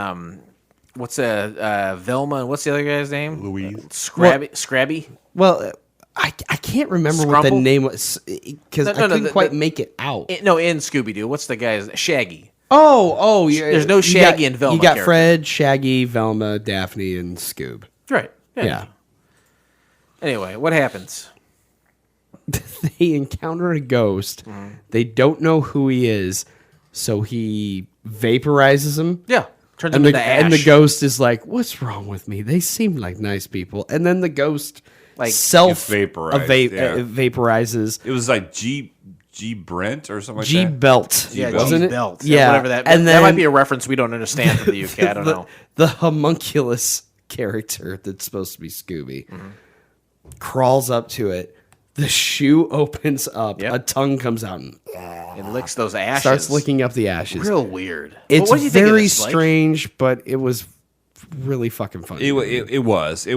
what's Velma, and what's the other guy's name? Louise. Scrabby. Well, I can't remember what the Scrumple? name was because I couldn't quite make it out. In Scooby Doo, what's the guy's Shaggy? Oh, yeah. There's no Shaggy and Velma You got character. Fred, Shaggy, Velma, Daphne, and Scoob. Right. Yeah. Anyway, what happens? They encounter a ghost. They don't know who he is, so he vaporizes them. Yeah. Turns And him the, into ash. and the ghost is like, "What's wrong with me? They seem like nice people." And then the ghost Like, self gets vaporized, yeah. vaporizes. It was like G Brent or something like G that. Belt, Yeah, wasn't G it? Belt. Yeah, Whatever that. And that then might be a reference we don't understand from the UK. I don't know. the homunculus character that's supposed to be Scooby crawls up to it. The shoe opens up. Yep. A tongue comes out and It licks those ashes. starts licking up the ashes. Real weird. It's what do you think of very this, Blake? strange, but it was really fucking funny. It was. It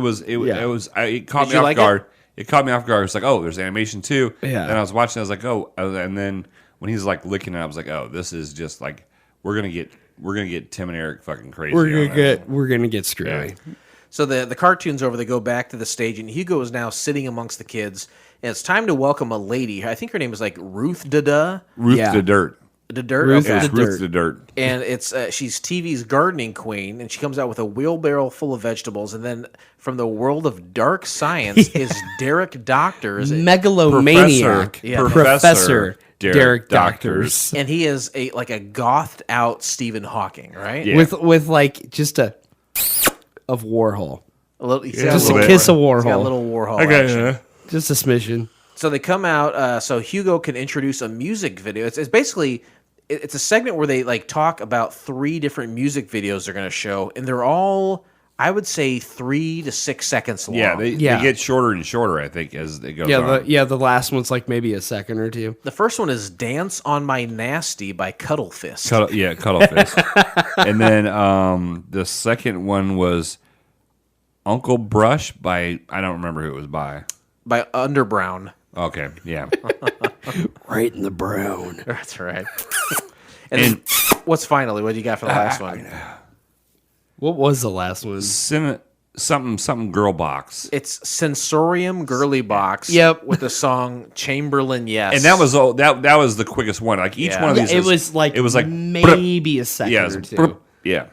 caught Did me you off like guard. It caught me off guard. It's like, oh, there's animation too. Yeah. And I was watching. I was like, oh, and then when he's like licking it, I was like, oh, this is just like we're gonna get Tim and Eric fucking crazy. We're on this. gonna get screwy. So the cartoon's over. They go back to the stage, and Hugo is now sitting amongst the kids. And it's time to welcome a lady. I think her name is like Ruth Dada. Ruth Yeah. the Dirt. The Dirt. Ruth Okay. It was the Ruth Dirt. the Dirt. And it's she's TV's gardening queen, and she comes out with a wheelbarrow full of vegetables. And then from the world of dark science is Derek Doctors, Megalomaniac Yeah. Professor Derek Doctors. Doctors and he is a gothed out Stephen Hawking, right? Yeah. with like just a of Warhol, A little, he's got just little- a kiss of he's got a Warhol, little Warhol action. just a smidgen. So they come out. So Hugo can introduce a music video. It's basically it's a segment where they like talk about 3 different music videos they're going to show, and they're all, I would say, 3 to 6 seconds long. Yeah, they Yeah. get shorter and shorter, I think, as they go Yeah, on. the last one's like maybe a second or two. The first one is "Dance on My Nasty" by Cuddle Fist. Cuddle Fist. And then the second one was Uncle Brush by, I don't remember who it was by. By Underbrown. Okay, yeah. Right in the brown. That's right. And then, what's finally? What do you got for the last one? What was the last one? Something girl box. It's Sensorium Girly Box. Yep. With the song Chamberlain Yes. And that was that was the quickest one. Like each Yeah. one of these It was like it was like maybe a second yes, or two. yeah.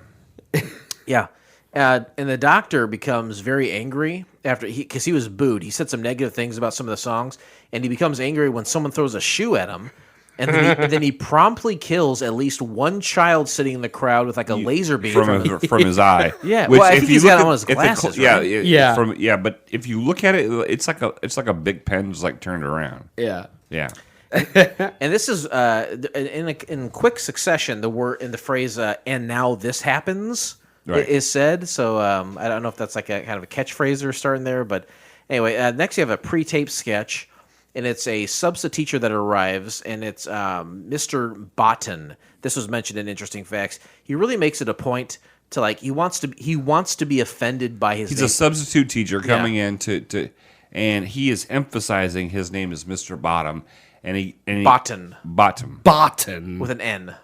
Yeah. And the doctor becomes very angry because he was booed. He said some negative things about some of the songs, and he becomes angry when someone throws a shoe at him. And then he promptly kills at least one child sitting in the crowd with like a laser beam from his eye. Yeah, well, I think he's got it on his glasses. Right? Yeah. But if you look at it, it's like a big pen just like turned around. Yeah. Yeah. And this is in quick succession. The phrase "and now this happens" is said. So I don't know if that's like a kind of a catchphrase or starting there, but anyway. Next, you have a pre-taped sketch. And it's a substitute teacher that arrives, and it's Mr. Botten. This was mentioned in Interesting Facts. He really makes it a point to like he wants to be offended by his. He's name. a substitute teacher coming in to, and he is emphasizing his name is Mr. Bottom, and he Botten Botten with an N.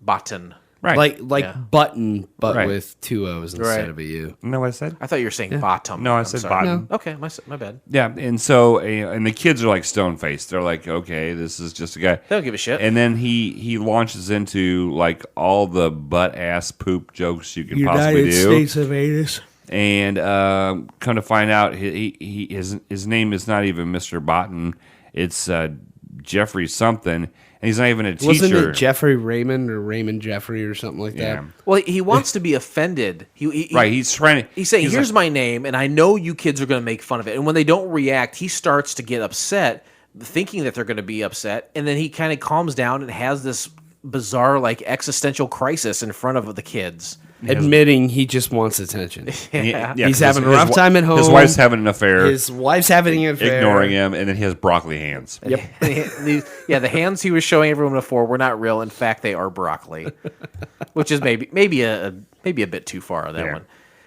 Botten. Right. Like button, but Right. with two O's instead of a U. No, I said. I thought you were saying bottom. No, I I'm said sorry. bottom. No. Okay, my bad. Yeah, and so and the kids are like stone faced. They're like, okay, this is just a guy. They don't give a shit. And then he launches into like all the butt ass poop jokes you can possibly do. States of Anus. And come to find out, his name is not even Mr. Botten. It's Jeffrey something, and he's not even a teacher. Wasn't it Jeffrey Raymond or Raymond Jeffrey or something like that? Well, he wants to be offended. Right, he's trying to... He's saying, here's like, my name, and I know you kids are going to make fun of it. And when they don't react, he starts to get upset, thinking that they're going to be upset. And then he kind of calms down and has this bizarre, like, existential crisis in front of the kids. Admitting he just wants attention. Yeah, He's having a rough time at home. His wife's having an affair. His wife's having an affair. Ignoring him, and then he has broccoli hands. Yep. The hands he was showing everyone before were not real. In fact, they are broccoli, which is maybe a bit too far on that one.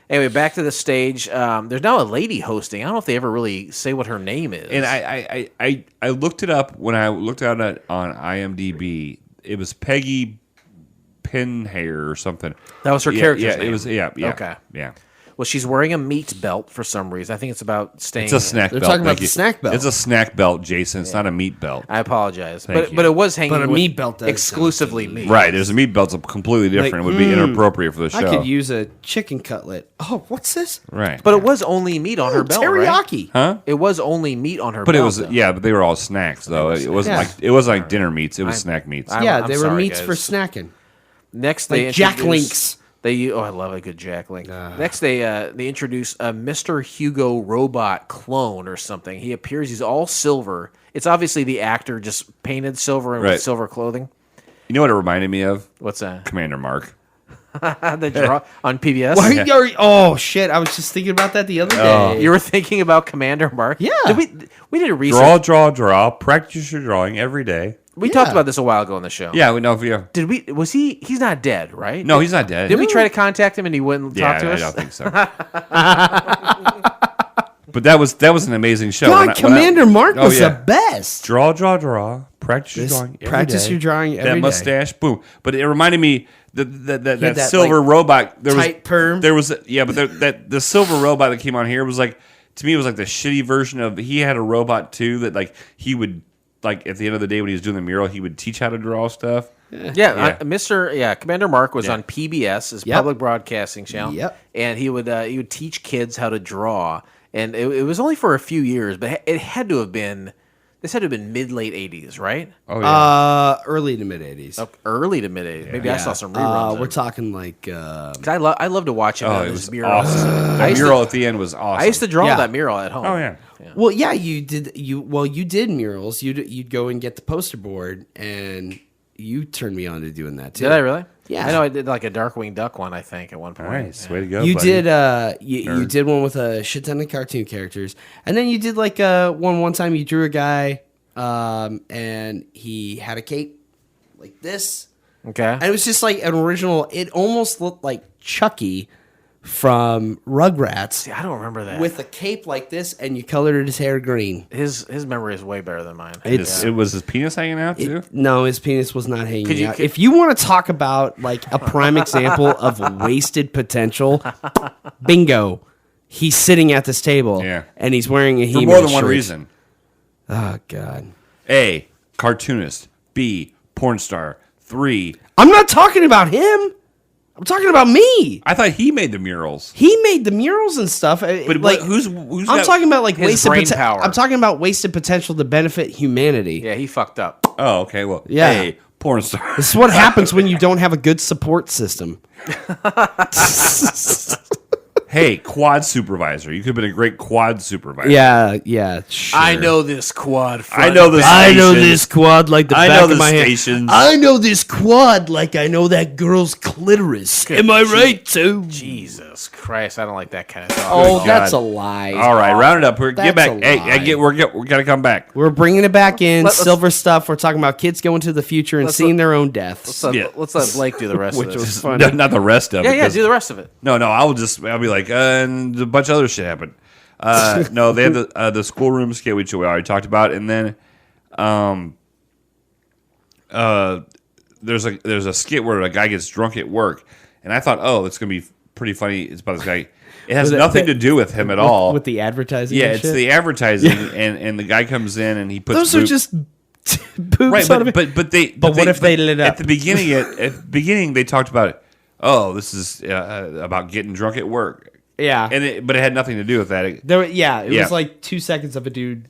Anyway, back to the stage. There's now a lady hosting. I don't know if they ever really say what her name is. And I looked it up when I looked at it on IMDb. It was Peggy Pinhair or something. That was her character's name. It was. Yeah. Okay. Yeah. Well, she's wearing a meat belt for some reason. I think it's about staying. It's a snack They're belt. talking about thank the you. snack belt. It's a snack belt, Jason. It's not a meat belt. I apologize, Thank you. but it was hanging. But a with meat belt does exclusively sound meat. Right. There's a meat belt's completely different. It would be inappropriate for the show. I could use a chicken cutlet. Oh, what's this? Right. But it was only meat on her belt, right? Teriyaki. Huh? It was only meat on her But belt. it was but they were all snacks though. It wasn't like dinner meats. It was snack meats. Yeah, they were sorry, meats guys. for snacking. Next, they Like Jack introduce- Links. I love a good Jack Link. Next, they introduce a Mr. Hugo robot clone or something. He appears. He's all silver. It's obviously the actor just painted silver and with Right. silver clothing. You know what it reminded me of? What's that? Commander Mark. The draw on PBS. Why are you- oh shit! I was just thinking about that the other day. You were thinking about Commander Mark? Yeah. We did a research. Draw. Practice your drawing every day. We talked about this a while ago on the show. Yeah, we know. Yeah. Did we? Was he? He's not dead, right? No, he's not dead. Did we try to contact him and he wouldn't talk to I us? don't think so. But that was an amazing show. God, Commander Mark was yeah. the best. Draw. Practice your drawing. Every Practice day. your drawing every that day. mustache, boom. But it reminded me that that, silver like, robot. There tight was perm. There was but the silver robot that came on here was like, to me, it was like the shitty version of. He had a robot too that like he would like at the end of the day when he was doing the mural, he would teach how to draw stuff. Yeah, Commander Mark was on PBS, his public broadcasting channel. Yep. And he would teach kids how to draw, and it was only for a few years, but it had to have been. This had to have been mid-late 80s, right? Oh yeah. Early to mid 80s. Early to mid-80s. Maybe I saw some reruns. We're talking like 'Cause I love to watch him. Oh, on it this was mural. awesome. The mural at the end was awesome. I used to draw Yeah. that mural at home. Oh yeah. Well, yeah, you did. You did murals. You'd go and get the poster board, and you turned me on to doing that too. Did I really? Yeah. I know I did like a Darkwing Duck one, I think, at one point. Nice. Way to go. You buddy. did. You did one with a shit ton of cartoon characters, and then you did like one time. You drew a guy, and he had a cape like this, Okay. and it was just like an original. It almost looked like Chucky from Rugrats. See, I don't remember that. With a cape like this, and you colored his hair green. his memory is way better than mine. It was his penis hanging out too. No, his penis was not hanging out. could- If you want to talk about like a prime example of wasted potential, bingo. He's sitting at this table, Yeah. and he's wearing a For He-Man more than one shirt. reason. Oh God. A. Cartoonist. B. Porn star. 3. I'm not talking about him. I'm talking about me. I thought he made the murals. He made the murals and stuff. But like, who's I'm got- talking about like his wasted brain power. I'm talking about wasted potential to benefit humanity. Yeah, he fucked up. Oh, okay. Well, Yeah. hey, porn star. This is what happens when you don't have a good support system. Hey, quad supervisor. You could have been a great quad supervisor. Yeah, sure. I know this quad. I know the I know stations. this quad like the I back know of the my stations. hand. I know this quad like I know that girl's clitoris. Am I right, too? Jesus Christ, I don't like that kind of talk. Oh, God. that's a lie. All right, round it up. Get That's back. a Hey, lie. we're got to come back. We're bringing it back in. Let's- Silver stuff. We're talking about kids going to the future and Let's seeing let- their own deaths. Let's let Blake do the rest of Which this. was funny. Not the rest of it. Yeah, because- do the rest of it. No, I'll be like, and a bunch of other shit happened. No, they had the schoolroom skit, which we already talked about, and then there's a skit where a guy gets drunk at work, and I thought, oh, it's gonna be pretty funny. It's about this guy. It has Was it nothing the- to do with him at all. With the advertising. Yeah, and it's shit? the advertising, and the guy comes in and he puts Those are boop- just boobs right, on of it. but they. But what if they lit up? At the beginning? At the beginning, they talked about it. Oh, this is about getting drunk at work, Yeah. but it had nothing to do with that. It Yeah. was like 2 seconds of a dude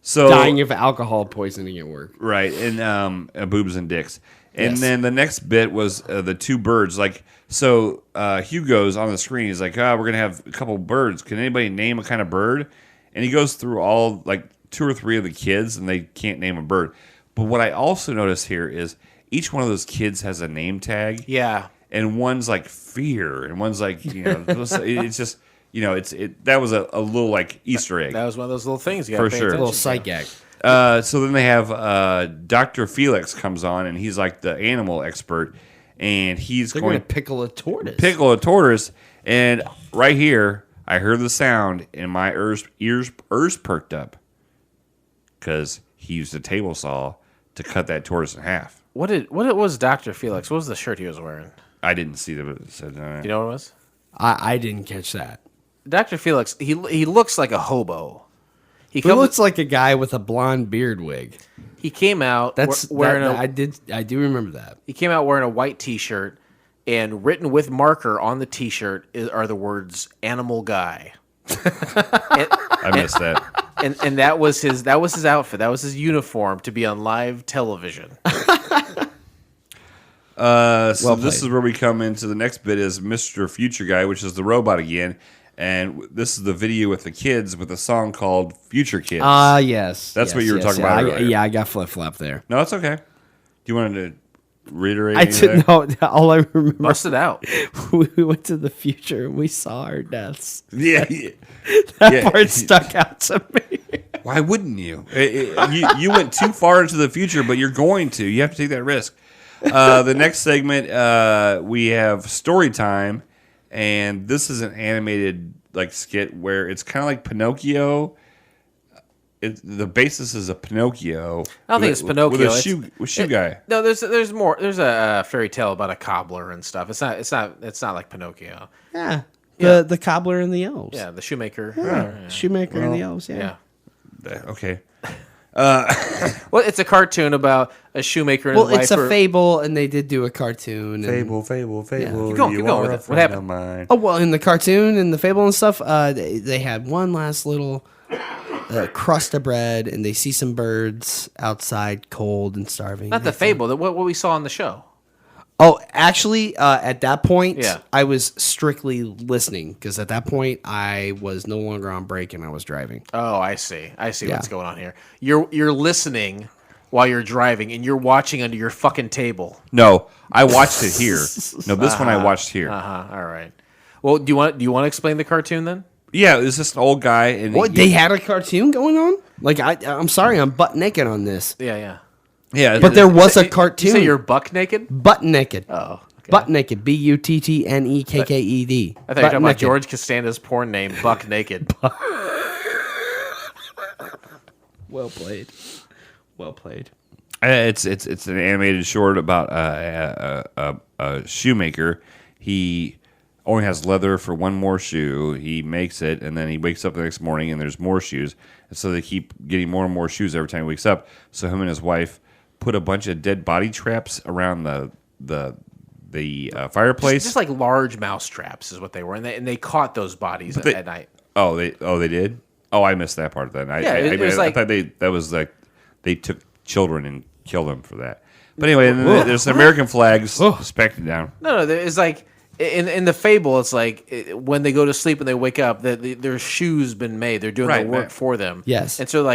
So dying of alcohol poisoning at work. right, and boobs and dicks, and Yes. then the next bit was the two birds. Like so, Hugo's on the screen. He's like, we're gonna have a couple birds. Can anybody name a kind of bird? And he goes through all like 2 or 3 of the kids, and they can't name a bird. But what I also noticed here is each one of those kids has a name tag. Yeah. And one's like fear, and one's like it's just that was a little like Easter egg That was one of those little things you For got to pay sure. A little attention psych to. gag. So then they have Dr. Felix comes on, and he's like the animal expert, and he's They're going going to pickle a tortoise. pickle a tortoise. And right here, I heard the sound, and my ears perked up because he used a table saw to cut that tortoise in half. What it was Dr. Felix? What was the shirt he was wearing? I didn't see the. You know what it was? I didn't catch that. Dr. Felix, he looks like a hobo. He He looks like a guy with a blonde beard wig. he came out That's wearing I do remember that. he came out wearing a white t-shirt, and written with marker on the t-shirt are the words "Animal Guy." I missed that. And that was his outfit. That was his uniform to be on live television. So this is where we come into the next bit is Mr. Future Guy, which is the robot again. And this is the video with the kids with a song called Future Kids. Yes. That's what you were talking about earlier. Yeah, I got flip-flop there. No, it's okay. Do you want to reiterate I any of that? didn't know. All I remember, Bust it out. we went to the future and we saw our deaths. Yeah, yeah. That Yeah. part stuck out to me. Why wouldn't you? You went too far into the future, but you're going to. You have to take that risk. The next segment, we have story time, and this is an animated like skit where it's kind of like Pinocchio. The basis is a Pinocchio. I don't think it's Pinocchio. With a shoe guy. No, there's more. There's a fairy tale about a cobbler and stuff. It's not like Pinocchio. Yeah. Yeah. The cobbler and the elves. Yeah, the shoemaker. Yeah. Shoemaker and the elves, Yeah. Okay. Well, it's a cartoon about a shoemaker and Well, his wife. it's a fable, and they did do a cartoon. And, Fable. Keep going with it. What happened? Oh, well, in the cartoon and the fable and stuff, they had one last little crust of bread, and they see some birds outside, cold and starving. Not the fable. What we saw on the show. Oh, actually, at that point, Yeah. I was strictly listening, because at that point, I was no longer on break, and I was driving. Oh, I see. What's Yeah. going on here. You're listening while you're driving, and you're watching under your fucking table. No, I watched it here. No, this one I watched here. All right. Well, do you want to explain the cartoon then? Yeah, it was just an old guy, and What, they had a cartoon going on? Like, I'm sorry, I'm butt naked on this. Yeah. yeah, But there was a You cartoon. say you're buck naked? butt naked. Oh. Okay. Butt naked. BUTTNEKKED. I thought you were talking about George Costanza's porn name, Buck Naked. Well played. Well played. It's an animated short about a shoemaker. He only has leather for one more shoe. He makes it, and then he wakes up the next morning, and there's more shoes. And so they keep getting more and more shoes every time he wakes up. So him and his wife put a bunch of dead body traps around the fireplace. Just like large mouse traps is what they were, and they caught those bodies at night. They did. Oh, I missed that part then. It was I thought that was like they took children and killed them for that. But anyway, and then there's American flags suspected down. No, it's like in the fable, it's like when they go to sleep and they wake up, their shoes been made. They're doing the work for them. Yes. And so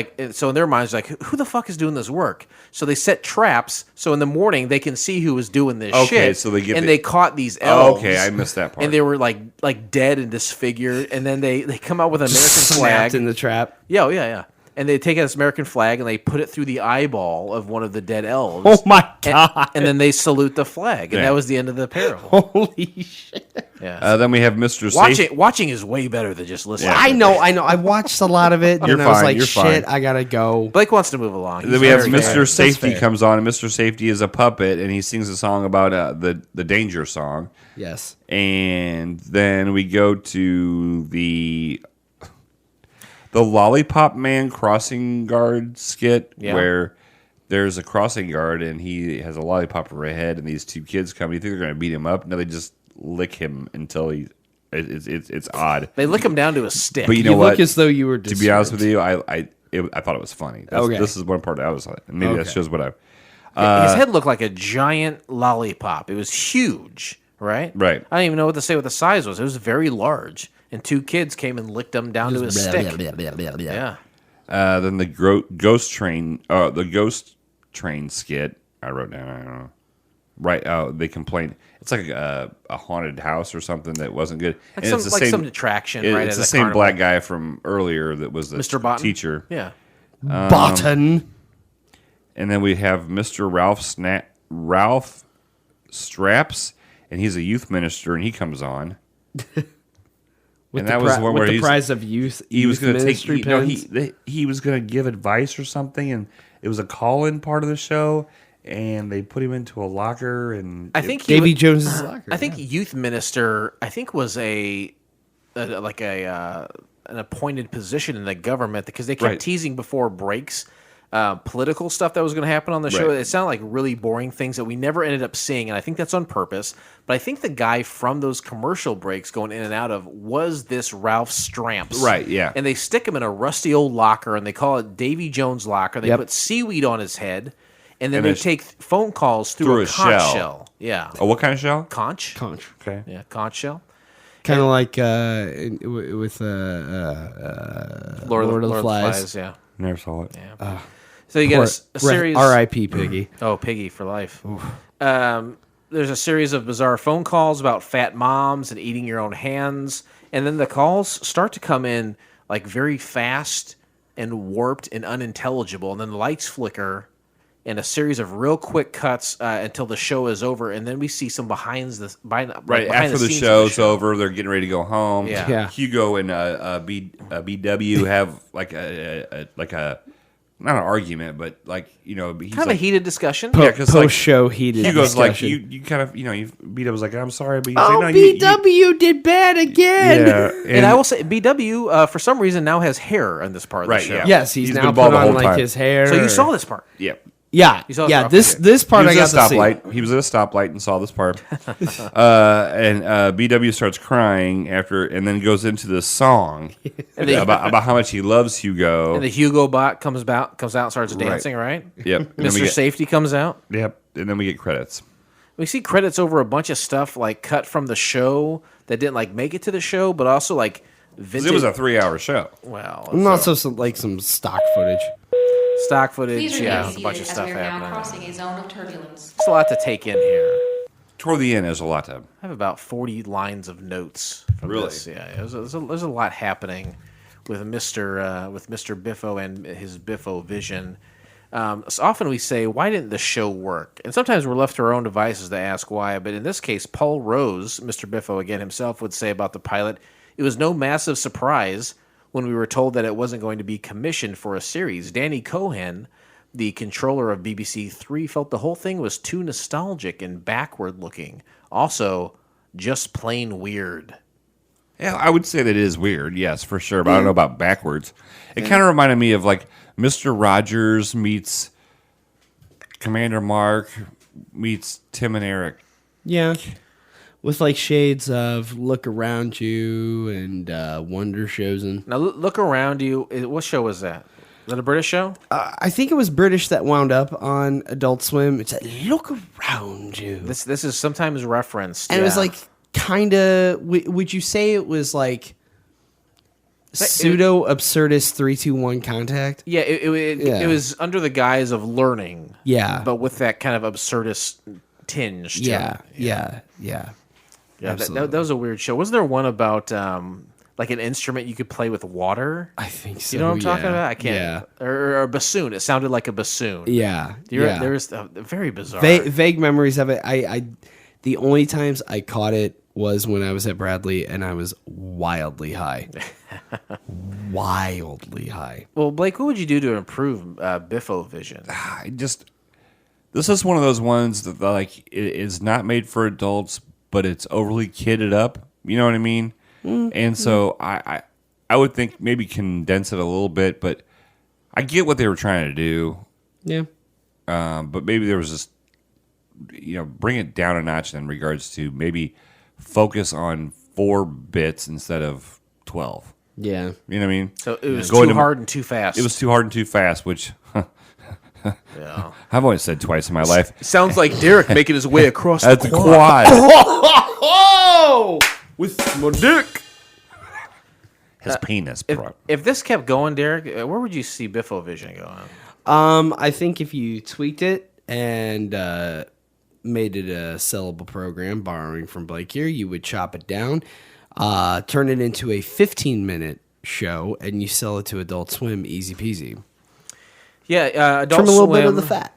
in their minds, like, who the fuck is doing this work? So they set traps so in the morning they can see who was doing this shit. So they caught these elves. Okay, I missed that part. And they were like dead and disfigured. And then they come out with an American flag Snapped in the trap. Yeah. And they take this American flag and they put it through the eyeball of one of the dead elves. Oh my god! And then they salute the flag, and that was the end of the parable. Holy shit! Yeah. Then we have Mr. Safe. Watching is way better than just listening. I know. I watched a lot of it, and I was fine, like, you're "Shit, fine. I gotta go." Blake wants to move along. Then we have He's very Mr. Safety fair. comes on, and Mr. Safety is a puppet, and he sings a song about the danger song. Yes. And then we go to the Lollipop Man crossing guard skit where there's a crossing guard and he has a lollipop over his head, and these two kids come. You think they're going to beat him up? No, they just lick him until it's odd. They lick him down to a stick. But you know You what? look as though you were. To be honest with you, I thought it was funny. Okay. This is one part I was like, maybe that shows what His head looked like a giant lollipop. It was huge, right? Right. I don't even know what to say what the size was. It was very large. And two kids came and licked him down to a stick. Yeah. Then the ghost train skit. I wrote down. I don't know. Right. They complained. It's like a haunted house or something that wasn't good. Like and some attraction, right? It's at the a same carnival. black guy from earlier that was the Mr. Botten? teacher. Yeah. Button. And then we have Mr. Ralph Straps, and he's a youth minister, and he comes on. With and that was one with where the prize of youth. He was going to take. ministry pins. He was going to give advice or something, and it was a call-in part of the show. And they put him into a locker, and I think Davy Jones's locker. I think youth minister. I think was an appointed position in the government because they kept teasing before breaks political stuff that was going to happen on the show. Right. It sounded like really boring things that we never ended up seeing, and I think that's on purpose. But I think the guy from those commercial breaks going in and out of was this Ralph Stramps. Right, yeah. And they stick him in a rusty old locker, and they call it Davy Jones locker. They put seaweed on his head. And then they take phone calls through a conch shell. Yeah. Oh, what kind of shell? Conch. Okay. Yeah, conch shell. Kind of like with Lord of the Flies. Yeah. Never saw it. Yeah. So you get a series. R.I.P. Piggy. Oh, Piggy for life. There's a series of bizarre phone calls about fat moms and eating your own hands. And then the calls start to come in like very fast and warped and unintelligible. And then the lights flicker. And a series of real quick cuts until the show is over, and then we see some behind after the the show's over, they're getting ready to go home. Yeah. Hugo and BW have like a not an argument, but like he's kind of like, a heated discussion. Yeah, because Post-show heated Hugo's like discussion. you kind of BW was like I'm sorry, but he's Oh, like, no, BW did bad again. yeah, And I will say, BW for some reason now has hair on this part of the show. yeah. Yes, he's now been put bald the on whole like time. his hair. So you saw this part. Yeah. Yeah, saw yeah. this This part I He got was at a to see. stoplight. He was at a stoplight and saw this part. And BW starts crying and then goes into this song about how much he loves Hugo. And the Hugo bot comes out and starts dancing, right? Yep. And then we Mr. get- Safety comes out. Yep. And then we get credits. We see credits over a bunch of stuff like cut from the show that didn't like make it to the show, but also like 'Cause vintage. it was a 3-hour show. well, Not like some stock footage. stock footage. Please Yeah, remain there's a bunch of seated as stuff we are now happening. crossing a zone of turbulence. It's a lot to take in here. Toward the end, there's a lot to. I have about 40 lines of notes from Really? this. Yeah, there's a lot happening with Mr. Biffo and his Biffovision. So often we say, why didn't the show work? And sometimes we're left to our own devices to ask why. But in this case, Paul Rose, Mr. Biffo again himself, would say about the pilot, it was no massive surprise when we were told that it wasn't going to be commissioned for a series. Danny Cohen, the controller of BBC Three, felt the whole thing was too nostalgic and backward-looking. Also, just plain weird. Yeah, I would say that it is weird, yes, for sure. But I don't know about backwards. It kind of reminded me of like Mr. Rogers meets Commander Mark meets Tim and Eric. Yeah. With like shades of Look Around You and Wonder Chosen. Now, Look Around You. What show was that? Is that a British show? I think it was British that wound up on Adult Swim. It's like, Look Around You. This is sometimes referenced. And it was like kind of, would you say it was like pseudo absurdist 3-2-1 contact? Yeah, it was under the guise of learning. Yeah. But with that kind of absurdist tinge to Yeah. it. Yeah. Yeah, that was a weird show. Wasn't there one about like an instrument you could play with water? I think so. You know what I'm talking yeah. about? I can't. Yeah. Or a bassoon. It sounded like a bassoon. Yeah. There was very bizarre. Vague memories of it. I the only times I caught it was when I was at Bradley and I was wildly high. Wildly high. Well, Blake, what would you do to improve Biffovision? This is one of those ones that like it is not made for adults, but it's overly kidded up. You know what I mean? Mm-hmm. And so I would think maybe condense it a little bit, but I get what they were trying to do. Yeah. But maybe there was just, bring it down a notch in regards to maybe focus on 4 bits instead of 12. Yeah. You know what I mean? So it was too hard and too fast. It was too hard and too fast, which yeah. I've only said twice in my life. Sounds like Derek making his way across That's the a quad. Oh! With my dick. His penis. If this kept going, Derek, where would you see Biffovision going? I think if you tweaked it and made it a sellable program, borrowing from Blake here, you would chop it down, turn it into a 15-minute show, and you sell it to Adult Swim, easy peasy. Yeah, Adult Trim a little bit Swim- of the fat.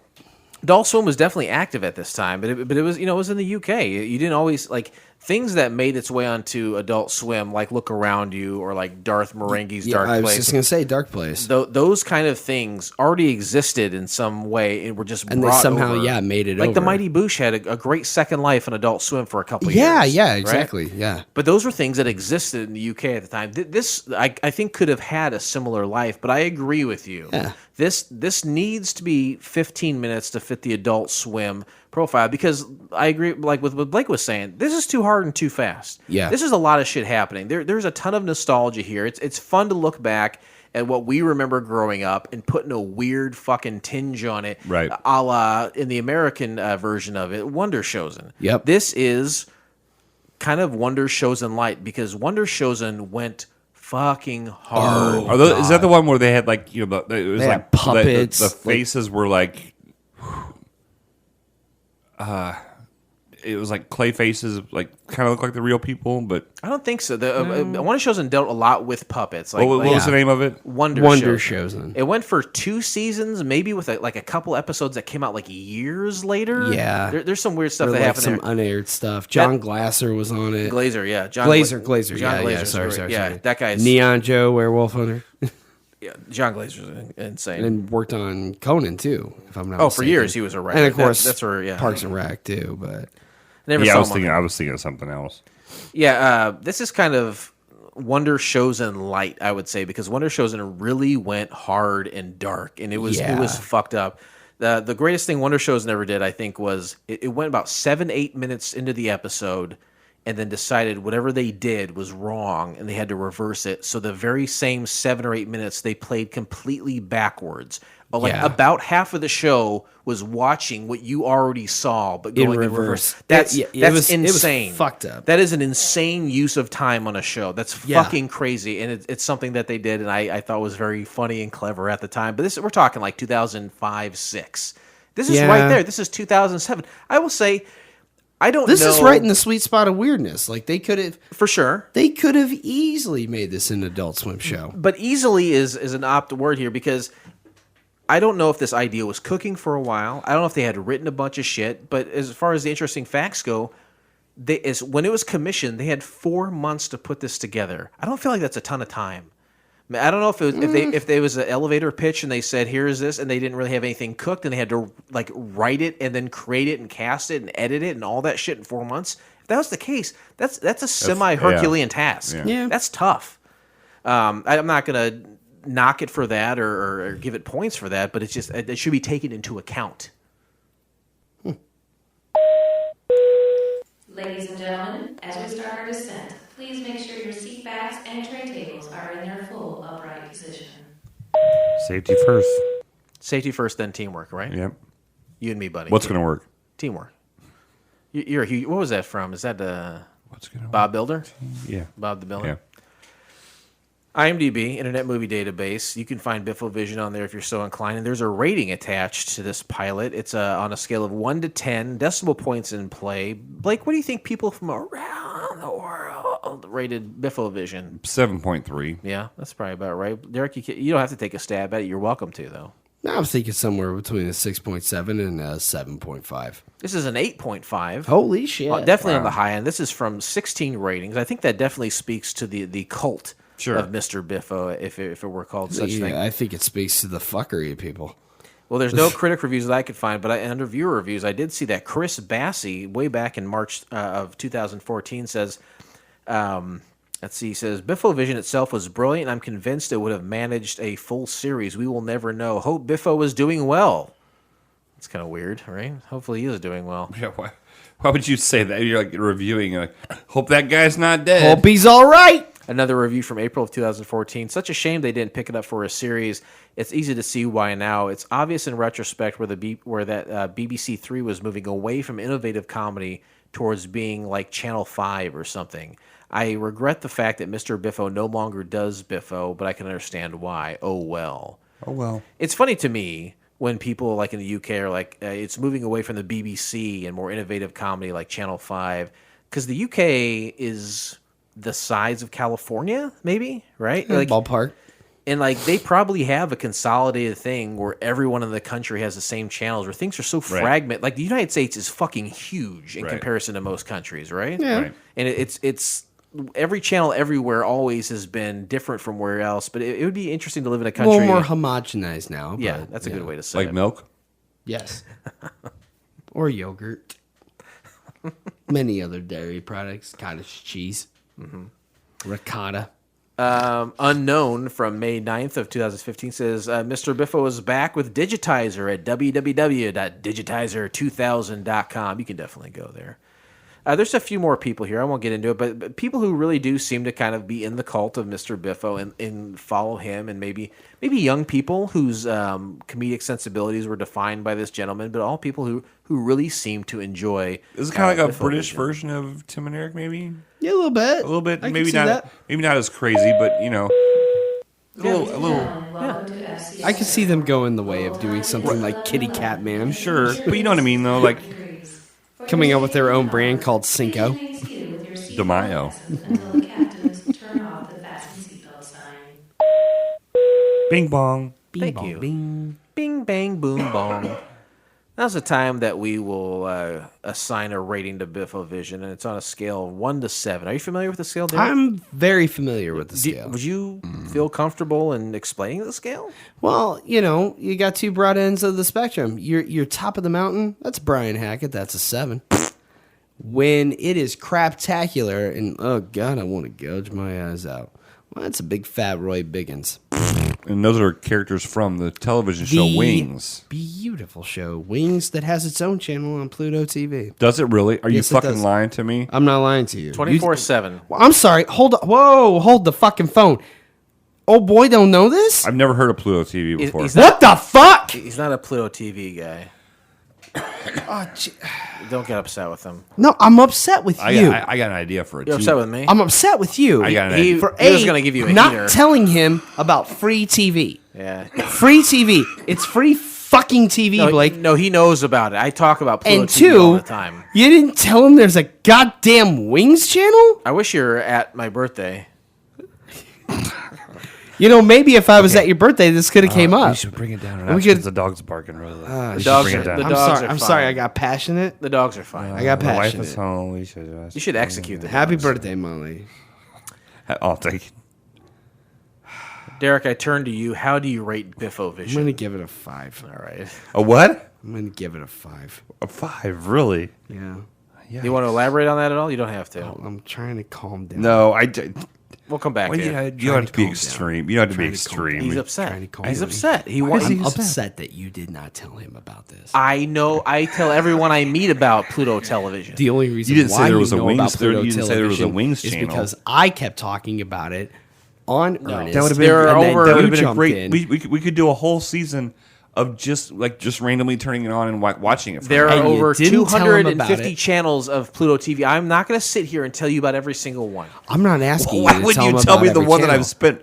Adult Swim was definitely active at this time, but it was it was in the UK. You didn't always like things that made its way onto Adult Swim, like Look Around You or like Darth Marenghi's Dark I was Place. just gonna say Dark Place, Those kind of things already existed in some way and were just and they brought somehow over. made it like over. the Mighty Boosh had a great second life on Adult Swim for a couple of Yeah, years. yeah, right? exactly, yeah. But those were things that existed in the UK at the time. This I think could have had a similar life, but I agree with you. Yeah. This needs to be 15 minutes to fit the Adult Swim profile because I agree, like with what Blake was saying, this is too hard and too fast. Yeah. This is a lot of shit happening. There's a ton of nostalgia here. It's fun to look back at what we remember growing up and putting a weird fucking tinge on it. Right. A la, in the American version of it, Wonder Chosen. Yep. This is kind of Wonder Chosen light because Wonder Chosen went fucking hard. Is that the one where they had like it was They like had puppets, The faces were like, it was like clay faces, like kind of look like the real people, but I don't think so. The Wonder Chosen dealt a lot with puppets. Like, what was the name of it? Wonder Chosen. It went for 2 seasons, maybe with a couple episodes that came out like years later. Yeah. There's some weird stuff Or that like happened some there. unaired stuff. John Glasser was on it. Glazer, yeah. Glazer. John Yeah, Glazer's sorry. great. Yeah, that guy's Neon Joe, Werewolf Hunter, yeah, John Glazer's insane. and worked on Conan too. If I'm not for mistaken. years he was a writer. and of course that's where Parks and Rec too. But Never Yeah, saw I was him on thinking. I was thinking of something else. Yeah, this is kind of Wonder Chosen light, I would say, because Wonder Chosen really went hard and dark, and it was fucked up. The greatest thing Wonder Chosen ever did, I think, was it went about 7-8 minutes into the episode, and then decided whatever they did was wrong, and they had to reverse it. So the very same 7 or 8 minutes they played completely backwards. About half of the show was watching what you already saw, but going in reverse. That's insane. It was fucked up. That is an insane use of time on a show. That's fucking crazy, and it's something that they did, and I thought was very funny and clever at the time. But we're talking like 2005-06. This is right there. This is 2007. I will say, I don't know. This is right in the sweet spot of weirdness. Like they could have, for sure. They could have easily made this an Adult Swim show. But easily is an apt word here because I don't know if this idea was cooking for a while. I don't know if they had written a bunch of shit. But as far as the interesting facts go, when it was commissioned, they had 4 months to put this together. I don't feel like that's a ton of time. I don't know if it was if there was an elevator pitch and they said here's this and they didn't really have anything cooked and they had to like write it and then create it and cast it and edit it and all that shit in 4 months. If that was the case, that's a semi-Herculean task. Yeah. That's tough. I'm not gonna knock it for that or give it points for that, but it's just it should be taken into account. Ladies and gentlemen, as we start our descent, please make sure your seat backs and tray tables are in their full upright position. Safety first. Safety first, then teamwork, right? Yep. You and me, buddy. What's going to work? Teamwork. You're a huge. What was that from? Is that What's going to Bob Builder? Yeah. Bob the Builder. Yeah. IMDb, Internet Movie Database. You can find Biffovision on there if you're so inclined. And there's a rating attached to this pilot. It's on a scale of 1 to 10, decimal points in play. Blake, what do you think people from around the world rated Biffovision? 7.3. Yeah, that's probably about right. Derek, you don't have to take a stab at it. You're welcome to, though. I was thinking somewhere between a 6.7 and a 7.5. This is an 8.5. Holy shit. Definitely on the high end. This is from 16 ratings. I think that definitely speaks to the cult of Mr. Biffo, if it were called such a thing. I think it speaks to the fuckery of people. Well, there's no critic reviews that I could find, but under viewer reviews, I did see that Chris Bassey, way back in March of 2014, says, he says, Biffovision itself was brilliant, and I'm convinced it would have managed a full series. We will never know. Hope Biffo is doing well. It's kind of weird, right? Hopefully he is doing well. Yeah, why would you say that? You're like reviewing, hope that guy's not dead. Hope he's all right. Another review from April of 2014. Such a shame they didn't pick it up for a series. It's easy to see why now. It's obvious in retrospect where BBC Three was moving away from innovative comedy towards being like Channel 5 or something. I regret the fact that Mr. Biffo no longer does Biffo, but I can understand why. Oh, well. Oh, well. It's funny to me when people like in the UK are like, it's moving away from the BBC and more innovative comedy like Channel 5, because the UK is the size of California, maybe, right? Like, ballpark. And like they probably have a consolidated thing where everyone in the country has the same channels, where things are so fragmented. Like the United States is fucking huge in comparison to most countries, right? Yeah. Right. And it's every channel everywhere always has been different from where else. But it would be interesting to live in a country. A little more homogenized now. Yeah, but, that's a good way to say it. Like milk? Yes. Or yogurt. Many other dairy products. Cottage cheese. Ricotta. Unknown from May 9th of 2015 says, Mr. Biffo is back with Digitizer at www.digitizer2000.com. You can definitely go there. There's a few more people here. I won't get into it, but people who really do seem to kind of be in the cult of Mr. Biffo and follow him, and maybe young people whose comedic sensibilities were defined by this gentleman, but all people who really seem to enjoy. Is it kind of like a British version of Tim and Eric, maybe? Yeah, a little bit. A little bit. I Maybe can see not. that. Maybe not as crazy, but a little. I could see them going the way of doing something like Kitty Cat Man. Sure, but you know what I mean, though. Like coming up with their own brand called Cinco. DeMaio. Until the captains turn off the fasten seatbelt sign. Bing bong. Thank you. Bing, bang, boom, bong. Now's the time that we will assign a rating to Biffovision, and it's on a scale of 1 to 7. Are you familiar with the scale, Derek? I'm very familiar with the scale. Would you feel comfortable in explaining the scale? Well, you got two broad ends of the spectrum. Your top of the mountain, that's Brian Hackett. That's a 7. When it is craptacular and, oh, God, I want to gouge my eyes out. Well, that's a big fat Roy Biggins. And those are characters from the television show Wings. Beautiful show. Wings that has its own channel on Pluto TV. Does it really? Are Yes, you it fucking does. lying to me? I'm not lying to you. 24/7. Well, I'm sorry. Hold on. Whoa, hold the fucking phone. Oh, boy, don't know this? I've never heard of Pluto TV before. He's What the fuck? He's not a Pluto TV guy. Oh, gee. Don't get upset with him. No, I'm upset with you. I got an idea for it. You're upset with me? I'm upset with you. I got an He- idea. For he was gonna give you a not heater. telling him about free TV. Yeah. Free TV. It's free fucking TV, Blake. No, he knows about it. I talk about Pluto And TV all two, the time. you didn't tell him there's a goddamn Wings channel? I wish you were at my birthday. Maybe if I was at your birthday, this could have came up. We should bring it down. We could- The dog's barking really loud. The dogs are, the I'm dogs sorry. are I'm fine. sorry. I got passionate. The dogs are fine. I got My wife passionate. is home. You should execute the Happy dogs. birthday, Molly. I'll take it. Derek, I turn to you. How do you rate I'm Biffovision? going to give it a 5. All right. A what? I'm going to give it a 5. A 5? Really? Yeah. You want to elaborate on that at all? You don't have to. I'm trying to calm down. No, We'll come back. Well, here. you have to be extreme. You have to be extreme. He's upset. Trying to calm He's down. upset. I'm upset that you did not tell him about this. I know. I tell everyone I meet about Pluto Television. The only reason You didn't say why there was a know Wings- about there- Pluto you didn't say there was a Television Wings is channel. because I kept talking about it on Ernest. That would have There are been, over- that you would have been a jumped great. in. We could do a whole season of just randomly turning it on and watching it. For There me. are And you over didn't tell him about 250 it. channels of Pluto TV. I'm not going to sit here and tell you about every single one. I'm not asking Why you to would tell you him tell about me the every one that channel. I've spent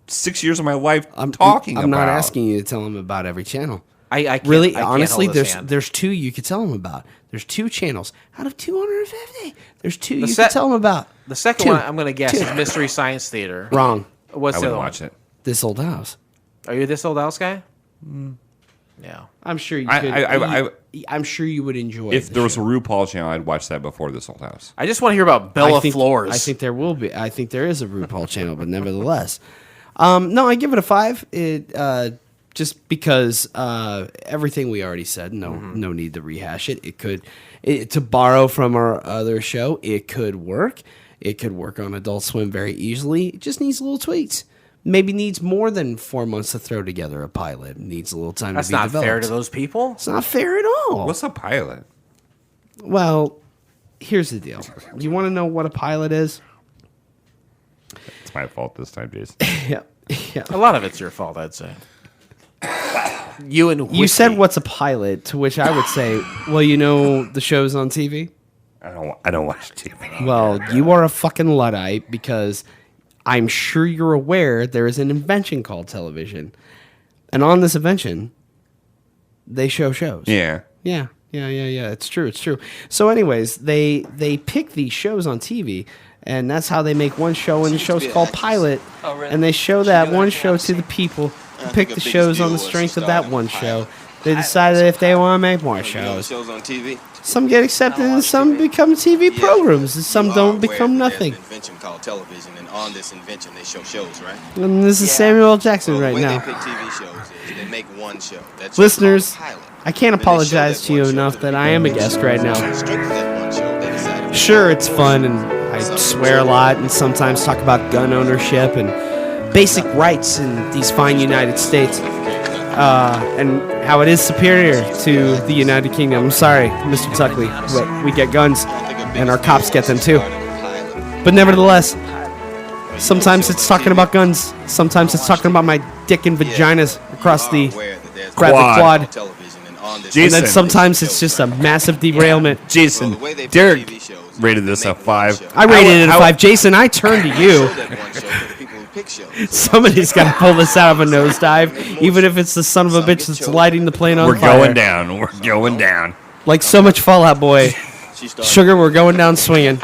6 years of my life I'm talking about? I'm not asking you to tell him about every channel. I can't, Really, I can't honestly, hold his hand. there's two you could tell him about. There's 2 channels out of 250. There's 2 you set- could tell him about. The second 2. one I'm going to guess 2. is Mystery Science Theater. Wrong. What's I the wouldn't other watch one? it. This Old House. Are you this old house guy? Yeah. I'm sure you I- could. I- I'm sure you would enjoy. If the there was a show. RuPaul channel, I'd watch that before this old house. I just want to hear about Bella Flores. I think there will be. I think there is a RuPaul channel, but nevertheless, no, I give it a 5. It just because everything we already said. No need to rehash it. It could to borrow from our other show. It could work. It could work on Adult Swim very easily. It just needs little tweaks. Maybe needs more than 4 months to throw together a pilot. Needs a little time That's to be not developed. fair to those people. It's not fair at all. What's a pilot? Well, here's the deal. You want to know what a pilot is? It's my fault this time, Jason. Yeah. Yeah. A lot of it's your fault, I'd say. You and You said whiskey. what's a pilot, to which I would say, well, you know the shows on TV? I don't watch TV. Well, you are a fucking Luddite because I'm sure you're aware there is an invention called television. And on this invention, they show shows. Yeah. Yeah. It's true. So anyways, they pick these shows on TV, and that's how they make one show, and the show's called Pilot. Oh, really? And they show that one show to the people who pick the shows on the strength of that one show. They decided if they want to make more shows. Shows on TV. Some get accepted and some become TV programs, and some don't become nothing. There's an invention called television, and on this invention they show shows, right? And this is Samuel L. Jackson Well, right the way now. they pick TV shows is they make one show. That show's Listeners, called Pilot. I can't Then they show apologize that to you one show enough to that the I am a people. guest right On now. the strength of that one show, they decided to Sure, it's fun, and I swear a lot, and sometimes talk about gun ownership and basic rights in these fine United States, and how it is superior to the United Kingdom. I'm sorry, Mr. Tuckley, but we get guns, and our cops get them too. But nevertheless, sometimes it's talking about guns. Sometimes it's talking about my dick and vaginas across the graphic quad. television, and on this And then Jason. sometimes it's just a massive derailment. Jason, the way they pick Derek TV shows, rated they this make a one 5. show. I rated it a 5. Jason, I turn to you. Show that one show to the people who pick shows. Somebody's got to pull this out of a nosedive, even if it's the son of a bitch that's lighting the plane on We're fire. going down. We're going down. Like so much Fallout Boy. She started Sugar, we're going down swinging.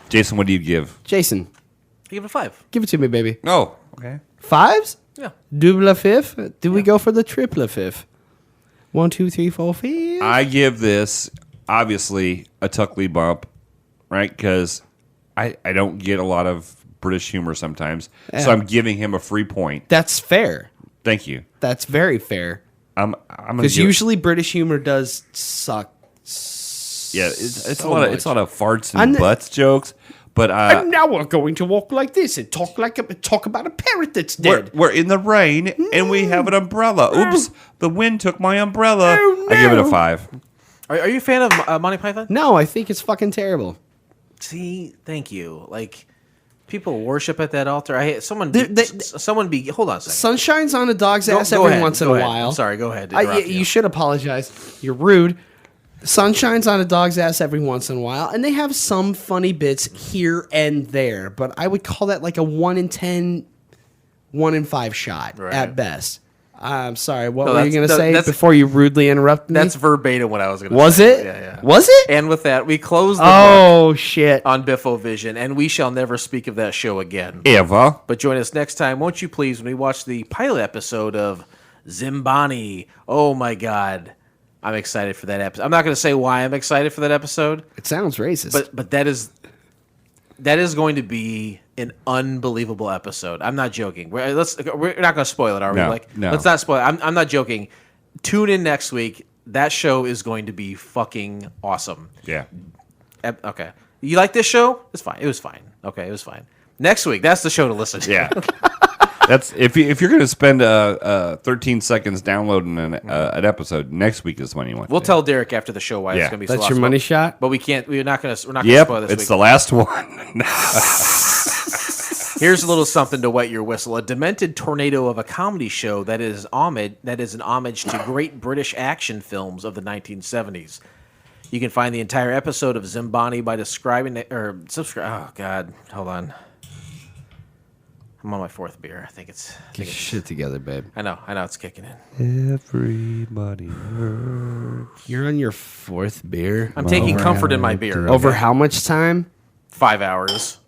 Jason, what do you give? Jason, Give it a 5. give it to me, baby. Oh, okay. 5s? Yeah. Double fifth? Do we go for the triple fifth? 1, 2, 3, 4, 5. I give this, obviously, a Tuckley bump, right? Because I don't get a lot of British humor sometimes. Yeah. So I'm giving him a free point. That's fair. Thank you. That's very fair. I'm gonna Because give- usually British humor does suck. yeah, it's so a lot of much. it's a lot of farts and I'm- butts jokes. But And now we're going to walk like this and talk about a parrot that's dead. we're in the rain and we have an umbrella. Oops, the wind took my umbrella. Oh, I give it a no. 5. Are you a fan of Monty Python? No, I think it's fucking terrible. See, thank you. Like, people worship at that altar. Someone be. Hold on a second. Sun shines on a dog's Go- ass go every ahead, once in go a ahead. while. I'm sorry, go ahead. You should apologize. You're rude. Sun shines on a dog's ass every once in a while, and they have some funny bits here and there, but I would call that like a 1 in 10, 1 in 5 shot Right. at best. I'm sorry. What No, were you going to say that's- before you rudely interrupted me? That's verbatim what I was going to say. Was it? Yeah. Was it? And with that, we close the book Oh, shit. on Biffovision, and we shall never speak of that show again. Eva. But join us next time, won't you please, when we watch the pilot episode of ZIMABANI. Oh, my God. I'm excited for that episode. I'm not going to say why I'm excited for that episode, It sounds racist. but that is going to be an unbelievable episode. I'm not joking. We're not going to spoil it, are we? No, Like, no. let's not spoil it. I'm not joking. Tune in next week. That show is going to be fucking awesome. Yeah. Okay. You like this show? It's fine. It was fine. Okay, it was fine. Next week, that's the show to listen to. Yeah. That's if you're going to spend 13 seconds downloading an episode, next week is when you want. We'll tell Derek after the show why it's Yeah. going to be. That's your money shot? But we can't. We're not going to spoil this. It's week. the last one. Here's a little something to wet your whistle. A demented tornado of a comedy show that is an homage to great British action films of the 1970s. You can find the entire episode of ZIMABANI by subscribe. Oh God, hold on. I'm on my fourth beer. I think it's. Get your shit together, babe. I know it's kicking in. Everybody hurts. You're on your fourth beer. I'm taking comfort in my beer. Over how much time? 5 hours.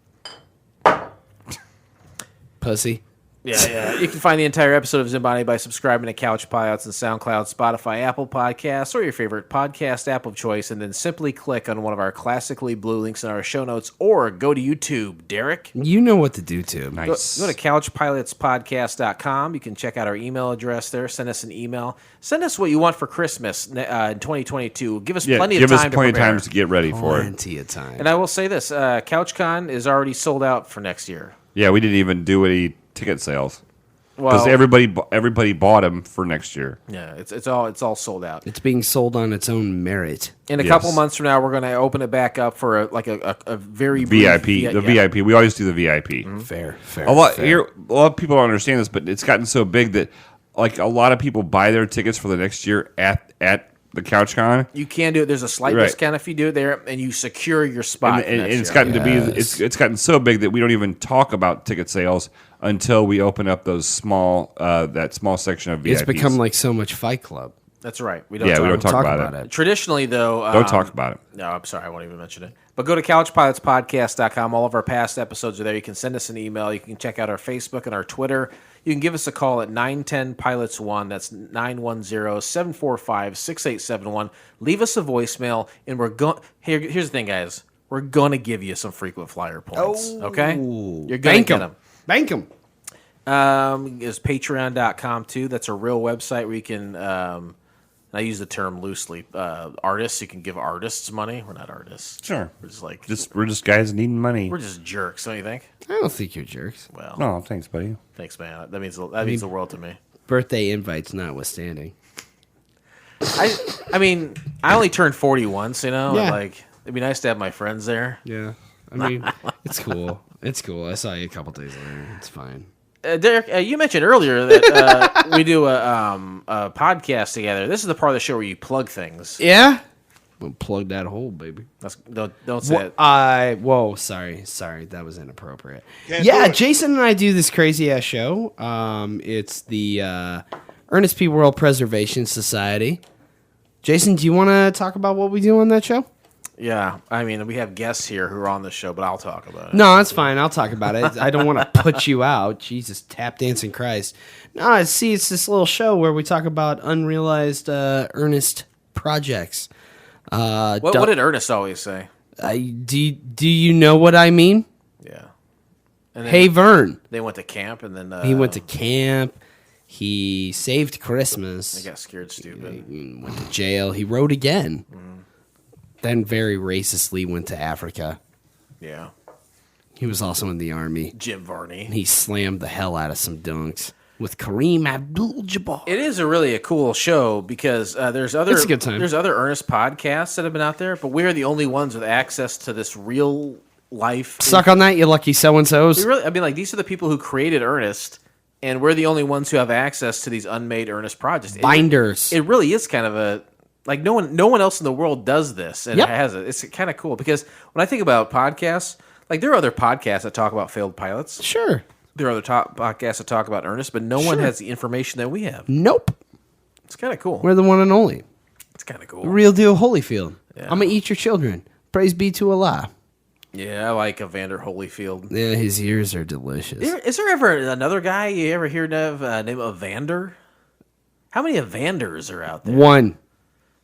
Pussy. Yeah. You can find the entire episode of ZIMABANI by subscribing to Couch Pilots and SoundCloud, Spotify, Apple Podcasts, or your favorite podcast app of choice, and then simply click on one of our classically blue links in our show notes, or go to YouTube. Derek? You know what to do, too. Nice. Go to couchpilotspodcast.com. You can check out our email address there. Send us an email. Send us what you want for Christmas in 2022. Give us plenty of time to get ready for it. Plenty of time. And I will say this, CouchCon is already sold out for next year. Yeah, we didn't even do any ticket sales Well, because everybody bought them for next year. yeah, it's all sold out. It's being sold on its own merit. In a Yes. couple months from now, we're going to open it back up for a very brief VIP, VIP. We always do the VIP. Fair. A lot of people don't understand this, but it's gotten so big that like a lot of people buy their tickets for the next year at the CouchCon. You can do it. There's a slight Right. discount if you do it there, and you secure your spot. And next it's year. gotten to be it's gotten so big that we don't even talk about ticket sales until we open up those small that small section of VIPs. It's become like so much Fight Club. That's right. We we don't talk about it. Traditionally, though, Don't talk about it. No, I'm sorry, I won't even mention it. But go to couchpilotspodcast.com. All of our past episodes are there. You can send us an email. You can check out our Facebook and our Twitter. You can give us a call at 910-PILOTS-1. That's 910-745-6871. Leave us a voicemail, and we're going. Here's the thing, guys. We're going to give you some frequent flyer points. Okay? You're going to get them. Bank them. Is patreon.com too. That's a real website where you can, I use the term loosely, artists. You can give artists money. We're not artists. Sure. We're just like, We're just guys needing money. we're just jerks, don't you think? I don't think you're jerks. Well, No, thanks, buddy. thanks, man. That means the world to me. Birthday invites notwithstanding. I mean, I only turned 40 once, you know? Yeah. Like, it'd be nice to have my friends there. Yeah. I mean, it's cool. It's cool. I saw you a couple days later. It's fine. Derek, you mentioned earlier that we do a podcast together. This is the part of the show where you plug things. Yeah? We'll plug that hole, baby. Don't say it. Whoa, sorry. That was inappropriate. Jason and I do this crazy ass show. It's the Ernest P. World Preservation Society. Jason, do you want to talk about what we do on that show? Yeah, I mean, we have guests here who are on the show, but I'll talk about it. No, that's fine. I'll talk about it. I don't want to put you out. Jesus, tap dancing Christ. No, it's this little show where we talk about unrealized Ernest projects. What did Ernest always say? Do you know what I mean? Yeah. And then Hey, Vern. they went to camp, and then He went to camp. He saved Christmas. They got scared stupid. He went to jail. He wrote again. Then very racistly went to Africa. Yeah. He was also in the army. Jim Varney. He slammed the hell out of some dunks with Kareem Abdul-Jabbar. It is a cool show because there's other It's a good time. There's other Ernest podcasts that have been out there, but we're the only ones with access to this real life. Suck on that, you lucky so-and-sos. These are the people who created Ernest, and we're the only ones who have access to these unmade Ernest projects. Binders. It really is kind of a like no one else in the world does this and Yep. has it. It's kind of cool because when I think about podcasts, like there are other podcasts that talk about failed pilots. Sure. There are other podcasts that talk about Ernest, but no one has the information that we have. Nope. It's kind of cool. We're the one and only. It's kind of cool. Real deal Holyfield. Yeah. I'm going to eat your children. Praise be to Allah. Yeah, I like Evander Holyfield. Yeah, his ears are delicious. Is there ever another guy you ever heard of named Evander? How many Evanders are out there? One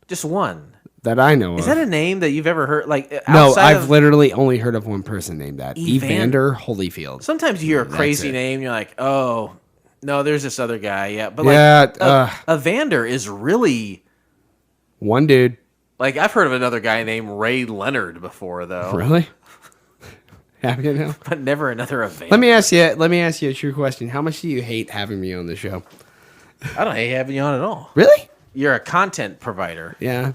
Just one. that I know of. Is that a name that you've ever heard? Like No, outside I've of, literally only heard of one person named that. Evan- Evander Holyfield. Sometimes you hear a That's crazy it. name, you're like, oh, no, there's this other guy. Yeah, but Yeah, Evander is really one dude. like I've heard of another guy named Ray Leonard before, though. Really? Have you now? But never another event. Let me ask you a true question. How much do you hate having me on the show? I don't hate having you on at all. Really? You're a content provider. Yeah.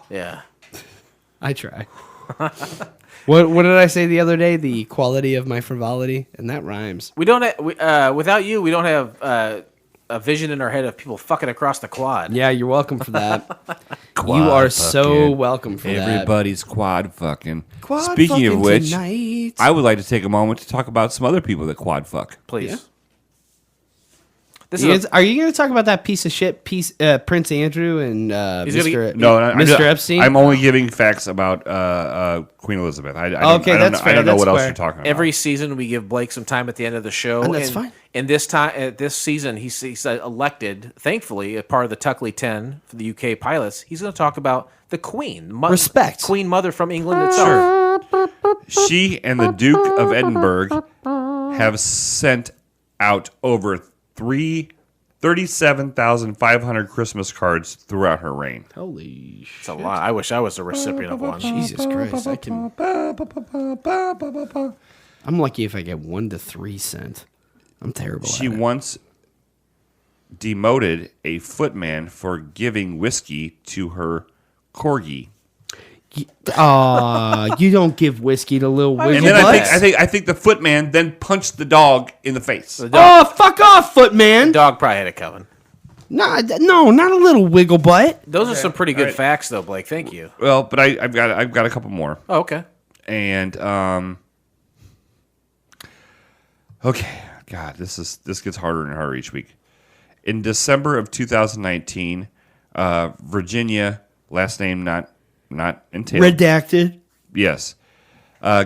Yeah. I try. What did I say the other day? The quality of my frivolity, and that rhymes. We don't. Without you, we don't have a vision in our head of people fucking across the quad. Yeah, you're welcome for that. Quad You are fucking. so welcome for that. Everybody's quad fucking. Quad Speaking fucking of which, tonight. I would like to take a moment to talk about some other people that quad fuck. Please. Yeah. This is Are you going to talk about that piece of shit, Prince Andrew and He's gonna Mr. No, Epstein? I'm only giving facts about Queen Elizabeth. I don't Okay, that's know, fair, I don't know that's what else fair. you're talking about. every season we give Blake some time at the end of the show, And that's fine. And this season he's elected, thankfully, a part of the Tuckley 10 for the UK pilots. He's going to talk about the Queen, Respect. Queen Mother from England itself. She and the Duke of Edinburgh have sent out over 37,500 Christmas cards throughout her reign. Holy shit. It's a lot. I wish I was the recipient of one. Jesus Christ. I'm lucky if I get 1 to 3 cents. I'm terrible She at it. once demoted a footman for giving whiskey to her corgi. You don't give whiskey to little wiggle And then butts. I think the footman then punched the dog in the face. Oh, fuck off, footman. Dog probably had it coming. No, not a little wiggle butt. Those are some pretty good facts, though, Blake. Thank you. Well, but I've got a couple more. Oh, okay. And okay, God, this gets harder and harder each week. In December of 2019, Virginia, last name not entailed. Redacted. Yes,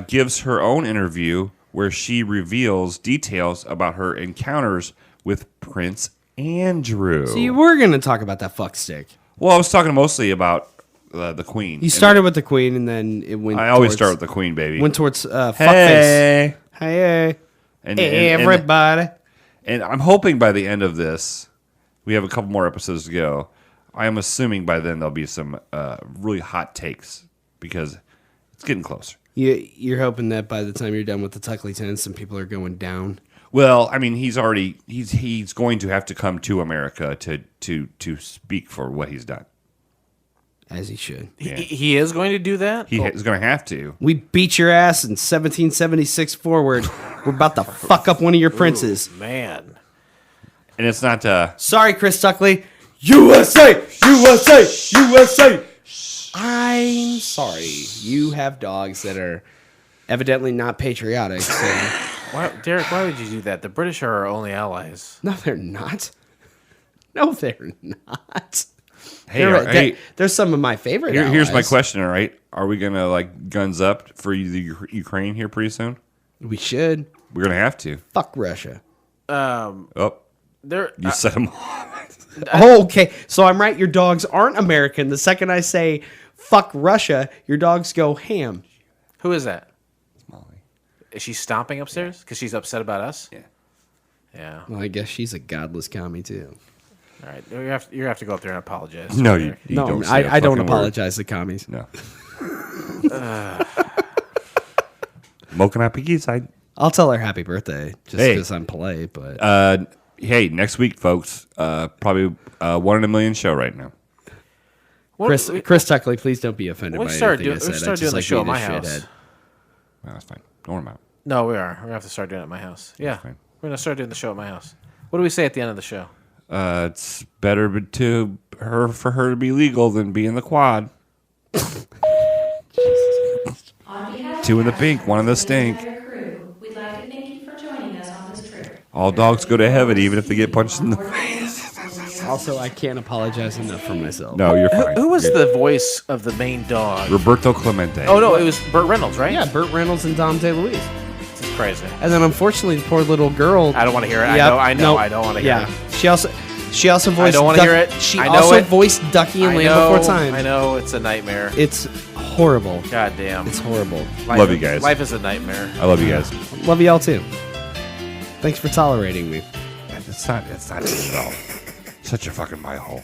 gives her own interview where she reveals details about her encounters with Prince Andrew. So you were going to talk about that fuck stick. Well, I was talking mostly about the Queen. You started with the Queen, and then it went. I always towards- start with the Queen, baby. Went towards fuckface. Hey. Hey, And everybody. And I'm hoping by the end of this, we have a couple more episodes to go. I am assuming by then there'll be some really hot takes because it's getting closer. You're hoping that by the time you're done with the Tuckley 10, some people are going down. Well, I mean, he's going to have to come to America to speak for what he's done. As he should. Yeah. He is going to do that? He is going to have to. We beat your ass in 1776 forward. We're about to fuck up one of your princes. Man. And it's not. Sorry, Chris Tuckley. USA! USA! USA! I'm sorry. You have dogs that are evidently not patriotic. So. Derek, why would you do that? The British are our only allies. No, they're not. No, they're not. Hey, they're some of my favorite here's my allies. question, all right? Are we going to, like, guns up for the Ukraine here pretty soon? We should. We're going to have to. Fuck Russia. Oh, They're you set them Oh, okay. So I'm right. Your dogs aren't American. The second I say fuck Russia, your dogs go ham. Who is that? Molly. Is she stomping upstairs because she's upset about us? Yeah. Yeah. Well, I guess she's a godless commie, too. All right. You have to go up there and apologize. No, you No, don't say a I don't fucking apologize to commies. Word. No. Mocha piggies, I'll tell her happy birthday just Hey. because I'm polite. But hey, next week, folks, probably 1 in a million show right now. Chris Tuckley, please don't be offended by anything I said. We start I just doing the like show at being my a house. shithead. Well, that's fine. Don't worry about it. No, we are. We're gonna have to start doing it at my house. Yeah, fine. we're gonna start doing the show at my house. What do we say at the end of the show? It's better for her to be legal than be in the quad. On behalf 2 in the of pink, 1 in the stink. entire crew, we'd like to thank you for joining us on this trip. All dogs go to heaven, even if they get punched in the face. Also, I can't apologize enough for myself. No, you're fine. Who was the voice of the main dog? Roberto Clemente. Oh no, it was Burt Reynolds, right? Yeah, Burt Reynolds and Dom DeLuise. This is crazy. And then, unfortunately, the poor little girl. I don't want to hear it. Yep, I know. nope. I don't want to hear Yeah, it. she also voiced. don't wanna hear it. She I know also it. voiced Ducky in I Land know, Before Time. I know it's a nightmare. It's horrible. God damn. It's horrible. Love you guys. Life is a nightmare. I love you guys. Love y'all too. Thanks for tolerating me. It's not at all. Such a fucking pie hole.